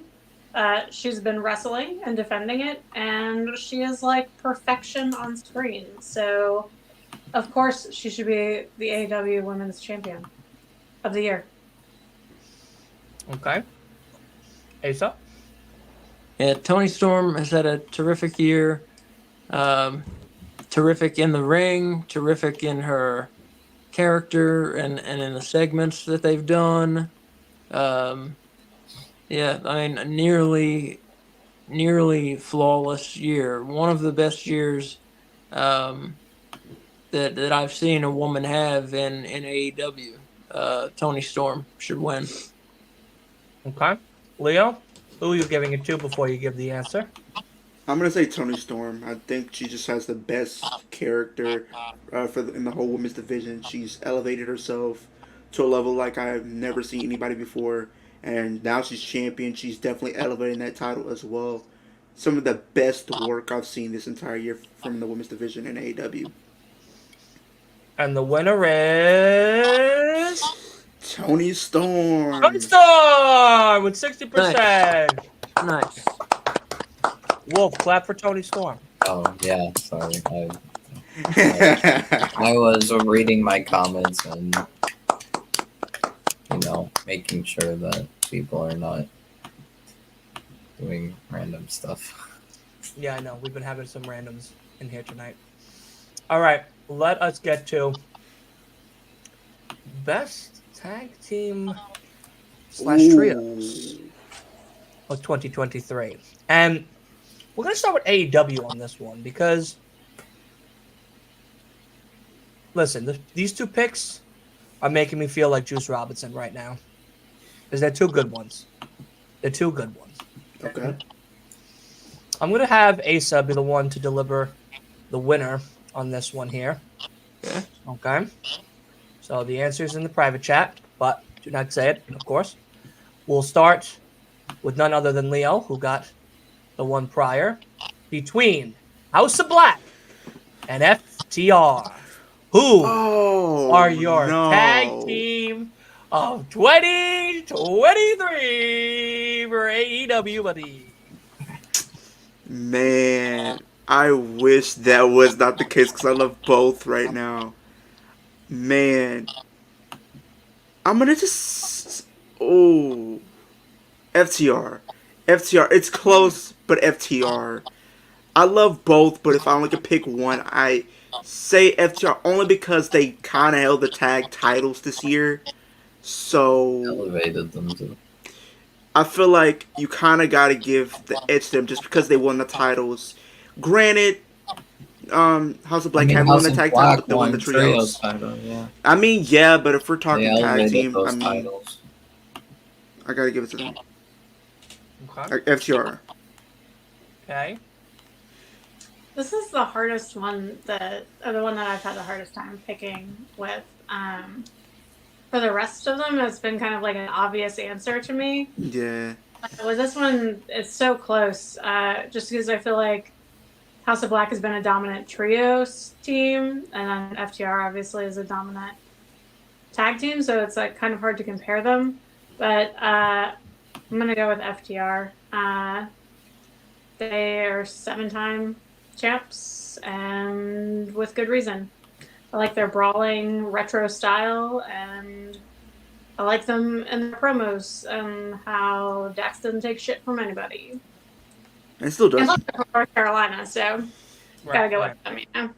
She's been wrestling and defending it, and she is like perfection on screen. So, of course, she should be the AEW Women's Champion of the Year. Okay. Asa? Yeah, Toni Storm has had a terrific year. Terrific in the ring, terrific in her character and in the segments that they've done. Yeah, I mean, nearly flawless year. One of the best years that I've seen a woman have in AEW. Toni Storm should win. Okay. Leo, who are you giving it to before you give the answer? I'm gonna say Toni Storm. I think she just has the best character in the whole women's division. She's elevated herself to a level like I've never seen anybody before, and now she's champion. She's definitely elevating that title as well. Some of the best work I've seen this entire year from the women's division in AEW. And the winner is Toni Storm. Toni Storm with 60%. Nice. Wolf, clap for Toni Storm. Oh yeah, sorry. I was reading my comments and making sure that people are not doing random stuff. Yeah, I know. We've been having some randoms in here tonight. All right, let us get to Best Tag Team / Trios of 2023. And we're going to start with AEW on this one because, listen, these two picks are making me feel like Juice Robinson right now. Because they're two good ones. They're two good ones. Okay. I'm going to have Asa be the one to deliver the winner on this one here. Okay. Okay. So the answer is in the private chat, but do not say it, of course. We'll start with none other than Leo, who got the one prior, between House of Black and FTR. Who Oh, are your tag no. team of 2023 for AEW, buddy? Man, I wish that was not the case because I love both right now. Man, I'm gonna just. Oh. FTR. FTR. It's close, but FTR. I love both, but if I only could pick one, I say FTR only because they kind of held the tag titles this year. So Elevated them to. I feel like you kind of got to give the edge to them just because they won the titles. Granted, House of Black haven't won House the of tag Black title, but they won the won trios trios. title, yeah. I mean, yeah, but if we're They talking tag elevated team, those I mean, titles. I gotta give it to them. Okay. FTR. Okay. This is the hardest one or the one that I've had the hardest time picking with. For the rest of them, it's been kind of like an obvious answer to me. Yeah. With this one, it's so close. Just because I feel like House of Black has been a dominant trios team, and then FTR obviously is a dominant tag team, so it's like kind of hard to compare them. But I'm gonna go with FTR. They are 7-time champs, and with good reason. I like their brawling retro style, and I like them in their promos and how Dax doesn't take shit from anybody. It still does. And look, they're from North Carolina, so gotta go with them, you know.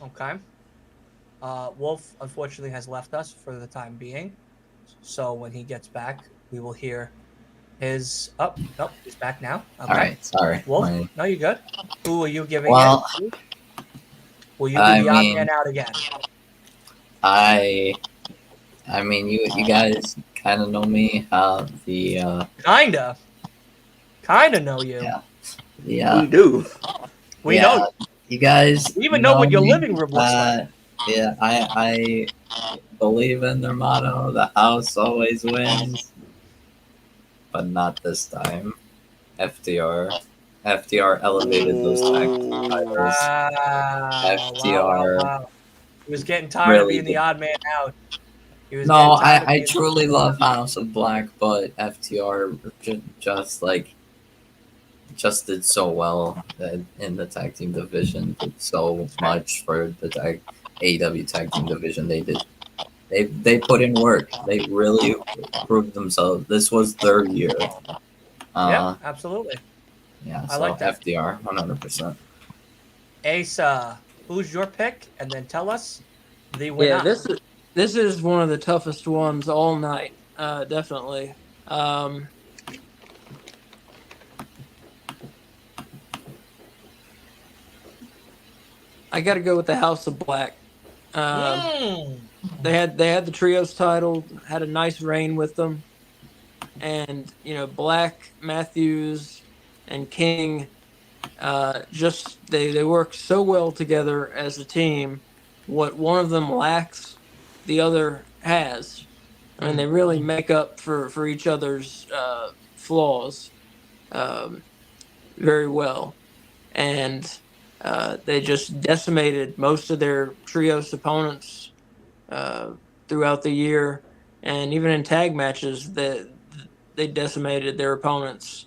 Okay. Wolf unfortunately has left us for the time being, so when he gets back, we will hear his. Oh, nope, he's back now. Okay. All right, sorry. Wolf, My- no, you're good. Who are you giving Well, it to? Will you I be the odd mean- man out again? I mean, you guys kind of know me. Kinda know you. Yeah. Yeah, We do. We yeah, know. you guys. We even know what your me. living room looks like. Yeah, I believe in their motto: "The house always wins," but not this time. FTR elevated those tag Oh. titles. FTR Wow. He was getting tired of really being the did. odd man out. He was No, getting tired of I being- truly love House of Black, but FTR just did so well in the tag team division. Did so much for the AEW tag team division. They put in work. They really proved themselves. This was their year. Yeah, absolutely. Yeah. I So like that. FTR, 100%. Ace, who's your pick? And then tell us the winner. Yeah, this is one of the toughest ones all night. Definitely. I got to go with the House of Black. They had the trios title, had a nice reign with them, and Black, Matthews, and King, just they work so well together as a team. What one of them lacks, the other has. I mean, they really make up for each other's flaws very well, and they just decimated most of their trios opponents throughout the year, and even in tag matches, they decimated their opponents.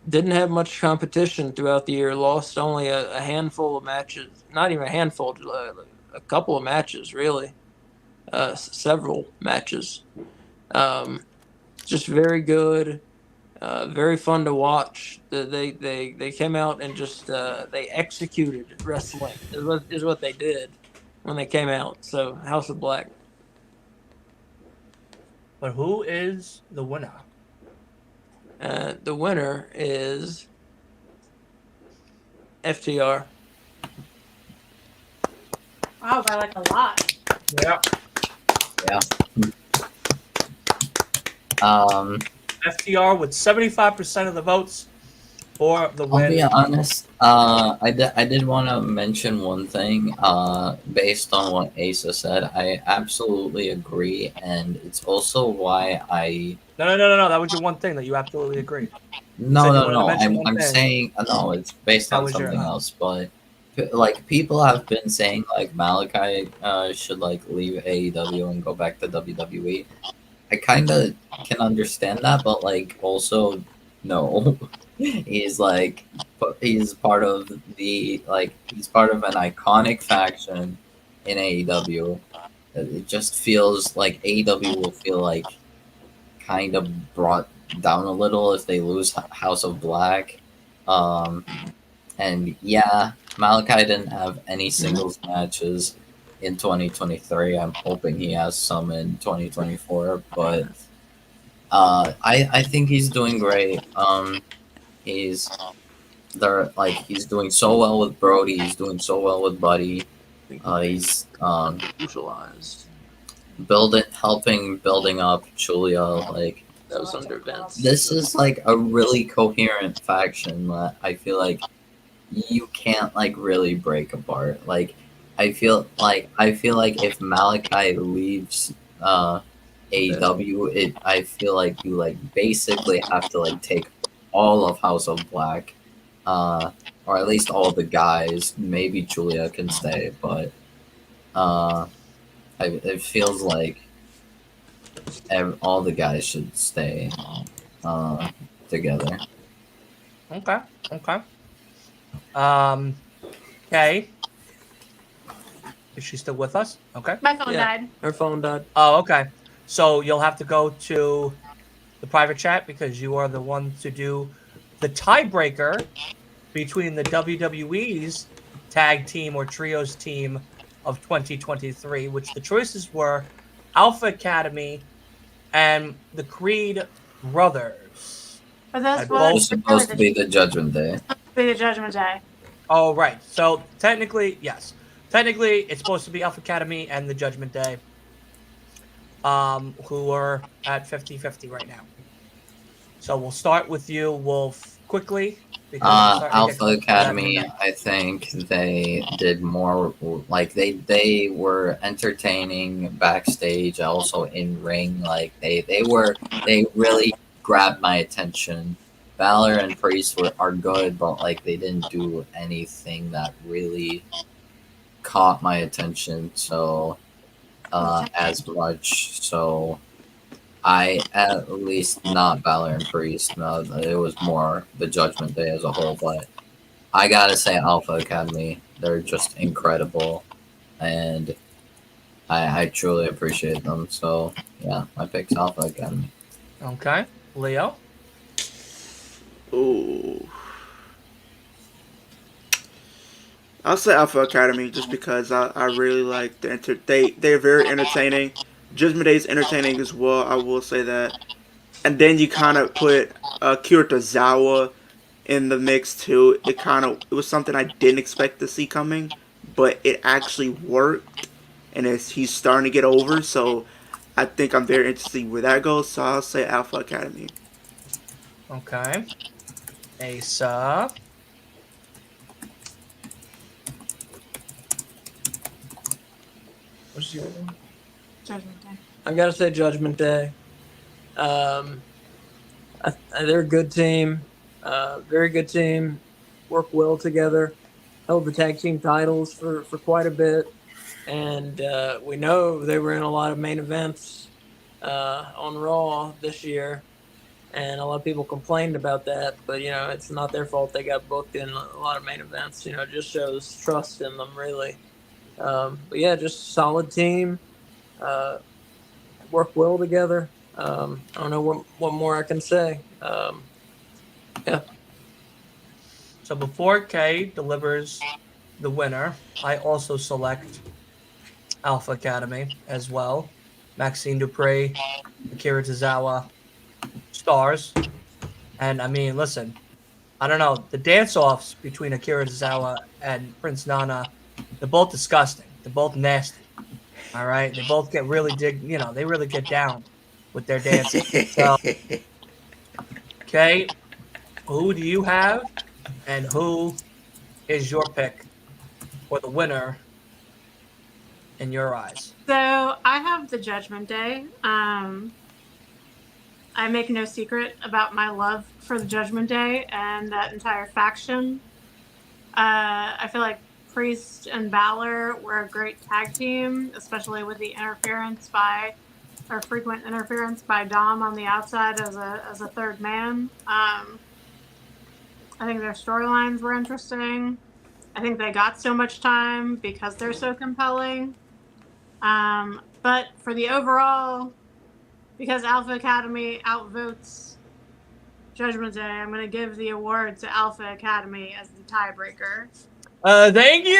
Didn't have much competition throughout the year. Lost only a handful of matches. Not even a handful, a couple of matches, really. Several matches. Just very good. Very fun to watch. They came out and just they executed wrestling is what they did when they came out. So House of Black. But who is the winner? The winner is FTR. Wow, by like a lot. Yeah. Yeah. FTR with 75% of the votes. for the I'll be win. honest. I did want to mention one thing. Based on what Asa said, I absolutely agree, and it's also why I. No. That was your one thing that you absolutely agreed. No, said you no, wanted to no. mention I'm one I'm thing. saying no. It's based That on was your something else, but like people have been saying like Malachi should like leave AEW and go back to WWE. I kind of can understand that, but like also no. He's like he's part of the like he's part of an iconic faction in AEW. It just feels like AEW will feel like kind of brought down a little if they lose House of Black. Um, and yeah, Malachi didn't have any singles matches in 2023. I'm hoping he has some in 2024, but I think he's doing great. He's they're like he's doing so well with Brody. He's doing so well with Buddy. He's Neutralized. building up Julia. Like That was under Vince. this is like a really coherent faction that I feel like you can't like really break apart. Like I feel like if Malachi leaves AEW, I feel like you like basically have to like take all of House of Black, or at least all the guys. Maybe Julia can stay, but it feels like all the guys should stay together. Okay. Okay. Is she still with us? Okay. My phone Yeah. died. Her phone died. Oh, okay. So you'll have to go to the private chat because you are the one to do the tiebreaker between the WWE's tag team or trios team of 2023, which the choices were Alpha Academy and the Creed Brothers. But that's At what both- It was supposed to be the Judgment Day. the Judgment Day. Oh, right. So technically, yes. Technically, it's supposed to be Alpha Academy and the Judgment Day, who are at 50-50 right now. So we'll start with you, Wolf, quickly. Because we're starting to get Alpha close to that Academy, midnight. I think they did more. Like they were entertaining backstage, also in ring. Like they really grabbed my attention. Balor and Priest are good, but like they didn't do anything that really caught my attention. So as much. So I at least not Balor and Priest. No, it was more the Judgment Day as a whole. But I gotta say, Alpha Academy, they're just incredible, and I truly appreciate them. So yeah, my pick's Alpha Academy. Okay. Leo? Ooh. I'll say Alpha Academy just because I really like they're very entertaining. Judgment Day is entertaining as well. I will say that. And then you kind of put Akira Tozawa in the mix too. It was something I didn't expect to see coming, but it actually worked, and he's starting to get over. So I think I'm very interested where that goes. So I'll say Alpha Academy. Okay. Asa. What's your name? Judgment Day. I gotta say Judgment Day. They're a good team, very good team. Work well together. Held the tag team titles for quite a bit, and we know they were in a lot of main events on Raw this year, and a lot of people complained about that. But you know, it's not their fault. They got booked in a lot of main events. You know, it just shows trust in them, really. But yeah, just solid team. Work well together. I don't know what more I can say. Yeah. So before Kay delivers the winner, I also select Alpha Academy as well. Maxine Dupree, Akira Tozawa, stars. And I mean, listen, I don't know. The dance-offs between Akira Tozawa and Prince Nana, they're both disgusting. They're both nasty. All right? They both get really they really get down with their dancing. So, okay, who do you have, and who is your pick for the winner in your eyes? So I have the Judgment Day. I make no secret about my love for the Judgment Day and that entire faction. I feel like Priest and Balor were a great tag team, especially with the frequent interference by Dom on the outside as a third man. I think their storylines were interesting. I think they got so much time because they're so compelling. But for the overall, because Alpha Academy outvotes Judgment Day, I'm going to give the award to Alpha Academy as the tiebreaker. Thank you.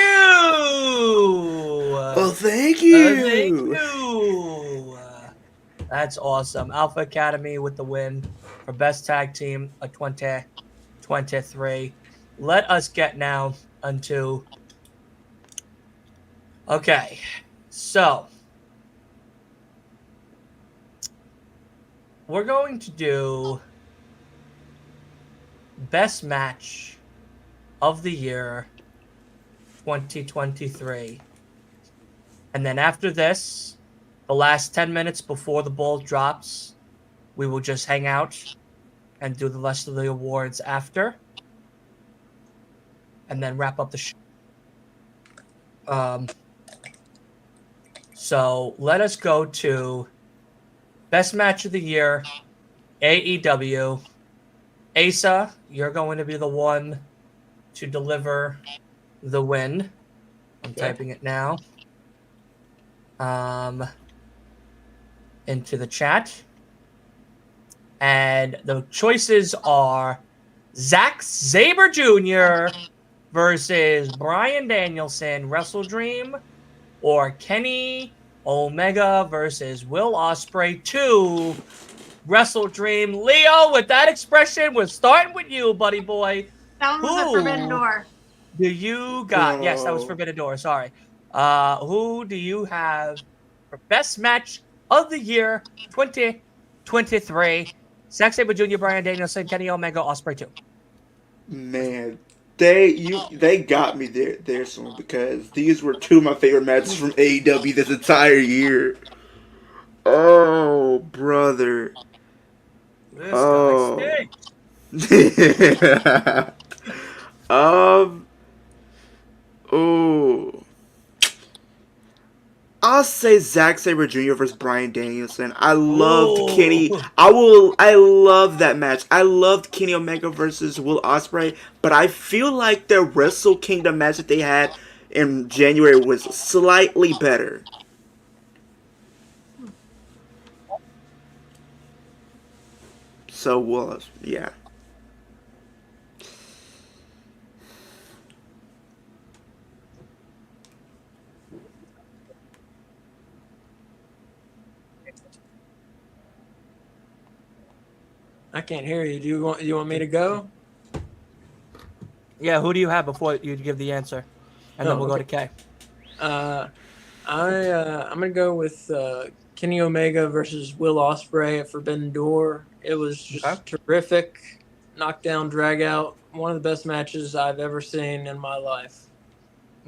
Well, thank you. Thank you. That's awesome. Alpha Academy with the win for best tag team of 2023. Let us get now into. Okay, so we're going to do best match of the year 2023. And then after this, the last 10 minutes before the ball drops, we will just hang out and do the rest of the awards after. And then wrap up the show. So let us go to best match of the year, AEW. Asa, you're going to be the one to deliver the win. I'm typing it now. Into the chat. And the choices are Zack Sabre Jr. versus Bryan Danielson, Wrestle Dream, or Kenny Omega versus Will Ospreay 2, Wrestle Dream. Leo, with that expression, we're starting with you, buddy boy. That one was a Forbidden Door. Do you got? Yes, that was Forbidden Door. Sorry. Who do you have for best match of the year 2023? Zack Sabre Jr., Bryan Danielson, Kenny Omega, Ospreay 2. Man, they got me there soon because these were two of my favorite matches from AEW this entire year. Oh, brother. This Oh. guy stinks. Oh. I'll say Zack Sabre Jr. versus Bryan Danielson. I loved Ooh. Kenny. I love that match. I loved Kenny Omega versus Will Ospreay, but I feel like their Wrestle Kingdom match that they had in January was slightly better. So was yeah. I can't hear you. Do you want me to go? Yeah, who do you have before you give the answer? And then we'll go to Kay. I'm gonna go with Kenny Omega versus Will Ospreay at Forbidden Door. It was just terrific, knockdown, drag out, one of the best matches I've ever seen in my life.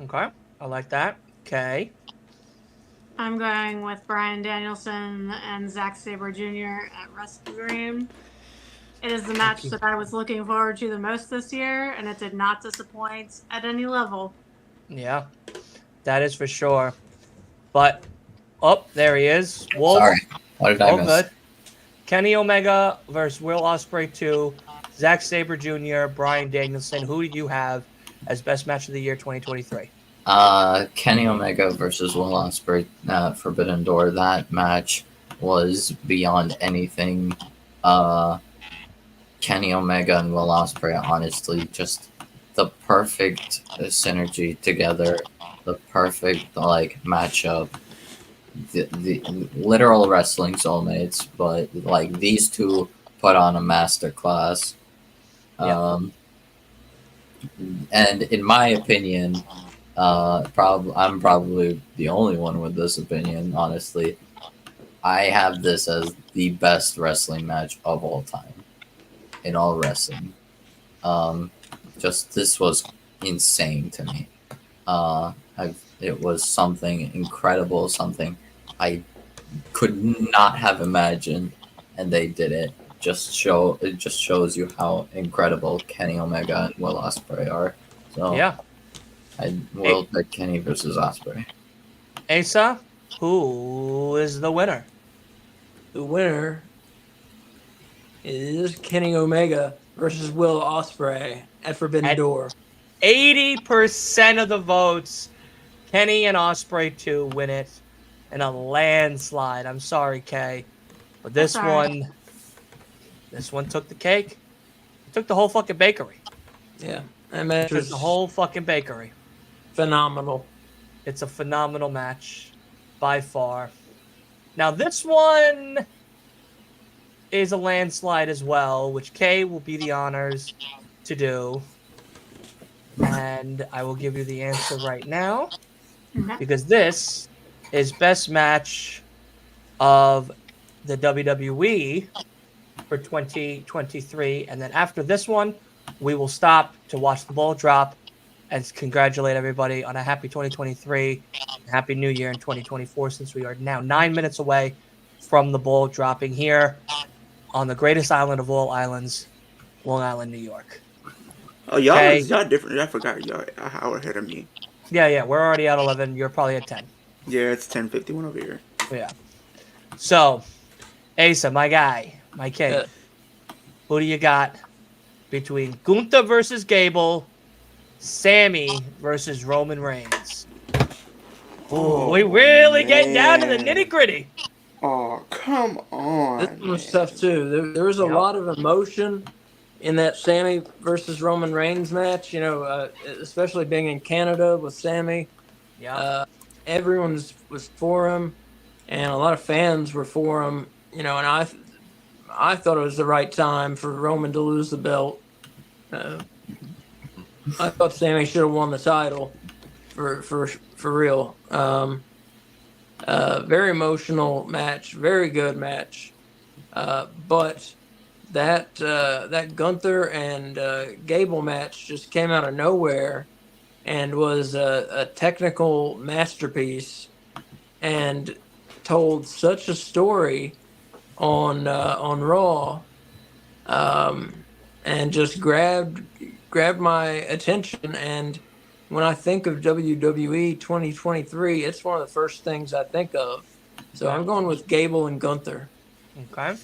Okay, I like that. Kay. I'm going with Bryan Danielson and Zack Sabre Jr. at Wrestle Dream. It is the match that I was looking forward to the most this year, and it did not disappoint at any level. Yeah, that is for sure. But, there he is. Wolf. Sorry, what did I miss? Good. Kenny Omega versus Will Ospreay 2, Zack Sabre Jr., Bryan Danielson. Who do you have as best match of the year 2023? Kenny Omega versus Will Ospreay at Forbidden Door. That match was beyond anything. Kenny Omega and Will Ospreay, honestly, just the perfect synergy together, the perfect matchup, the literal wrestling soulmates. But these two put on a masterclass. And in my opinion, I'm probably the only one with this opinion. Honestly, I have this as the best wrestling match of all time in all wrestling. Just this was insane to me. It was something incredible, something I could not have imagined, and they did it. It just shows you how incredible Kenny Omega and Will Ospreay are. So Yeah. I will pick Kenny versus Ospreay. Asa, who is the winner? The winner is Kenny Omega versus Will Ospreay at Forbidden At- Door. 80% of the votes. Kenny and Ospreay 2 win it in a landslide. I'm sorry, Kay. But this That's all right. one took the cake. It took the whole fucking bakery. Yeah, that match Took was the whole fucking bakery. phenomenal. It's a phenomenal match by far. Now, this one is a landslide as well, which Kay will be the honors to do. And I will give you the answer right now. Okay. Because this is best match of the WWE for 2023. And then after this one, we will stop to watch the ball drop and congratulate everybody on a happy 2023, happy new year in 2024, since we are now 9 minutes away from the ball dropping here on the greatest island of all islands, Long Island, New York. Oh, y'all, Okay. y'all different. I forgot y'all an hour ahead of me. Yeah, we're already at 11. You're probably at 10. Yeah, it's 10:51 over here. Yeah. So, Asa, my guy, my king, Yeah. who do you got between Gunther versus Gable, Sammy versus Roman Reigns? Oh, We really get down to the man. nitty gritty. Oh, come on. This one was man. tough too. There was a Yep. lot of emotion in that Sammy versus Roman Reigns match. You know, especially being in Canada with Sammy. Yeah. Everyone was for him, and a lot of fans were for him. You know, and I thought it was the right time for Roman to lose the belt. I thought Sammy should have won the title for real. Very emotional match, very good match. But that Gunther and Gable match just came out of nowhere and was a technical masterpiece and told such a story on Raw, and just grabbed my attention. And when I think of WWE 2023, it's one of the first things I think of. So I'm going with Gable and Gunther. Okay.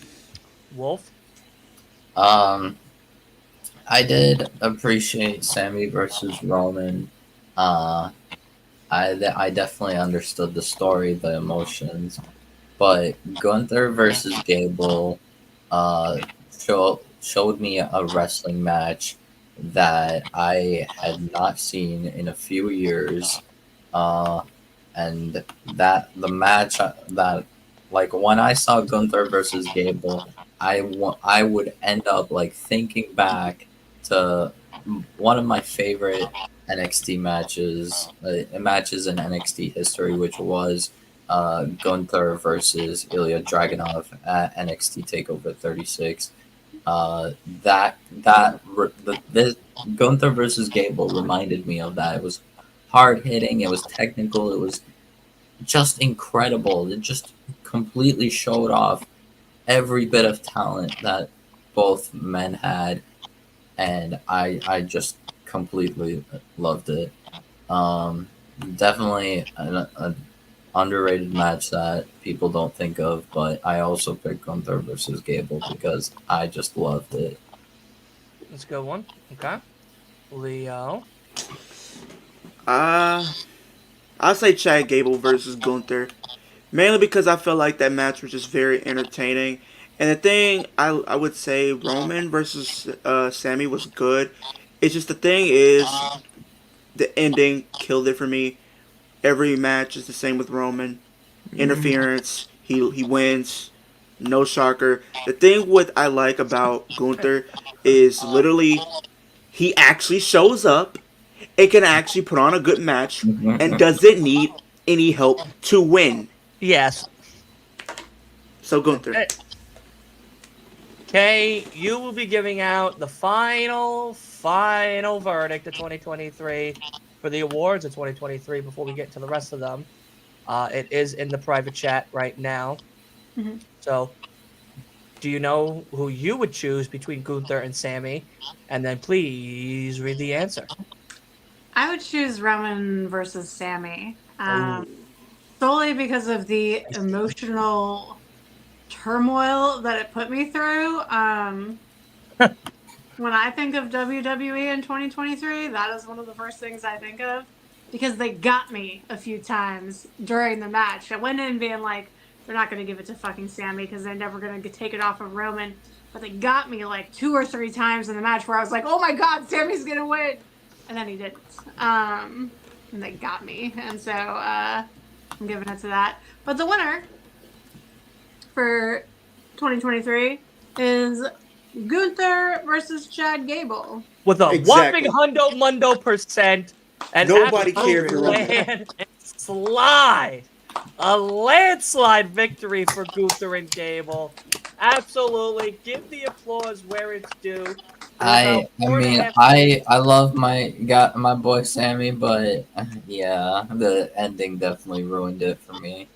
Wolf? I did appreciate Sammy versus Roman. I definitely understood the story, the emotions, but Gunther versus Gable showed me a wrestling match that I had not seen in a few years, and that the match that, like, when I saw Gunther versus Gable, I would end up like thinking back to one of my favorite NXT matches in NXT history, which was Gunther versus Ilya Dragunov at NXT Takeover 36. This Gunther versus Gable reminded me of that. It was hard hitting, it was technical, it was just incredible. It just completely showed off every bit of talent that both men had, and I just completely loved it. Definitely an underrated match that people don't think of, but I also picked Gunther versus Gable because I just loved it. That's a good one. Okay. Leo? I'll say Chad Gable versus Gunther. Mainly because I feel like that match was just very entertaining. And the thing, I would say Roman versus Sammy was good. It's just the thing is, the ending killed it for me. Every match is the same with Roman. Interference, he wins. No shocker. The thing what I like about Gunther is literally he actually shows up and can actually put on a good match and doesn't need any help to win. Yes. So Gunther. Kay, you will be giving out the final verdict of 2023 for the awards of 2023 before we get to the rest of them. It is in the private chat right now. Mhm. So, do you know who you would choose between Gunther and Sammy? And then please read the answer. I would choose Roman versus Sammy. Ooh. Solely because of the emotional turmoil that it put me through. When I think of WWE in 2023, that is one of the first things I think of because they got me a few times during the match. I went in being like, they're not going to give it to fucking Sammy because they're never going to take it off of Roman. But they got me like 2 or 3 times in the match where I was like, oh my God, Sammy's going to win. And then he didn't. And they got me. And so I'm giving it to that. But the winner for 2023 is Gunther versus Chad Gable. With a Exactly. whopping hundo mundo percent, and Nobody cared for Roman. a landslide victory for Gunther and Gable. Absolutely, give the applause where it's due. I love my boy Sammy, but yeah, the ending definitely ruined it for me.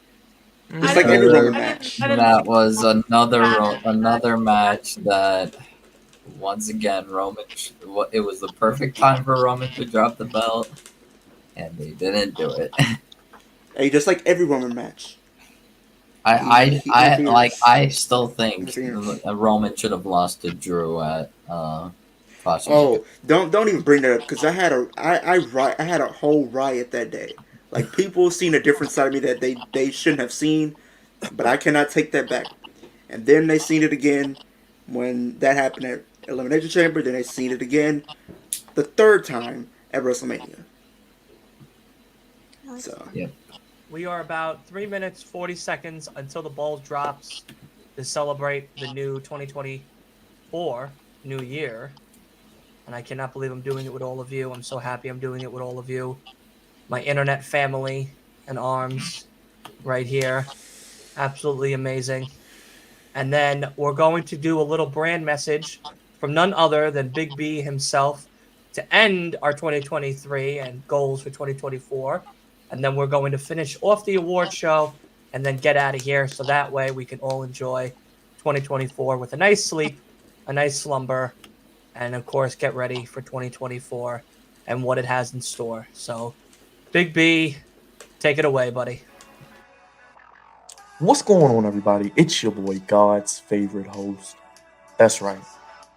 It's like every Roman I match. didn't That see was that. another match that once again it was the perfect time for Roman to drop the belt, and they didn't do it. Hey, just like every Roman match. I interferes. I still think Interference. Roman should have lost to Drew at Fashion Oh, don't even bring that up because I had a whole riot that day. Like people seen a different side of me that they shouldn't have seen, but I cannot take that back. And then they seen it again when that happened at Elimination Chamber. Then they seen it again the third time at WrestleMania. So We are about 3 minutes 40 seconds until the ball drops to celebrate the new 2024 new year. And I cannot believe I'm doing it with all of you. I'm so happy I'm doing it with all of you. My internet family and arms right here. Absolutely amazing. And then we're going to do a little brand message from none other than Big B himself to end our 2023 and goals for 2024. And then we're going to finish off the award show and then get out of here. So that way we can all enjoy 2024 with a nice sleep, a nice slumber, and of course get ready for 2024 and what it has in store. So Big B, take it away, buddy. What's going on, everybody? It's your boy, God's favorite host. That's right,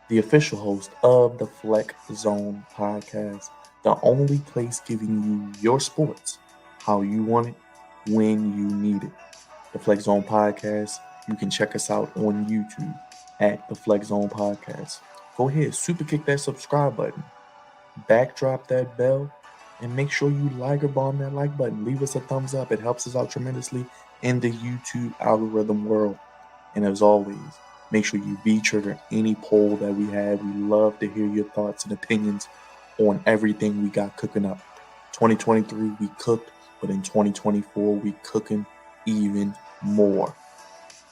the official host of the Flex Zone podcast, the only place giving you your sports how you want it, when you need it. The Flex Zone podcast, you can check us out on YouTube at the Flex Zone podcast. Go ahead, super kick that subscribe button, backdrop that bell, and make sure you Liger bomb that like button. Leave us a thumbs up. It helps us out tremendously in the YouTube algorithm world. And as always, make sure you V-trigger any poll that we have. We love to hear your thoughts and opinions on everything we got cooking up. 2023, we cooked, but in 2024, we cooking even more.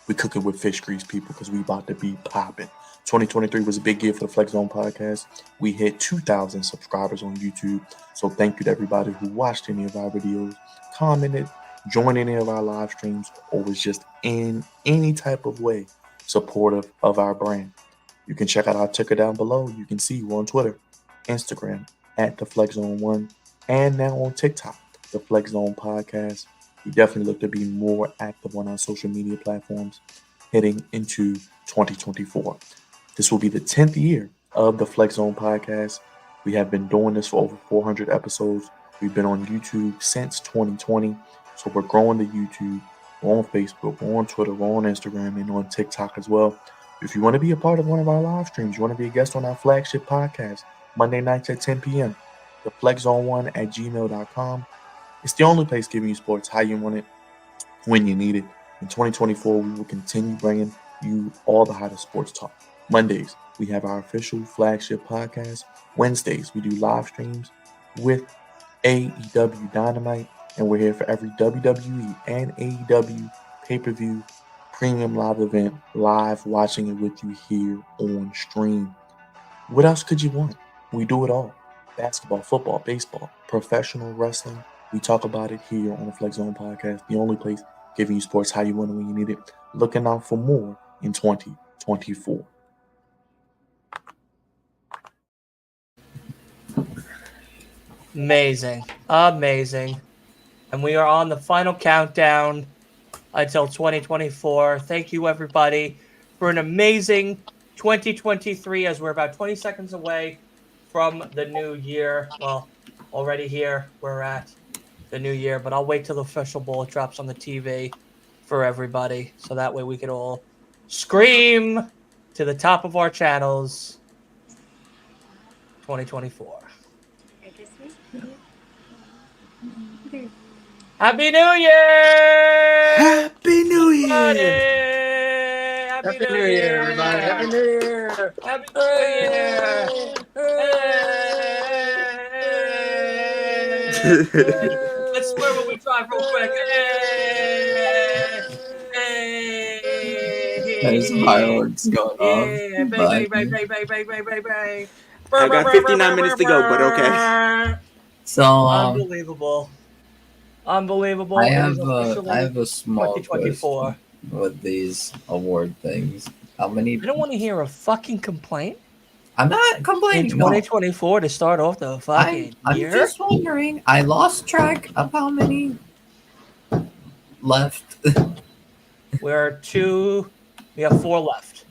We cooking with fish grease, people, because we about to be popping. 2023 was a big year for the Flex Zone podcast. We hit 2,000 subscribers on YouTube. So thank you to everybody who watched any of our videos, commented, joined any of our live streams, or was just in any type of way supportive of our brand. You can check out our ticker down below. You can see we're on Twitter, Instagram, at the Flex Zone 1, and now on TikTok, the Flex Zone podcast. We definitely look to be more active on our social media platforms heading into 2024. This will be the 10th year of the Flex Zone podcast. We have been doing this for over 400 episodes. We've been on YouTube since 2020. So we're growing the YouTube. We're on Facebook, we're on Twitter, we're on Instagram, and on TikTok as well. If you want to be a part of one of our live streams, you want to be a guest on our flagship podcast, Monday nights at 10 p.m., the flexzone1@gmail.com. It's the only place giving you sports how you want it, when you need it. In 2024, we will continue bringing you all the hottest sports talk. Mondays, we have our official flagship podcast. Wednesdays, we do live streams with AEW Dynamite, and we're here for every WWE and AEW pay-per-view premium live event, live watching it with you here on stream. What else could you want? We do it all. Basketball, football, baseball, professional wrestling. We talk about it here on the Flex Zone Podcast, the only place giving you sports how you want it when you need it. Looking out for more in 2024. Amazing. Amazing. And we are on the final countdown until 2024. Thank you, everybody, for an amazing 2023 as we're about 20 seconds away from the new year. Well, already here. We're at the new year, but I'll wait till the official bullet drops on the TV for everybody so that way we can all scream to the top of our channels 2024. Happy New Year! Happy New everybody! Year! Happy New Year, everybody! Happy New Year! Happy New Year! Hey! Let's swear when we try real quick. Hey! There's fireworks going off. Yeah, bang, bang, bang, bang, bang, bang, bang, bang. I got 59 minutes to go, but okay. So Unbelievable. Unbelievable. I It have is officially I have a small 2024. question with these award things. How many? I don't want to hear a fucking complaint I'm not in complaining. No. 2024 to start off the fucking I'm year. just wondering. I lost track of how many left. We have 4 left.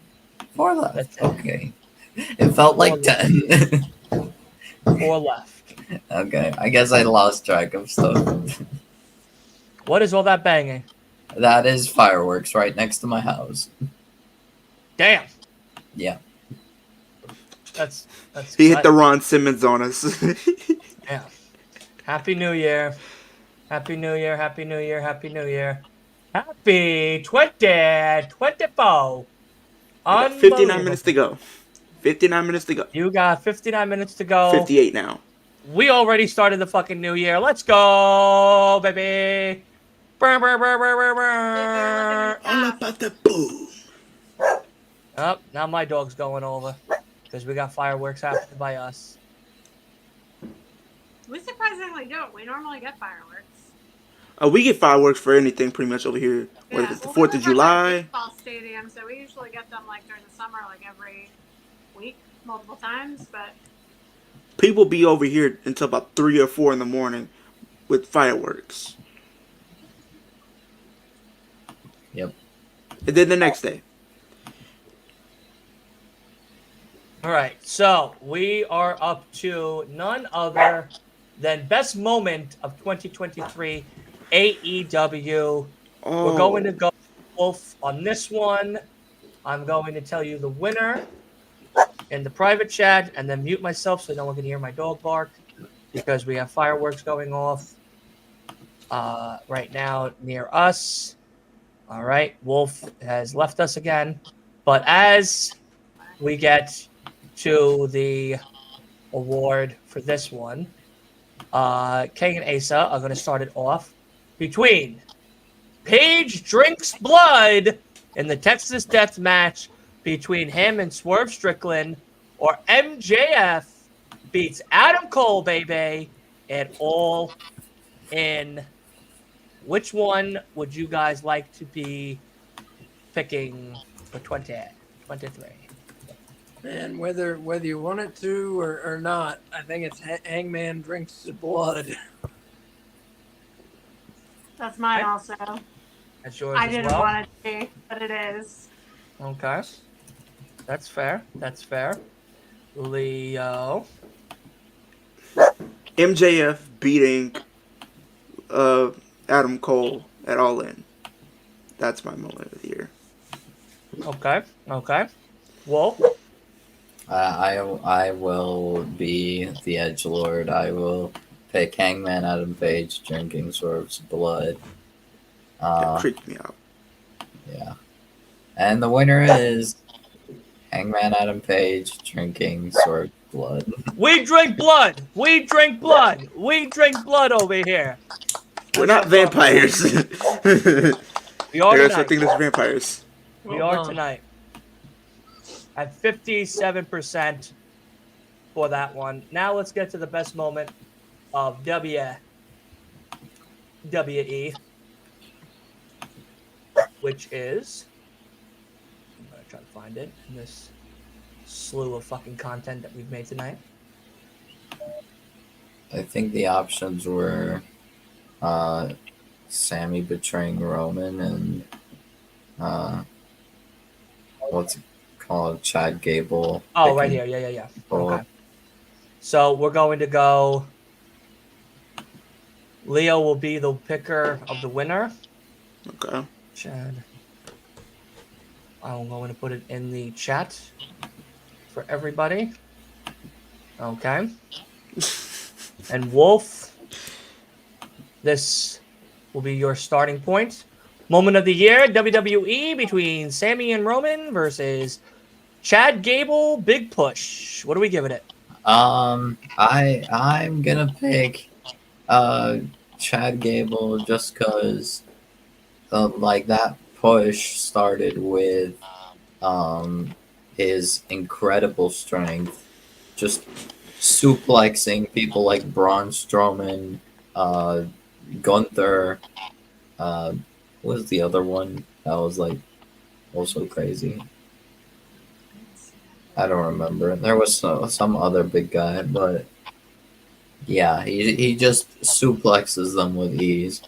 4 left. That's it. Okay. It felt like 10. 4 left. Okay. I guess I lost track of stuff. What is all that banging? That is fireworks right next to my house. Damn. Yeah. That's He hit the Ron Simmons on us. Yeah. Happy New Year. Happy New Year. Happy New Year. Happy New Year. Happy 2024. 59 minutes to go. 59 minutes to go. You got 59 minutes to go. 58 now. We already started the fucking new year. Let's go, baby. Brr, brr, brr, brr, brr, brr. All about the boom. Oh, now my dog's going over because we got fireworks happening by us. We surprisingly don't. We normally get fireworks. We get fireworks for anything pretty much over here. Whether it's the 4th of July. Baseball stadium, so we usually get them like during the summer, like every week, multiple times. But People be over here until about 3 or 4 in the morning with fireworks. Yep. And then the next day. All right, so we are up to none other than best moment of 2023 AEW. Oh, We're going to go Wolf on this one. I'm going to tell you the winner in the private chat and then mute myself so no one can hear my dog bark because we have fireworks going off right now near us. All right, Wolf has left us again. But as we get to the award for this one, King and Asa are going to start it off between Paige Drinks Blood in the Texas Death Match between him and Swerve Strickland, or MJF beats Adam Cole, baby, and All In. Which one would you guys like to be picking for 2023? Man, whether you want it to or not, I think it's Hangman Drinks Blood. that's mine also. That's yours I as didn't well? want it to be, but it is. Okay. That's fair. That's fair. Leo. MJF beating Adam Cole at All In. That's my moment of the year. Okay. Okay. Wolf. I will be the edgelord. I will pick Hangman Adam Page drinking Swerve's blood. That creeped me out. Yeah. And the winner is Hangman Adam Page drinking Swerve's blood. We drink blood. We drink blood. We drink blood over here. We're not vampires. We are There's tonight. something that's vampires. We Well are done. tonight at 57% for that one. Now let's get to the best moment of WWE, which is, I'm gonna try to find it in this slew of fucking content that we've made tonight. I think the options were Sammy betraying Roman and what's it called? Chad Gable. Oh, right picking here. Yeah. Cole. Okay. So we're going to go. Leo will be the picker of the winner. Okay. Chad. I'm going to put it in the chat for everybody. Okay. And Wolf, this will be your starting point. Moment of the year, WWE between Sammy and Roman versus Chad Gable, Big Push. What are we giving it? I'm gonna pick Chad Gable just because like that push started with his incredible strength, just suplexing people like Braun Strowman, Gunther. What was the other one that was like also crazy? I don't remember. There was some other big guy, but yeah, he just suplexes them with ease,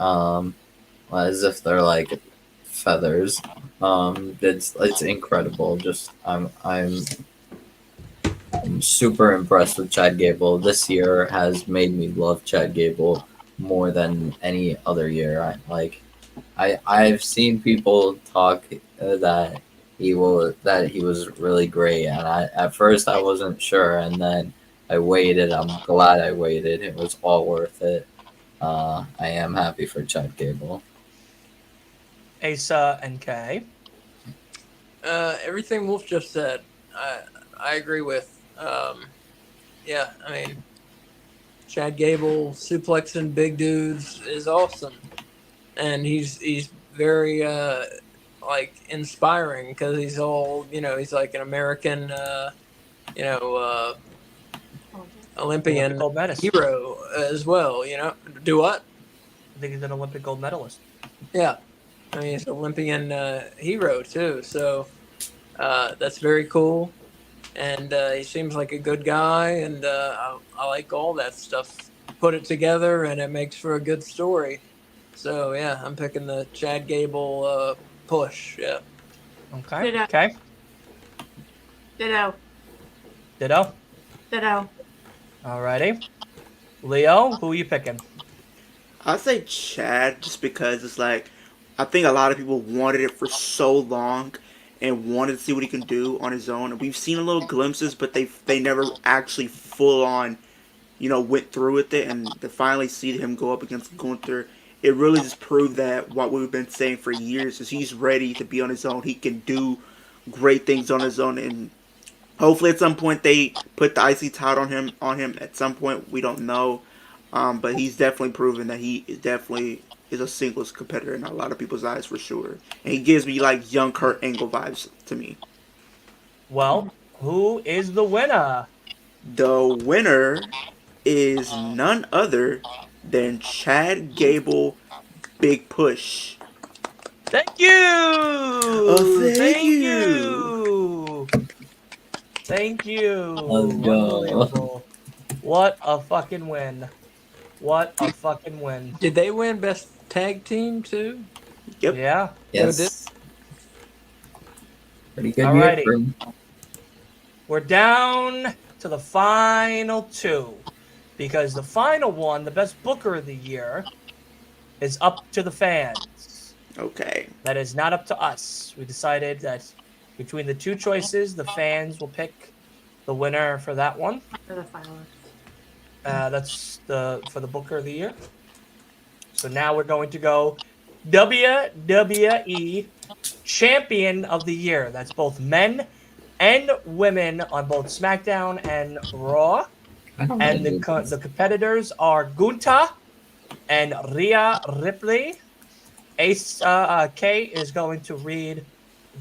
as if they're like feathers. It's incredible. Just I'm super impressed with Chad Gable. This year has made me love Chad Gable more than any other year. I've seen people talk that he was really great, and at first I wasn't sure, and then I waited. I'm glad I waited. It was all worth it. I am happy for Chad Gable. Asa and Kay. Everything Wolf just said, I agree with. Yeah, I mean, Chad Gable suplexing big dudes is awesome, and he's very like inspiring because he's all he's like an American Olympian Gold medalist. hero as well. Do what? I think he's an Olympic gold medalist. Yeah, I mean he's an Olympian hero too. So that's very cool. And he seems like a good guy, and I like all that stuff. Put it together, and it makes for a good story. So yeah, I'm picking the Chad Gable push. Yeah. Okay. Ditto. Okay. Ditto. Ditto. Ditto. Alrighty. Leo, who are you picking? I'd say Chad just because it's like I think a lot of people wanted it for so long and wanted to see what he can do on his own. And we've seen a little glimpses, but they never actually full on, went through with it. And to finally see him go up against Gunther, it really just proved that what we've been saying for years is he's ready to be on his own. He can do great things on his own, and hopefully at some point they put the icy title on him. At some point, we don't know, but he's definitely proven that he is a singles competitor in a lot of people's eyes for sure. And he gives me like young Kurt Angle vibes to me. Well, who is the winner? The winner is none other than Chad Gable, Big Push. Thank you. Thank you. Thank you. Let's go. Unbelievable. What a fucking win. What a fucking win. Did they win best tag team too? Yep. Yeah. Yes. Pretty good Alrighty. year for him. We're down to the final two because the final one, the best booker of the year, is up to the fans. Okay. That is not up to us. We decided that between the two choices, the fans will pick the winner for that one. For the finalist. That's for the booker of the year. So now we're going to go WWE Champion of the Year. That's both men and women on both SmackDown and Raw. And the competitors are Gunther and Rhea Ripley. Kay is going to read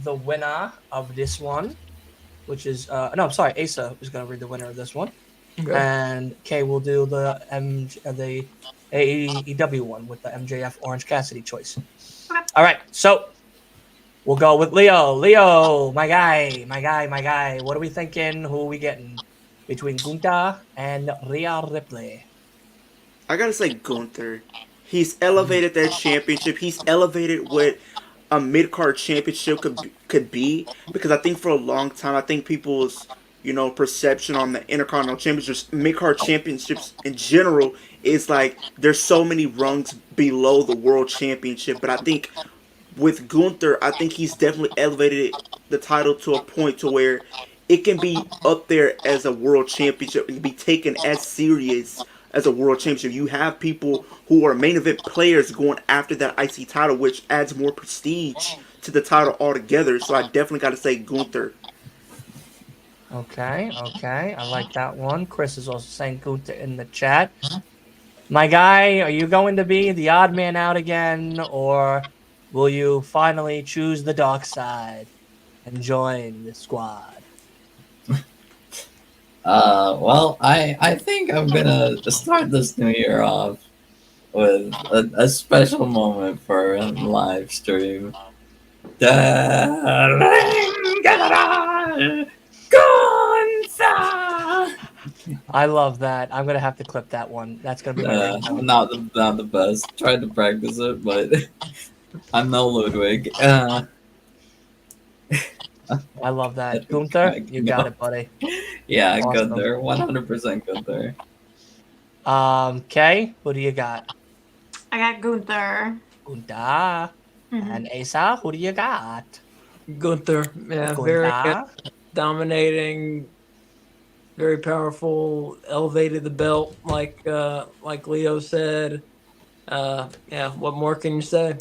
the winner of this one, which is no, I'm sorry, Asa is going to read the winner of this one, and Kay will do the the AEW one with the MJF Orange Cassidy choice. All right, so we'll go with Leo. Leo, my guy. What are we thinking? Who are we getting between Gunther and Rhea Ripley? I gotta say Gunther. He's elevated that championship. He's elevated what a mid card championship could be, because I think for a long time, I think people's perception on the Intercontinental Championships, mid card championships in general, is like there's so many rungs below the World Championship. But I think with Gunther, I think he's definitely elevated the title to a point to where it can be up there as a World Championship. It can be taken as serious as a World Championship. You have people who are main event players going after that IC title, which adds more prestige to the title altogether. So I definitely got to say Gunther. Okay, I like that one. Chris is also saying Gunther in the chat. My guy, are you going to be the odd man out again, or will you finally choose the dark side and join the squad? Well, I think I'm gonna start this new year off with a special moment for a live stream. I love that. I'm gonna have to clip that one. That's gonna be my ringtone. Not the best. Tried to practice it, but I'm no Ludwig. I love that. Gunther, you got it, buddy. Yeah, Awesome. Gunther. 100% Gunther. Kay, who do you got? I got Gunther. Gunther. And Asa, who do you got? Gunther, yeah, Gunther. very dominating, very powerful, elevated the belt like Leo said. Yeah, what more can you say?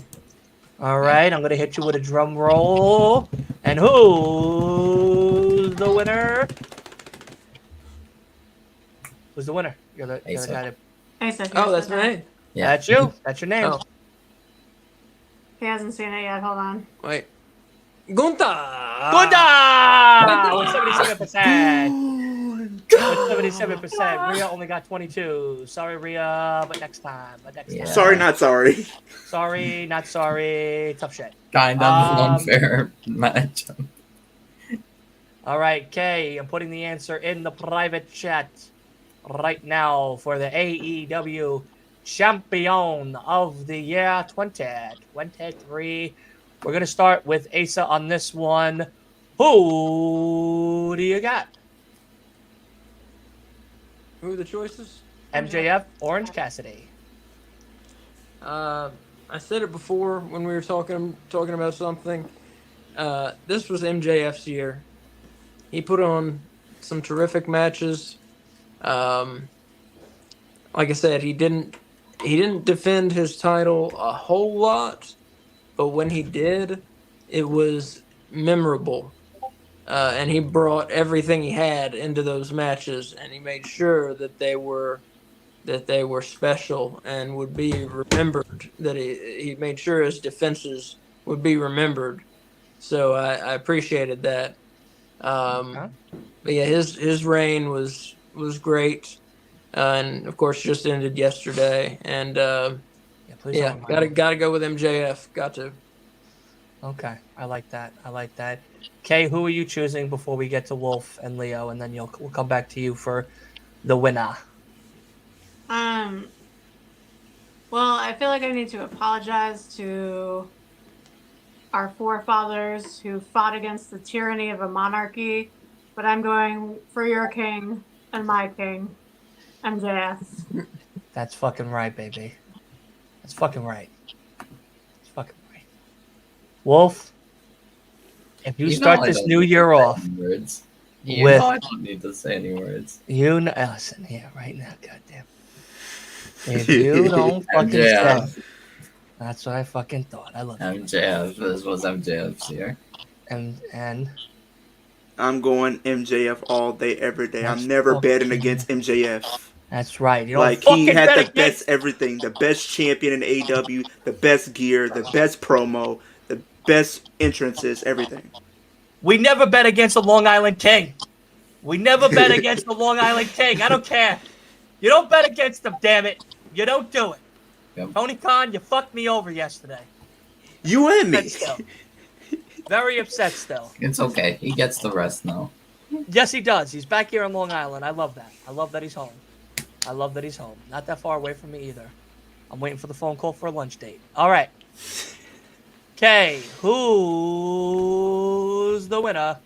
All right, I'm gonna hit you with a drum roll. And who's the winner? Who's the winner? You're the guy that- Oh, that's right. Yeah. That's you. That's your name. Oh. He hasn't seen it yet. Hold on. Wait, Gunther. Gunther! With 77%. With 77%. Rhea only got 22. Sorry, Rhea, but next time. Yeah. Sorry, not sorry. Sorry, not sorry. Tough shit. Kind of unfair match. All right, Kay, I'm putting the answer in the private chat right now for the AEW Champion of the Year 2023. We're going to start with Asa on this one. Who do you got? Who are the choices? MJF, Orange Cassidy. I said it before when we were talking about something. This was MJF's year. He put on some terrific matches. Like I said, he didn't defend his title a whole lot, but when he did, it was memorable. And he brought everything he had into those matches, and he made sure that they were special and would be remembered. That he made sure his defenses would be remembered. So I appreciated that. But yeah, his reign was great, and of course just ended yesterday. And gotta go with MJF. Got to. Okay, I like that. Kay, who are you choosing before we get to Wolf and Leo, and then we'll come back to you for the winner. Well, I feel like I need to apologize to our forefathers who fought against the tyranny of a monarchy, but I'm going for your king and my king, MJF. That's fucking right, baby. That's fucking right. Wolf, if you start this new year off words. with I don't need to say any words. Listen here right now, goddamn. If you don't fucking MJF. say, that's what I fucking thought. I love you. MJF. This was MJF's year. And I'm going MJF all day, every day. That's I'm never betting fucking- against MJF. That's right. You don't Like he fucking had bet the against. best everything, the best champion in AEW, the best gear, the best promo, the best entrances, everything. We never bet against the Long Island King. We never bet against the Long Island King. I don't care. You don't bet against him, damn it. You don't do it. Yep. Tony Khan, you fucked me over yesterday. You and me. Upset still. Very upset still. It's okay. He gets the rest now. Yes, he does. He's back here on Long Island. I love that. I love that he's home. I love that he's home. Not that far away from me either. I'm waiting for the phone call for a lunch date. All right. Okay, who's the winner?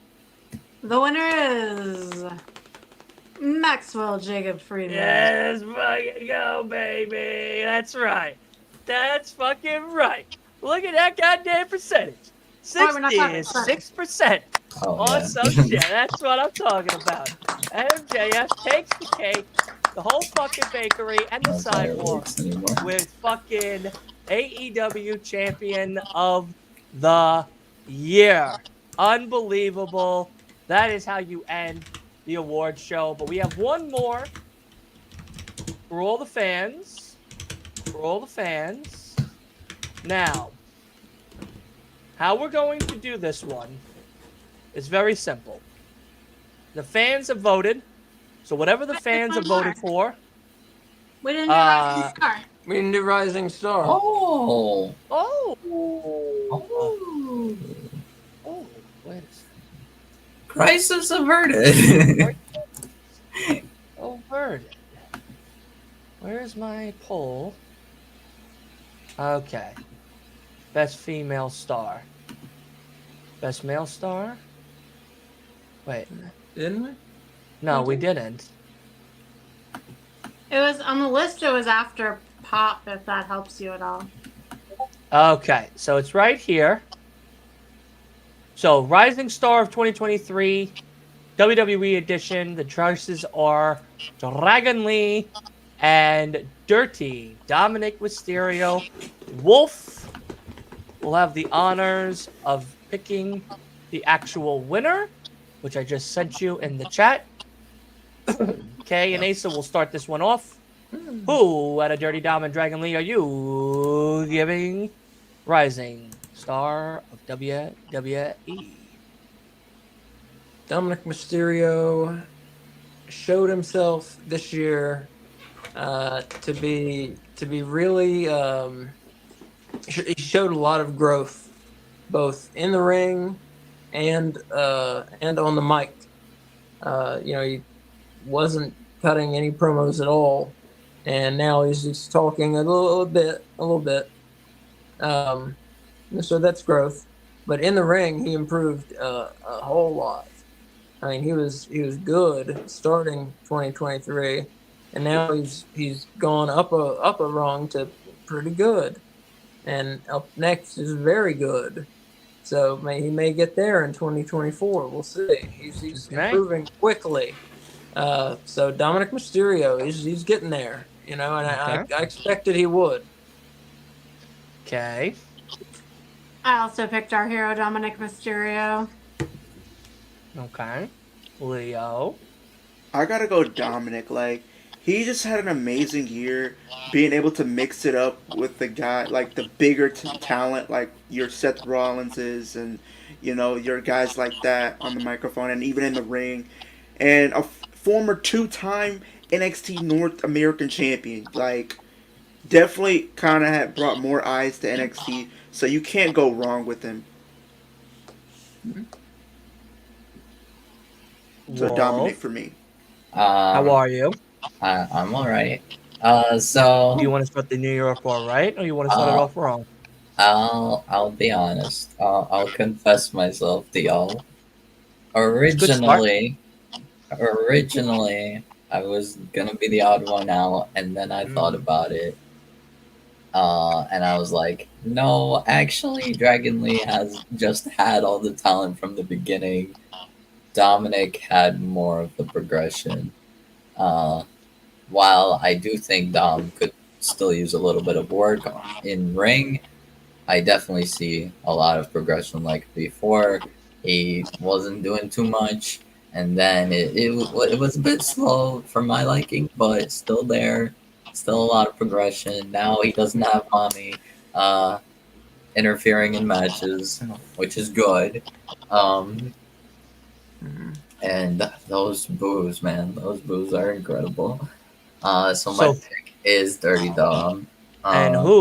The winner is Maxwell Jacob Friedman. Yes, fucking go, baby. That's right. That's fucking right. Look at that goddamn percentage. Why we're not talking 66%. Oh, Awesome shit. That's what I'm talking about. MJF takes the cake, the whole fucking bakery, and the Not sidewalk fireworks anymore. with fucking AEW Champion of the Year. Unbelievable. That is how you end the award show. But we have one more for all the fans. For all the fans. Now, how we're going to do this one is very simple. The fans have voted. So whatever the fans have voted for. We didn't do Rising Star. We can do Rising Star. Oh. Oh. Oh. Oh. Wait a second. Crisis averted. Averted. Where's my poll? Okay. Best female star. Best male star? Wait. Didn't we? No, we didn't. It was on the list. It was after Pop, if that helps you at all. Okay, so it's right here. So, Rising Star of 2023, WWE Edition. The choices are Dragon Lee and Dirty. Dominic Mysterio. Wolf will have the honors of picking the actual winner, which I just sent you in the chat. Okay, and Asa will start this one off. Who at a Dirty Dom and Dragon Lee are you giving Rising Star of WWE? Dominic Mysterio showed himself this year to be really. He showed a lot of growth, both in the ring and on the mic. He wasn't cutting any promos at all, and now he's just talking a little bit. So that's growth. But in the ring, he improved a whole lot. I mean, he was good starting 2023, and now he's gone up a rung to pretty good, and up next is very good. So he may get there in 2024. We'll see. He's Okay. improving quickly. So Dominic Mysterio, he's getting there, and I expected he would. Okay. I also picked our hero, Dominic Mysterio. Okay. Leo. I gotta go Dominic. Like, he just had an amazing year, being able to mix it up with the guy, like the bigger talent, like your Seth Rollinses and, your guys like that on the microphone and even in the ring. And a former two-time NXT North American champion. Like, definitely kind of had brought more eyes to NXT, so you can't go wrong with him. So Wolf. Dominic for me. How are you? I'm alright. So Do you want to start the New York all right, or you want to start it off wrong? I'll be honest. I'll confess myself to y'all. Good Originally, I was gonna be the odd one out, and then I thought about it. And I was like, no, actually, Dragon Lee has just had all the talent from the beginning. Dominic had more of the progression. While I do think Dom could still use a little bit of work in ring, I definitely see a lot of progression. Like before, he wasn't doing too much, and then it was a bit slow for my liking, but still there, still a lot of progression. Now he doesn't have mommy interfering in matches, which is good. And those boos, man, those boos are incredible. So my So- pick is Dirty Dom. And who's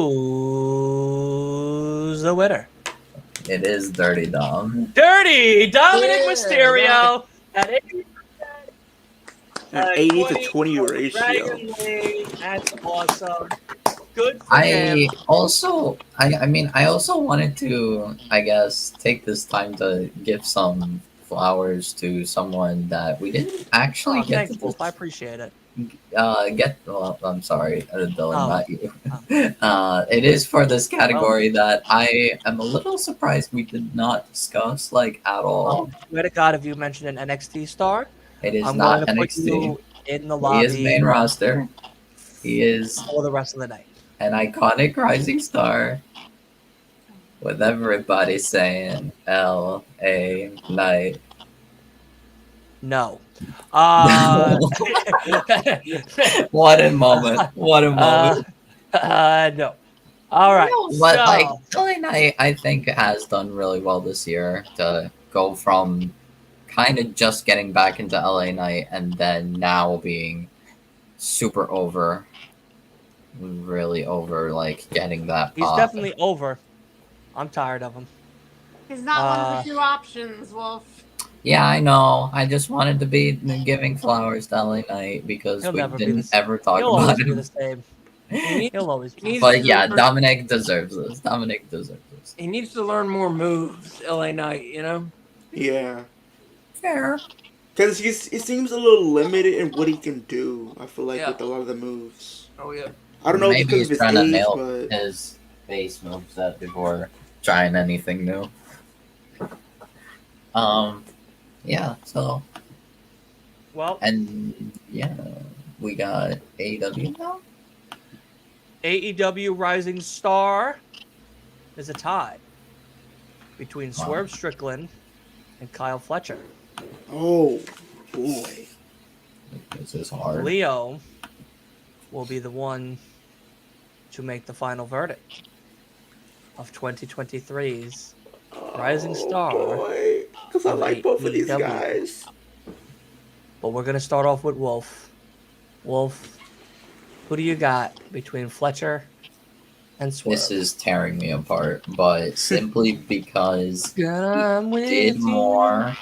the winner? It is Dirty Dom. Dirty Dominic Yeah, Mysterio at 80%. An 80 to 20 ratio. Dragon League. That's awesome. Good for him. I also wanted to, I guess, take this time to give some flowers to someone that we didn't actually Oh, get thanks, to Wolf. I appreciate it. well, I'm sorry, Dylan, Oh. not you. It is for this category that I am a little surprised we did not discuss, like, at all. Swear to God, if you mention an NXT star, It is I'm not going to put NXT. you in the He lobby is main roster. He is for the rest of the night. an iconic rising star with everybody saying LA Knight. No. What a moment. What a moment. No. All right. But so, like LA Knight, I think has done really well this year to go from kind of just getting back into LA Knight and then now being super over, really over, like getting that he's pop. definitely over. I'm tired of him. He's not one of the two options, Wolf. Yeah, I know. I just wanted to be giving flowers to LA Knight because He'll we never be didn't the same. ever talk He'll about always be him. the same. He He'll always be. needs But to yeah, learn- Dominic deserves this. Dominic deserves this. He needs to learn more moves, LA Knight, you know? Yeah. Fair. Because he seems a little limited in what he can do, I feel like, Yeah. with a lot of the moves. Oh, yeah. I don't know if it's Maybe because of he's his trying to age, nail but his base moveset before trying anything new. Yeah, so Well, and yeah, we got AEW now. AEW Rising Star is a tie between Wow. Swerve Strickland and Kyle Fletcher. oh boy. This is hard. Leo will be the one to make the final verdict of 2023's Rising Star. Because I of like both of these AEW. guys. But we're going to start off with Wolf. Wolf, who do you got between Fletcher and Swerve? This is tearing me apart, but simply because I'm with did you. more.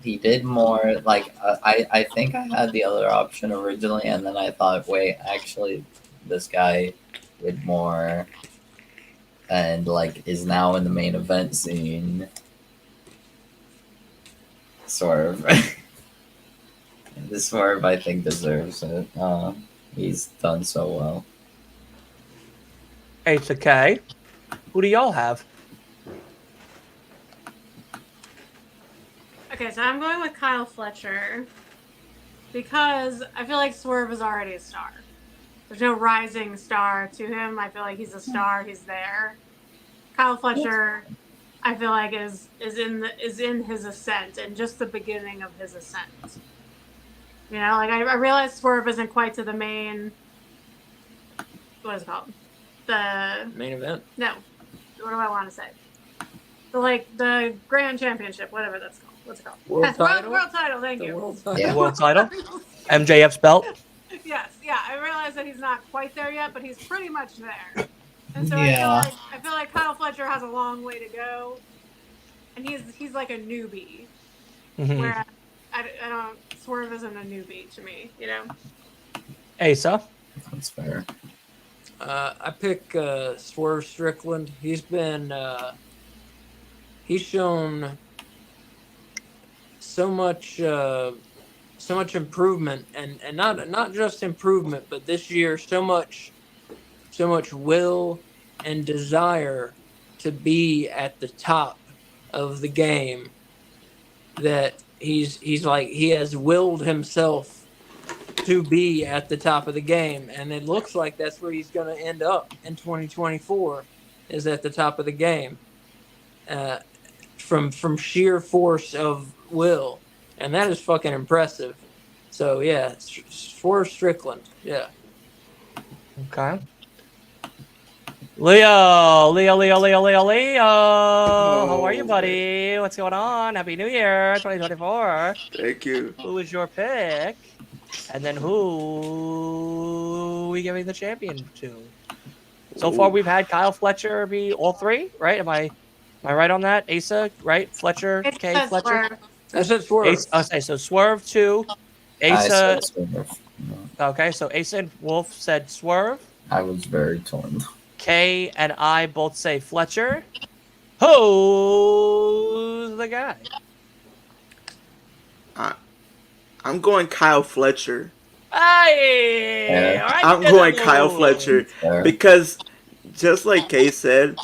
He did more. Like I think I had the other option originally, and then I thought, wait, actually, this guy did more, and like is now in the main event scene. Swerve. The Swerve, I think, deserves it. He's done so well. It's okay. Who do y'all have? Okay, so I'm going with Kyle Fletcher because I feel like Swerve is already a star. There's no rising star to him. I feel like he's a star. He's there. Kyle Fletcher, I feel like is in his ascent and just the beginning of his ascent. You know, like I realize Swerve isn't quite to the main. What is it called? The Main event. no. What do I want to say? The Grand Championship, whatever that's called. What's it called? World Yes, title? World title. Thank The you. world title. Yeah. World title? MJF's belt? Yes, yeah. I realize that he's not quite there yet, but he's pretty much there. And so Yeah. I feel like Kyle Fletcher has a long way to go, and he's like a newbie. Mhm. Where I don't Swerve isn't a newbie to me, you know. Asa? That's fair. I pick Swerve Strickland. He's been he's shown so much improvement, and not just improvement, but this year so much will and desire to be at the top of the game that he's like he has willed himself to be at the top of the game, and it looks like that's where he's going to end up in 2024 is at the top of the game from sheer force of will. and that is fucking impressive. So yeah, Swerve Strickland. Yeah. Okay. Leo. How are you, Oh, buddy? What's going on? Happy New Year, 2024. Thank you. Who is your pick? And then who are we giving the champion to? So far, Ooh. we've had Kyle Fletcher be all three, right? Am I right on that? Asa, right? Fletcher, It K. says Fletcher. Swerve. That's it. Swerve. Okay, so Swerve 2. I Asa. said Swerve. Okay, so Asa and Wolf said Swerve. I was very torn. Kay and I both say Fletcher. Who's the guy? I'm going Kyle Fletcher. Hey! Yeah. All right, I'm going Kyle Fletcher Fair. because, just like Kay said,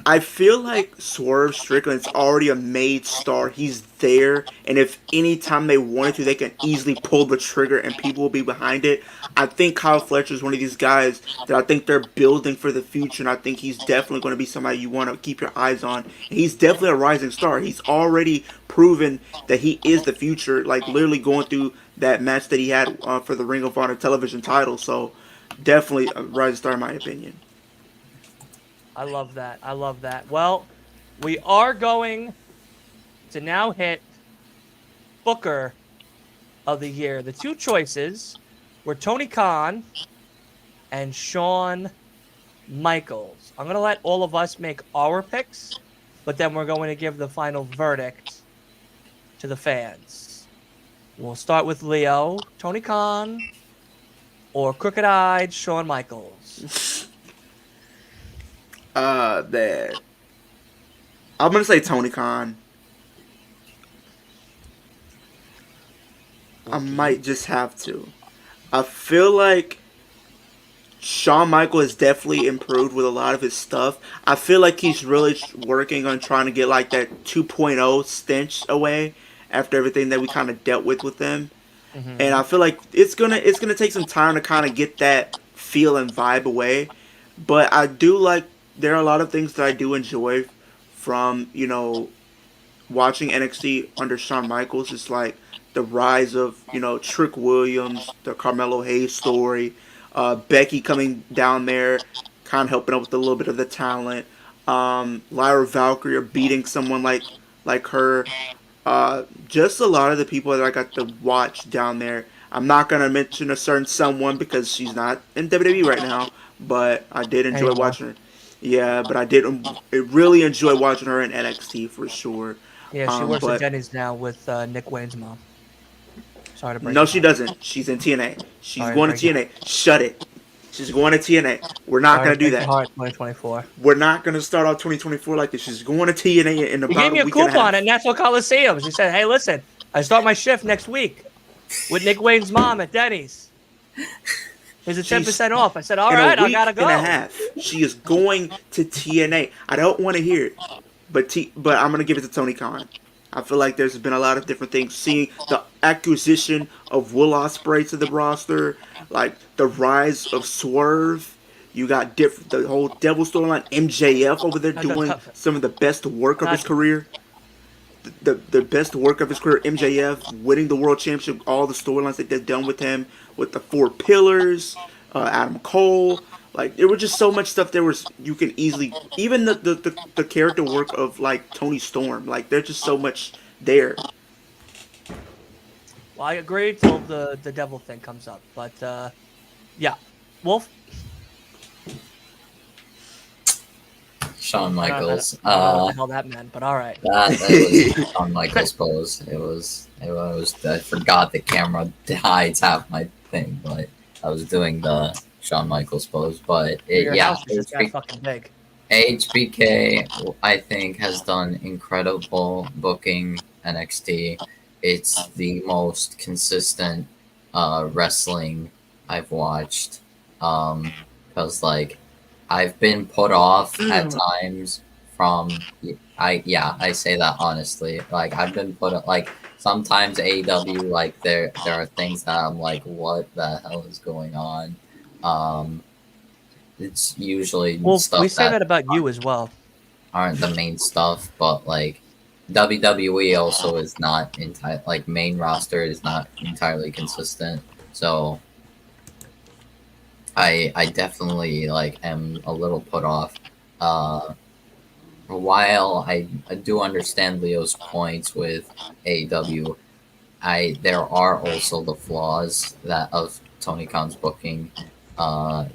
I feel like Swerve Strickland's already a made star. He's there, and if any time they wanted to, they can easily pull the trigger and people will be behind it. I think Kyle Fletcher is one of these guys that I think they're building for the future, and I think he's definitely going to be somebody you want to keep your eyes on. And he's definitely a rising star. He's already proven that he is the future, like literally going through that match that he had for the Ring of Honor television title. So definitely a rising star in my opinion. I love that. I love that. Well, we are going to now hit Booker of the Year. The two choices were Tony Khan and Shawn Michaels. I'm going to let all of us make our picks, but then we're going to give the final verdict to the fans. We'll start with Leo, Tony Khan, or crooked-eyed Shawn Michaels. That I'm gonna say Tony Khan. I might just have to. I feel like Shawn Michael has definitely improved with a lot of his stuff. I feel like he's really working on trying to get like that 2.0 stench away after everything that we kind of dealt with him. And I feel like it's gonna take some time to kind of get that feel and vibe away. But I do like there are a lot of things that I do enjoy from watching NXT under Shawn Michaels. It's like the rise of Trick Williams, the Carmelo Hayes story, Becky coming down there, kind of helping out with a little bit of the talent. Lyra Valkyrie beating someone like her. Just a lot of the people that I got to watch down there. I'm not gonna mention a certain someone because she's not in WWE right now, but I did enjoy watching her. Yeah, but I did really enjoy watching her in NXT for sure. Yeah, she works at Denny's now with Nick Wayne's mom. Sorry to break No, it she down. doesn't. She's in TNA. She's Sorry, going to break TNA. Shut it. She's going to TNA. We're not Sorry going to do break that. your heart, 2024. We're not going to start off 2024 like this. She's going to TNA in He about gave me a a week and a half. coupon at National Coliseum. He said, "Hey, listen, I start my shift next week with Nick Wayne's mom at Denny's. Here's a 10% off." I said, "All In right, a I week gotta go." and a half. She is going to TNA. I don't want to hear it, but I'm going to give it to Tony Khan. I feel like there's been a lot of different things. Seeing the acquisition of Will Ospreay to the roster, like the rise of Swerve. You got the whole Devil storyline. MJF over there doing some of the best work of his career. The best work of his career. MJF winning the world championship. All the storylines that they've done with him, with the Four Pillars, Adam Cole. Like there was just so much stuff. You can easily even the character work of like Tony Storm. Like there's just so much there. Well, I agree till the devil thing comes up, but yeah, Wolf. Shawn Michaels. I don't know what the hell that meant, but all right. That was Shawn Michaels' pose. It was. I forgot the camera hides half my thing, but I was doing the Shawn Michaels pose. But Your yeah, house is just that fucking big. HBK I think has done incredible booking NXT. It's the most consistent wrestling I've watched. Because like I've been put off at times from I say that honestly. Like I've been put like sometimes AEW like there are things that I'm like, what the hell is going on? It's usually Well, stuff we say that about you as well. aren't the main stuff, but like WWE also is not like main roster is not entirely consistent. So I definitely like am a little put off. While I do understand Leo's points with AEW, there are also the flaws that of Tony Khan's booking.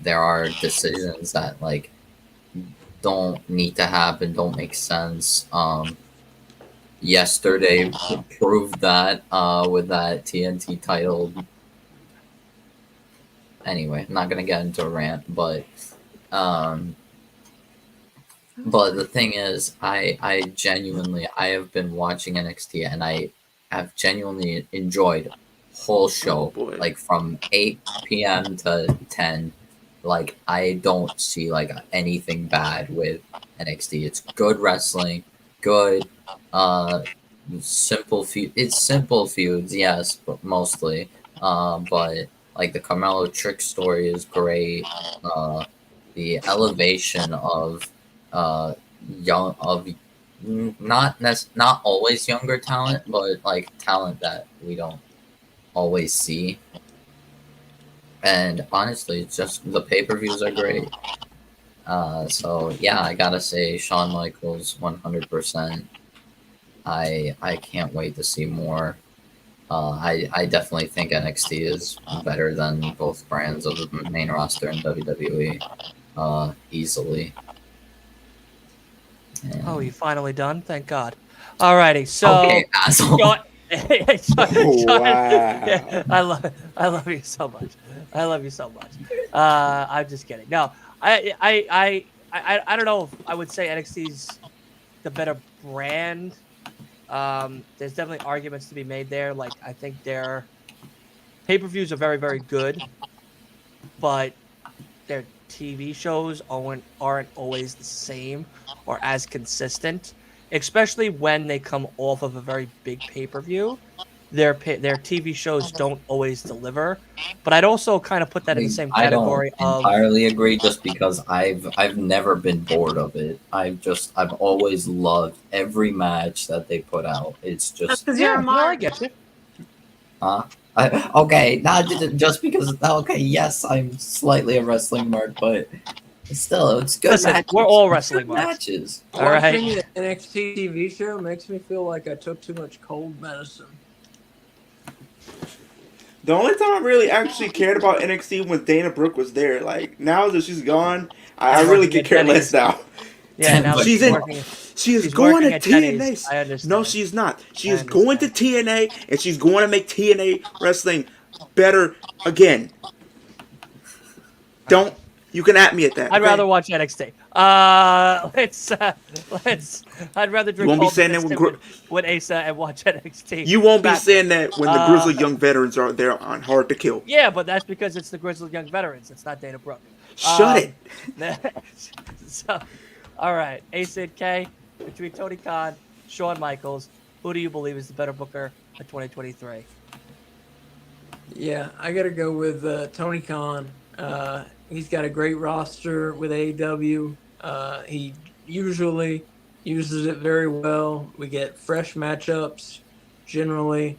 There are decisions that like don't need to happen, don't make sense. Yesterday proved that with that TNT title. Anyway, I'm not gonna get into a rant, but the thing is, I genuinely I have been watching NXT and I have genuinely enjoyed whole show, boy. like from 8 p.m. to 10. Like I don't see like anything bad with NXT. It's good wrestling, good simple feud. It's simple feuds, yes, but mostly. But like the Carmelo Trick story is great. The elevation of young of not always younger talent, but like talent that we don't always see. And honestly, it's just the pay-per-views are great. So yeah, I gotta say Shawn Michaels 100%. I can't wait to see more. I definitely think NXT is better than both brands of the main roster in WWE. Easily. And- Oh, you finally done? Thank God. Alrighty, so okay, asshole. Sean- Wow. I love you so much. I love you so much. I'm just kidding. No, I don't know if I would say NXT's the better brand. There's definitely arguments to be made there. Like I think their pay-per-views are very, very good, but their TV shows aren't always the same or as consistent, especially when they come off of a very big pay-per-view. Their TV shows don't always deliver, but I'd also kind of put that in the same category I don't entirely agree, just because I've never been bored of it. I've always loved every match that they put out. It's just Because you're a I mark. get you. okay, not just because. Okay, yes, I'm slightly a wrestling mark, but still, it's good. Listen, matches. we're all wrestling Good marks. matches. All right. Watching the NXT TV show makes me feel like I took too much cold medicine. The only time I really actually cared about NXT when Dana Brooke was there. Like now that she's gone, I She's really working could at care Denny's. less now. Yeah, now that She's she's in- working. She is She's going working to at Denny's. TNA. I understand. No, she is not. She I is going to TNA, and she's going to make TNA wrestling better again. Don't. You can at me at that. I'd okay? rather watch NXT. Let's. I'd rather drink won't be Cold saying that Medicine when with Asa and watch NXT. You won't be Back- saying that when the Grizzly Young Veterans are there on Hard to Kill. Yeah, but that's because it's the Grizzled Young Veterans. It's not Dana Brooke. Shut it. So, all right, Asa and K, between Tony Khan, Shawn Michaels, who do you believe is the better booker of 2023? Yeah, I got to go with Tony Khan. He's got a great roster with AEW. He usually uses it very well. We get fresh matchups generally.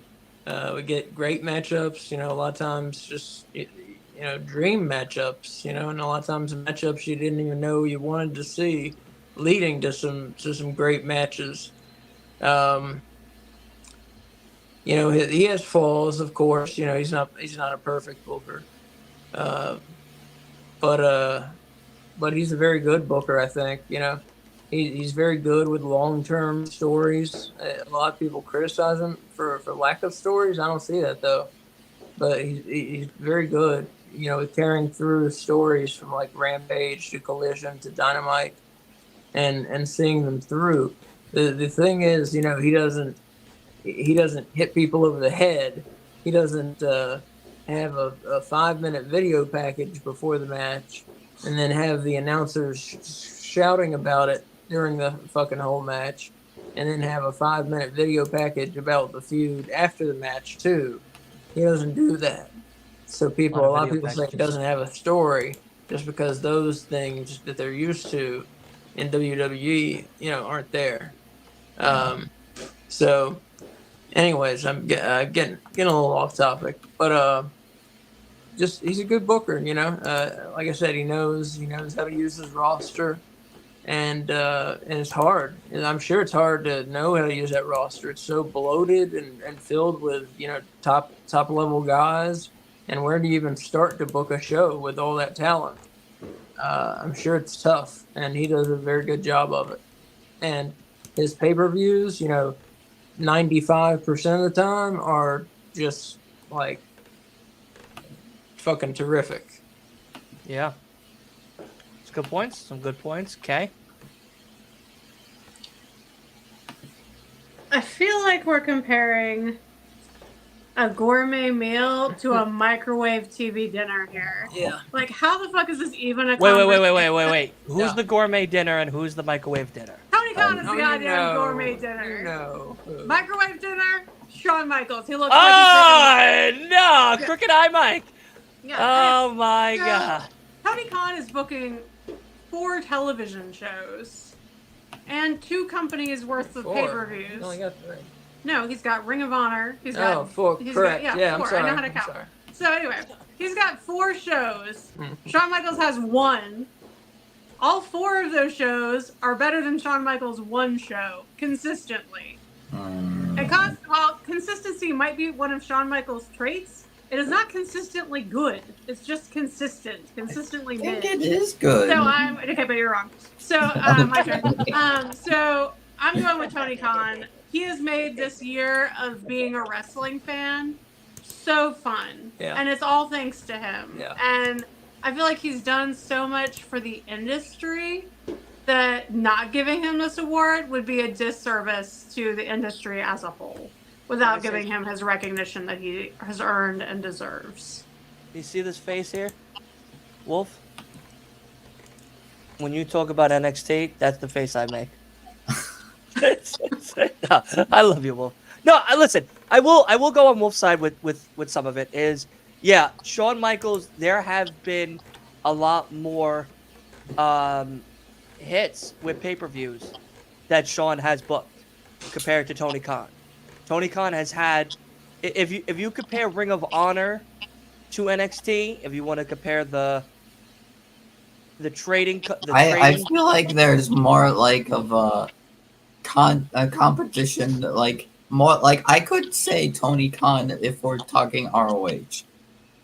We get great matchups. A lot of times just dream matchups. And a lot of times matchups you didn't even know you wanted to see, leading to some great matches. He has flaws, of course. He's not a perfect booker, but he's a very good booker. I think he's very good with long-term stories. A lot of people criticize him for lack of stories. I don't see that though, but he's very good. With carrying through stories from like Rampage to Collision to Dynamite, and seeing them through. The thing is, he doesn't hit people over the head. He doesn't have a 5-minute video package before the match and then have the announcers shouting about it during the fucking whole match, and then have a 5-minute video package about the feud after the match too. He doesn't do that. So a lot of people say he doesn't have a story just because those things that they're used to in WWE, aren't there. So, anyways, I'm getting a little off topic, but just he's a good booker. Like I said, he knows how to use his roster, and it's hard. And I'm sure it's hard to know how to use that roster. It's so bloated and filled with top level guys. And where do you even start to book a show with all that talent? I'm sure it's tough, and he does a very good job of it. And his pay-per-views, 95% of the time are just like fucking terrific. Yeah. It's good points. Some good points. Okay. I feel like we're comparing a gourmet meal to a microwave TV dinner here. Yeah. Like, how the fuck is this even a Wait. Who's Yeah. the gourmet dinner and who's the microwave dinner? Tony Khan is Oh, the goddamn gourmet dinner. You know. Microwave dinner, Shawn Michaels. He looks Oh, no. Yeah. Crooked Eye Mike. yeah. Oh, my Yeah. God. Tony Khan is booking 4 television shows and 2 companies worth of Four. pay-per-views. You only got 3. No, he's got Ring of Honor. He's got Oh, 4. he's Correct. Got, yeah, I'm 4. sorry. I know how to I'm count. sorry. So anyway, he's got 4 shows. Mhm. Shawn Michaels has 1. All 4 of those shows are better than Shawn Michaels' 1 show consistently. And while consistency might be one of Shawn Michaels' traits, it is not consistently good. It's just consistently I think mid. it is good. So I'm okay, but you're wrong. So my turn. So I'm going with Tony Khan. He has made this year of being a wrestling fan so fun, Yeah. and it's all thanks to him. Yeah. And I feel like he's done so much for the industry that not giving him this award would be a disservice to the industry as a whole, without giving him his recognition that he has earned and deserves. You see this face here? Wolf? When you talk about NXT, that's the face I make. No, I love you, Wolf. No, listen. I will go on Wolf's side with some of it. Is yeah, Shawn Michaels. There have been a lot more hits with pay-per-views that Shawn has booked compared to Tony Khan. Tony Khan has had. If you compare Ring of Honor to NXT, if you want to compare the trading, I feel like there's more like of a competition, like more like I could say Tony Khan if we're talking ROH.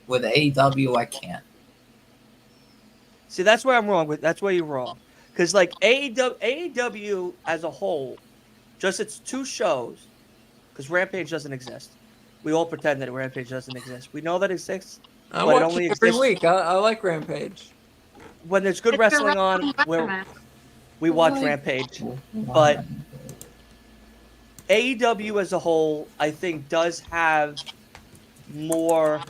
With AEW, I can't. See, that's where I'm wrong with. That's where you're wrong, because like AEW as a whole, just its 2 shows, because Rampage doesn't exist. We all pretend that Rampage doesn't exist. We know that it exists. I But it watch only it every exists- week. I like Rampage. When there's good It's your wrestling on, wrestling where environment. we watch Rampage. But AEW as a whole, I think, does have more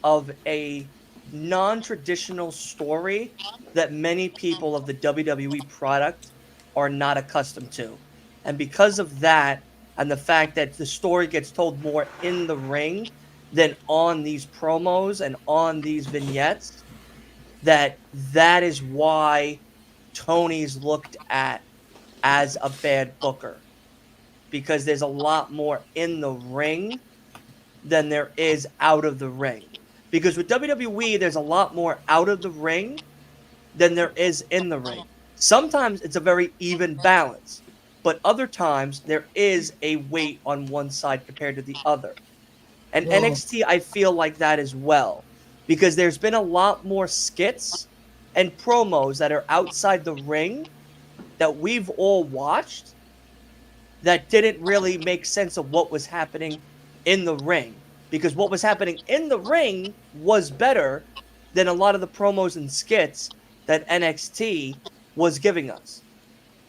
of a non-traditional story that many people of the WWE product are not accustomed to. And because of that, and the fact that the story gets told more in the ring than on these promos and on these vignettes, that is why Tony's looked at as a bad booker, because there's a lot more in the ring than there is out of the ring. Because with WWE, there's a lot more out of the ring than there is in the ring. Sometimes it's a very even balance, but other times there is a weight on one side compared to the other. And Well- NXT, I feel like that as well, because there's been a lot more skits and promos that are outside the ring that we've all watched that didn't really make sense of what was happening in the ring. Because what was happening in the ring was better than a lot of the promos and skits that NXT was giving us.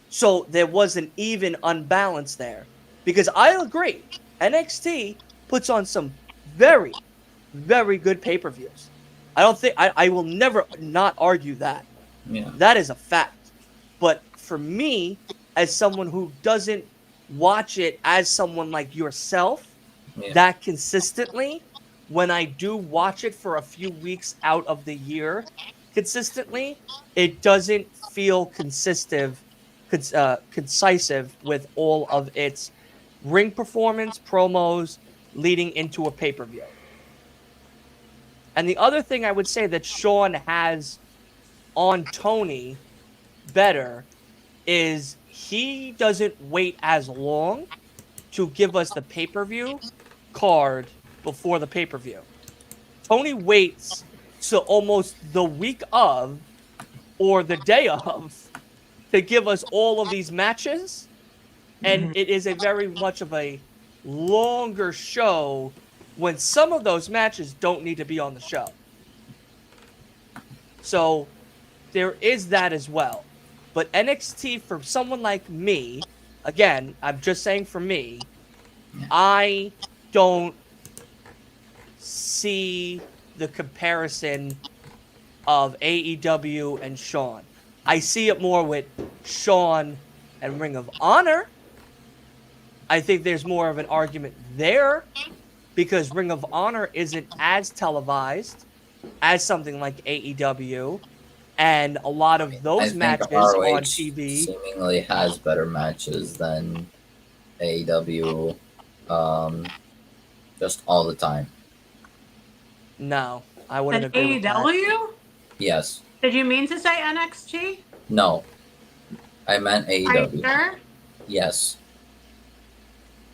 So there was an even unbalance there. Because I agree, NXT puts on some very, very good pay-per-views. I will never not argue that. Yeah. That is a fact. But for me, as someone who doesn't watch it as someone like yourself, Yeah. that consistently, when I do watch it for a few weeks out of the year consistently, it doesn't feel concisive with all of its ring performance, promos leading into a pay-per-view. And the other thing I would say that Sean has on Tony better is he doesn't wait as long to give us the pay-per-view card before the pay-per-view. Tony waits to almost the week of or the day of to give us all of these matches, and it is a very much of a longer show when some of those matches don't need to be on the show. So there is that as well. But NXT, for someone like me, again, I'm just saying for me, I don't see the comparison of AEW and Sean. I see it more with Sean and Ring of Honor. I think there's more of an argument there because Ring of Honor isn't as televised as something like AEW, and a lot of I those think matches ROH on TV seemingly has better matches than AEW, just all the time. No, I wouldn't And agree with that. AEW? Yes. Did you mean to say NXT? No. I meant Are you AEW. sure? Yes.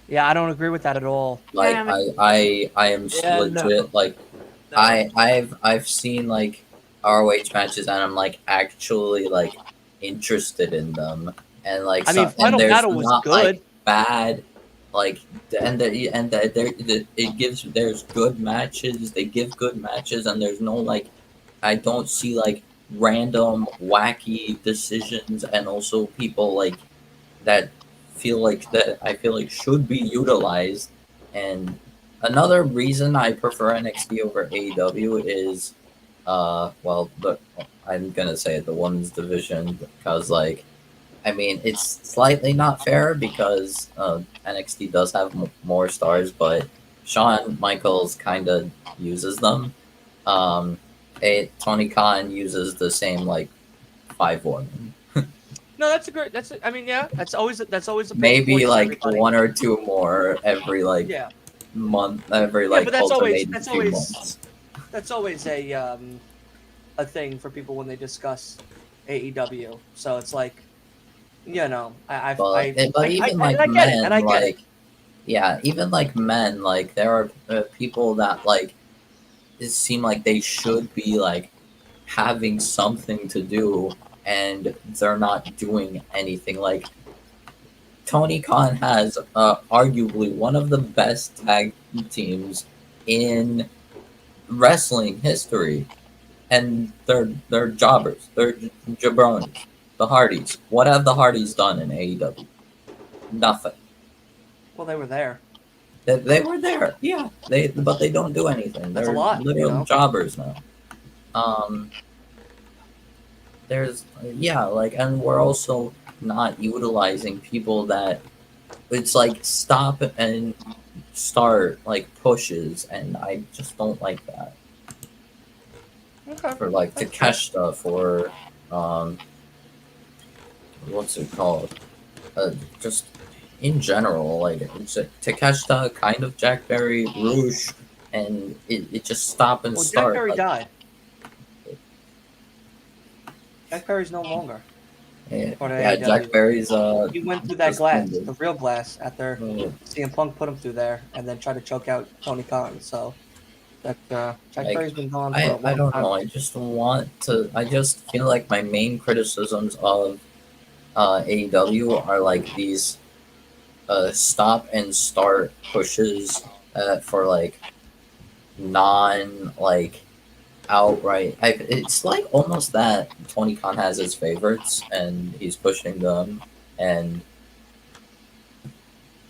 Yeah, I don't agree with that at all. Like Yeah, I am Yeah, no. legit like No. I've seen like ROH matches and I'm like actually like interested in them and like I mean, and Final there's Battle was not, good. like, bad like it gives there's good matches, they give good matches, and there's no like I don't see like random wacky decisions, and also people like that I feel like should be utilized. And another reason I prefer NXT over AEW is I'm gonna say the women's division, because like I mean it's slightly not fair because NXT does have more stars, but Shawn Michaels kind of uses them. Tony Khan uses the same like 5 women. No, that's a great. I mean, yeah, that's always a big Maybe point for like everybody. 1 or 2 more every like Yeah, month, every like but that's always- ultimatum that's 2 always- months. that's always a thing for people when they discuss AEW. So it's like, you know, But even like I get men, it, and I get like it. yeah, even like men, like there are people that like it seem like they should be like having something to do, and they're not doing anything. Like Tony Khan has arguably one of the best tag teams in wrestling history, and they're jobbers, they're jabronis. The Hardys. What have the Hardys done in AEW? Nothing. Well, they were there. They were there, yeah. But they don't do anything. That's They're a lot, literal you know? jobbers now. There's like, and we're also not utilizing people that it's like stop and start like pushes, and I just don't like that. Okay. For like Takeshita, for what's it called? Just in general, like it's Takeshita, kind of Jack Berry, Roosh, and it just stop and Well, Jack start. Perry like, died. Jack Perry's no longer. yeah, For the yeah, AEW. Jack Berry's He went through that glass, suspended. the real glass, after CM Punk put him through there, and then tried to choke out Tony Khan. So that Jack Like, Perry's been gone for a I long don't time. know. I just feel like my main criticisms of AEW are like these stop and start pushes for like non like outright. It's like almost that Tony Khan has his favorites and he's pushing them, and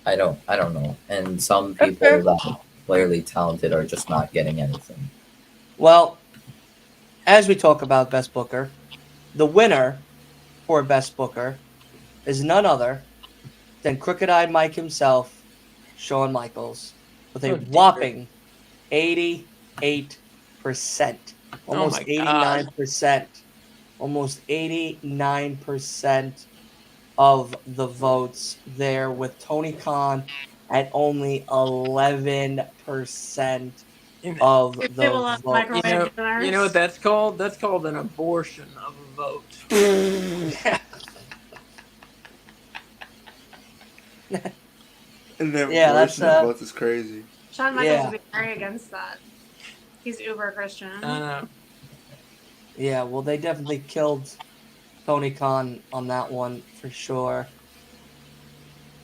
I don't know. And some That's people fair. that are clearly talented are just not getting anything. Well, as we talk about Best Booker, the winner for Best Booker is none other than Crooked Eyed Mike himself, Shawn Michaels, with a Oh, dear. whopping 88%. Almost my God. 89%. Almost 89% of the votes there, with Tony Khan at only 11% of These the people love vote. microwave dinners. You know what that's called? That's called an abortion of a vote. And then Yeah, that's, votes is crazy. Shawn Michaels Yeah. would be very against that. He's uber Christian. I know. Yeah, well, they definitely killed Tony Khan on that one for sure.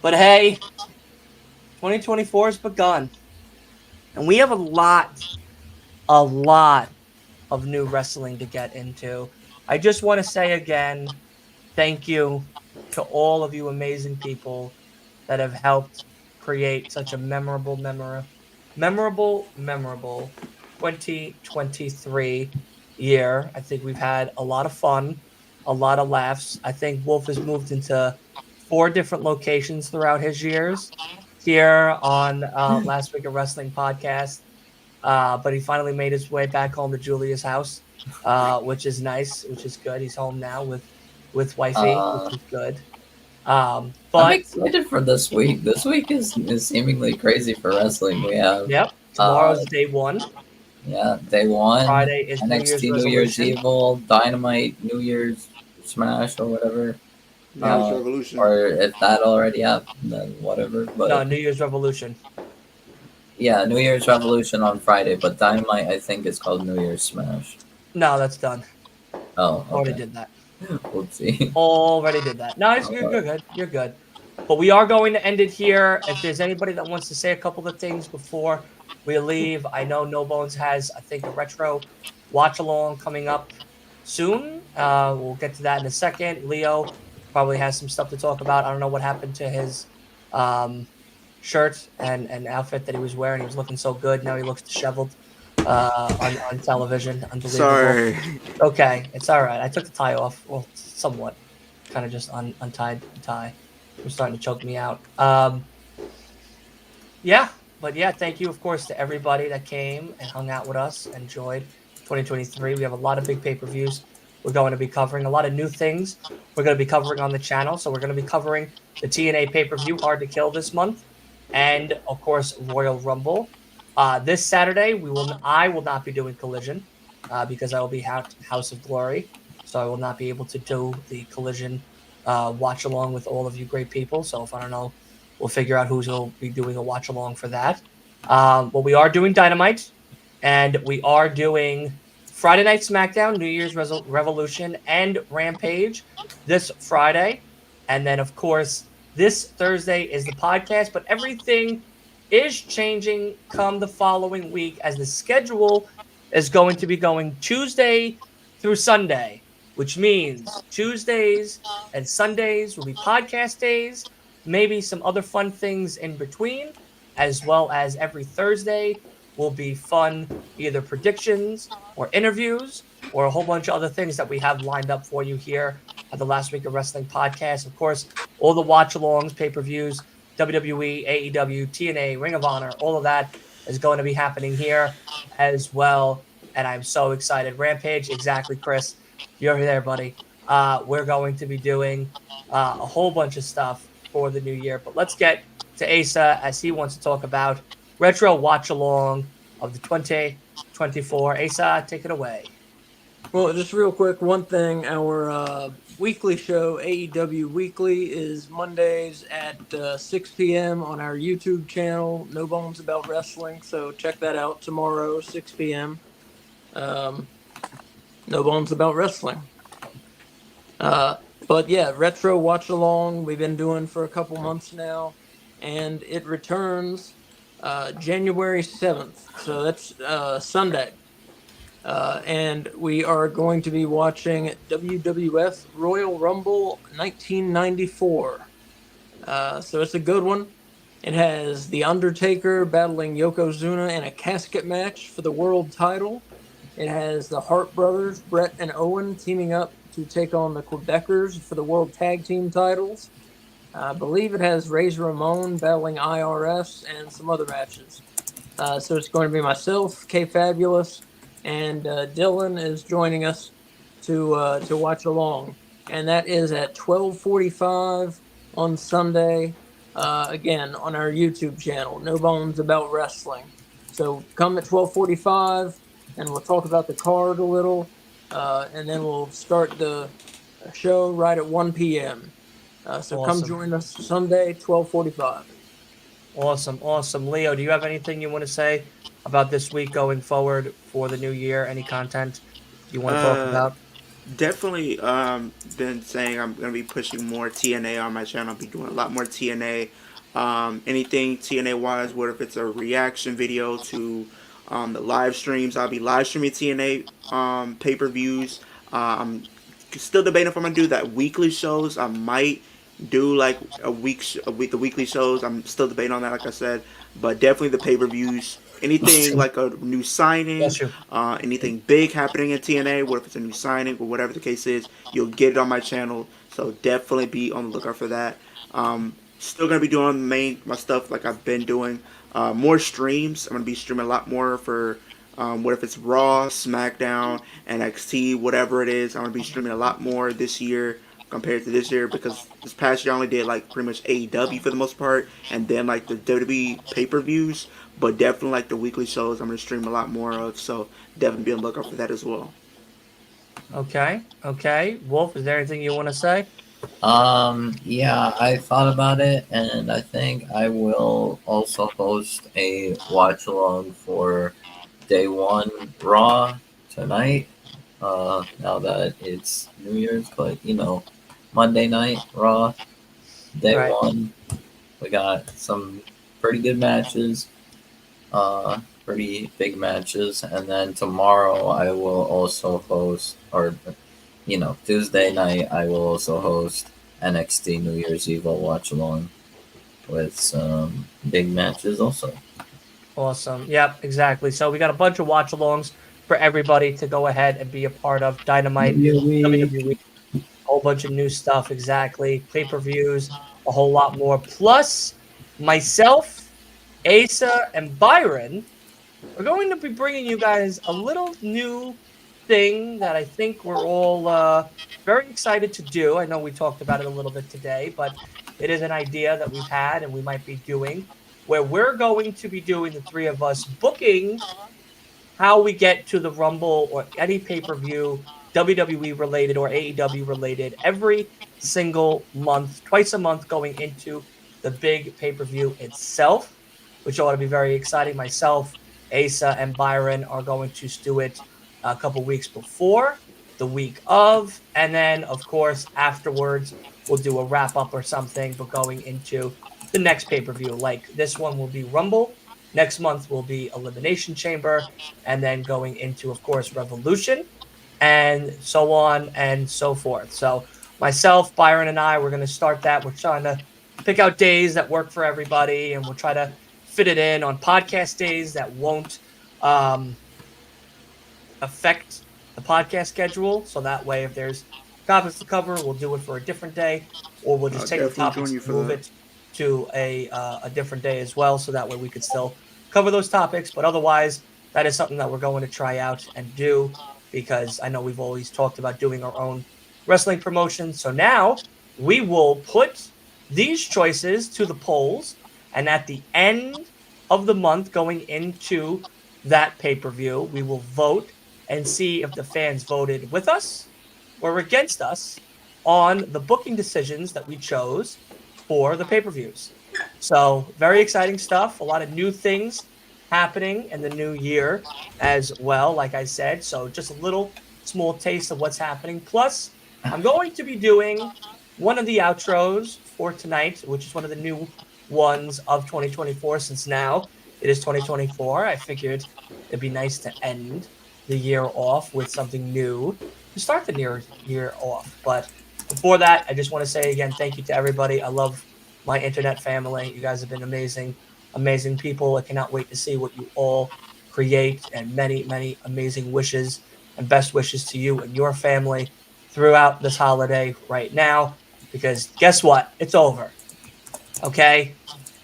But hey, 2024 has begun. And we have a lot of new wrestling to get into. I just want to say again, thank you to all of you amazing people that have helped create such a memorable 2023 year. I think we've had a lot of fun, a lot of laughs. I think Wolf has moved into 4 different locations throughout his years here on Last Week of Wrestling podcast. But he finally made his way back home to Julia's house, which is nice, which is good. He's home now with wifey, which is good. I'm But excited for this week. This week is seemingly crazy for wrestling. We have yep, tomorrow's day 1. day 1. Friday is NXT New Year's Evil, Dynamite, New Year's Smash, or whatever. Now it's Revolution. Or if that already happened, then whatever. But No, New Year's Revolution. yeah, New Year's Revolution on Friday, but Dynamite I think is called New Year's Smash. No, that's done. Oh, Already okay. did that. Oopsie. Already did that. No, you're good. You're good. But we are going to end it here. If there's anybody that wants to say a couple of things before we leave, I know No Bones has, I think, a retro watch along coming up soon. We'll get to that in a second. Leo probably has some stuff to talk about. I don't know what happened to his shirt and outfit that he was wearing. He was looking so good. Now he looks disheveled on television. Unbelievable. Sorry. Okay, it's all right. I took the tie off. Well, somewhat. Kind of just untied the tie. It was starting to choke me out. Yeah, but yeah, thank you, of course, to everybody that came and hung out with us, enjoyed 2023. We have a lot of big pay-per-views we're going to be covering, a lot of new things we're going to be covering on the channel. So we're going to be covering the TNA pay-per-view, Hard to Kill, this month, and, of course, Royal Rumble. This Saturday, I will not be doing Collision because I will be House of Glory. So I will not be able to do the Collision watch along with all of you great people. So if I don't know, we'll figure out who's going to be doing a watch along for that. But we are doing Dynamite, and we are doing Friday Night SmackDown, New Year's Revolution, and Rampage this Friday. And then, of course, this Thursday is the podcast, but everything is changing come the following week, as the schedule is going to be going Tuesday through Sunday, which means Tuesdays and Sundays will be podcast days, maybe some other fun things in between, as well as every Thursday will be fun, either predictions or interviews or a whole bunch of other things that we have lined up for you here at the Last Week of Wrestling podcast. Of course, all the watch-alongs, pay-per-views, WWE, AEW, TNA, Ring of Honor, all of that is going to be happening here as well. And I'm so excited. Rampage, exactly, Chris. You're there, buddy. We're going to be doing a whole bunch of stuff for the new year. But let's get to Asa as he wants to talk about retro watch along of the 2024. Asa, take it away. Well, just real quick, one thing. Our weekly show, AEW Weekly, is Mondays at 6 p.m. on our YouTube channel, No Bones About Wrestling. So check that out tomorrow, 6 p.m. No Bones About Wrestling. But yeah, retro watch along we've been doing for a couple months now, and it returns January 7th. So that's Sunday. And we are going to be watching WWF Royal Rumble 1994. So it's a good one. It has The Undertaker battling Yokozuna in a casket match for the world title. It has the Hart brothers, Brett and Owen, teaming up to take on the Quebecers for the world tag team titles. I believe it has Razor Ramon battling IRS and some other matches. So it's going to be myself, K Fabulous, and Dylan is joining us to watch along. and that is at 12:45 on Sunday. Again, on our YouTube channel, No Bones About Wrestling. So come at 12:45, and we'll talk about the card a little, and then we'll start the show right at 1 p.m. So come Awesome. join us Sunday, 12:45. Awesome. Leo, do you have anything you want to say about this week going forward for the new year? Any content you want to talk about? Definitely been saying I'm going to be pushing more TNA on my channel. I'll be doing a lot more TNA. Anything TNA wise, whether if it's a reaction video to the live streams, I'll be live streaming TNA pay-per-views. I'm still debating if I'm going to do that weekly shows. I might do like a week, the weekly shows. I'm still debating on that, like I said. But definitely the pay-per-views. Anything like a new signing, Bless you. anything big happening in TNA, what if it's a new signing or whatever the case is, you'll get it on my channel. So definitely be on the lookout for that. Still gonna be doing my stuff like I've been doing. More streams. I'm gonna be streaming a lot more for what if it's Raw, SmackDown, NXT, whatever it is. I'm gonna be streaming a lot more this year compared to this year because this past year I only did like pretty much AEW for the most part, and then like the WWE pay-per-views. But definitely like the weekly shows, I'm gonna stream a lot more of. So definitely be on the lookout for that as well. Okay. Wolf, is there anything you want to say? Yeah, I thought about it, and I think I will also host a watch along for Day 1 Raw tonight. Now that it's New Year's, but Monday night Raw, Day Right. 1, we got some pretty good matches, pretty big matches, and then tomorrow I will also host, or Tuesday night I will also host NXT New Year's Eve watch along with some big matches also. Awesome. Yep, exactly. So we got a bunch of watch-alongs for everybody to go ahead and be a part of. Dynamite, WWE, a whole bunch of new stuff, exactly. Pay-per-views, a whole lot more. Plus, myself, Asa, and Byron are going to be bringing you guys a little new thing that I think we're all very excited to do. I know we talked about it a little bit today, but it is an idea that we've had and we might be doing, where we're going to be doing, the three of us, booking how we get to the Rumble or any pay-per-view, WWE related or AEW related, every single month, twice a month, going into the big pay-per-view itself, which ought to be very exciting. Myself, Asa, and Byron are going to do it a couple weeks before, the week of, and then, of course, afterwards, we'll do a wrap-up or something, but going into the next pay-per-view. Like, this one will be Rumble. Next month will be Elimination Chamber, and then going into, of course, Revolution, and so on and so forth. So myself, Byron, and I, we're going to start that. We're trying to pick out days that work for everybody, and we'll try to fit it in on podcast days that won't affect the podcast schedule. So that way, if there's topics to cover, we'll do it for a different day, or we'll just I'll take the definitely topics join you and for move that. it to a different day as well. So that way we could still cover those topics. But otherwise, that is something that we're going to try out and do, because I know we've always talked about doing our own wrestling promotion. So now we will put these choices to the polls, and at the end of the month going into that pay-per-view, we will vote and see if the fans voted with us or against us on the booking decisions that we chose for the pay-per-views. So very exciting stuff. A lot of new things happening in the new year as well, like I said. So just a little small taste of what's happening. Plus, I'm going to be doing one of the outros for tonight, which is one of the new ones of 2024, since now it is 2024. I figured it'd be nice to end the year off with something new to start the new year off. But before that, I just want to say again, thank you to everybody. I love my internet family. You guys have been amazing people. I cannot wait to see what you all create, and many, many amazing wishes and best wishes to you and your family throughout this holiday right now, because guess what? It's over. Okay?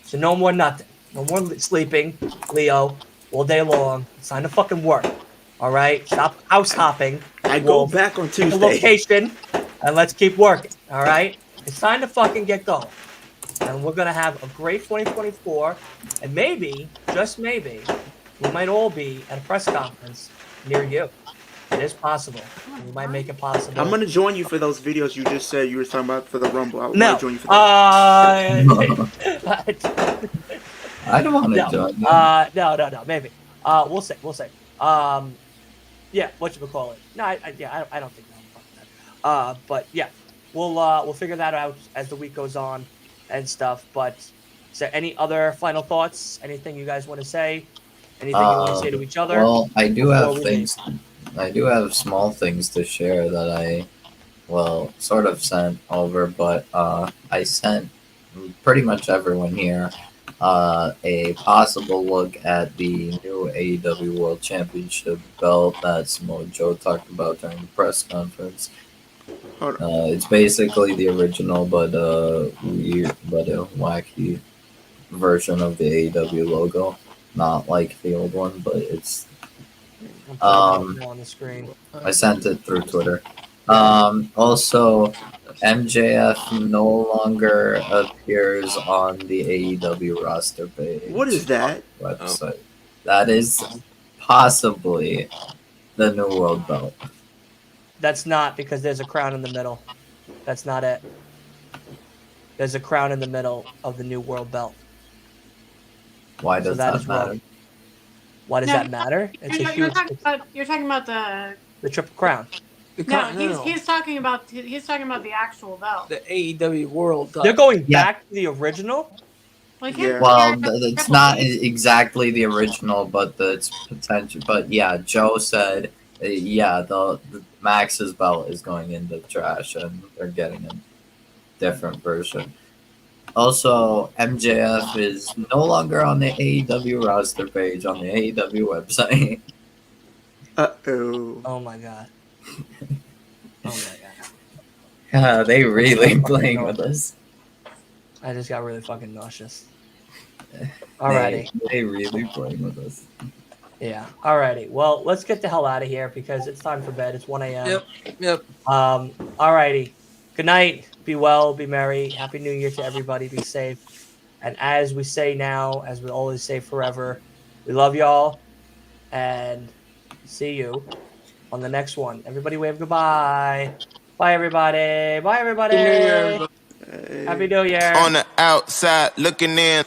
So no more nothing. No more sleeping, Leo, all day long. It's time to fucking work. All right? Stop house hopping. I go Wolf. back on Pick a Tuesday. location. and let's keep working. All right, it's time to fucking get going, and we're gonna have a great 2024, and maybe, just maybe, we might all be at a press conference near you. It is possible. We might make it possible. I'm gonna join you for those videos you just said you were talking about for the Rumble. I No. want to join you for that. I don't want to No. join them. No. Maybe. We'll see. Yeah. What you call it? No. I don't think that. But yeah, we'll figure that out as the week goes on and stuff. But is there any other final thoughts? Anything you guys want to say? Anything you want to say to each other? Well, I do before have we things. I do have small things to share that I, well, sort of sent over, but I sent pretty much everyone here a possible look at the new AEW World Championship belt that Samoa Joe talked about during the press conference. Hold It's basically the original, but weird, but a wacky version of the AEW logo. Not like the old one, but it's. I'm putting it on the screen. I sent it through Twitter. Also, MJF no longer appears on the AEW roster page. What is that? Website. That is possibly the New World Belt. That's not, because there's a crown in the middle. That's not it. There's a crown in the middle of the New World Belt. Why So does that that is matter? wrong. Why does No, that matter? It's a huge. You're talking about the. The Triple Crown. He's talking about the actual belt. The AEW World They're title. going Yeah. back to the original. Like Yeah. Well, it's not exactly the original, but it's potential. But yeah, Joe said, yeah, the Max's belt is going in the trash, and they're getting a different version. Also, MJF is no longer on the AEW roster page on the AEW website. Uh-oh. Oh my god. Oh my god. They really playing with us. I just got really fucking nauseous. Alrighty. They really playing with us. Yeah. Alrighty. Well, let's get the hell out of here because it's time for bed. It's 1 a.m. Yep. Alrighty. Good night. Be well. Be merry. Happy New Year to everybody. Be safe. And as we say now, as we always say forever, we love y'all. And see you on the next one. Everybody wave goodbye. Bye, everybody. Bye, everybody. Happy New Year, everybody. Hey. Happy New Year. On the outside looking in.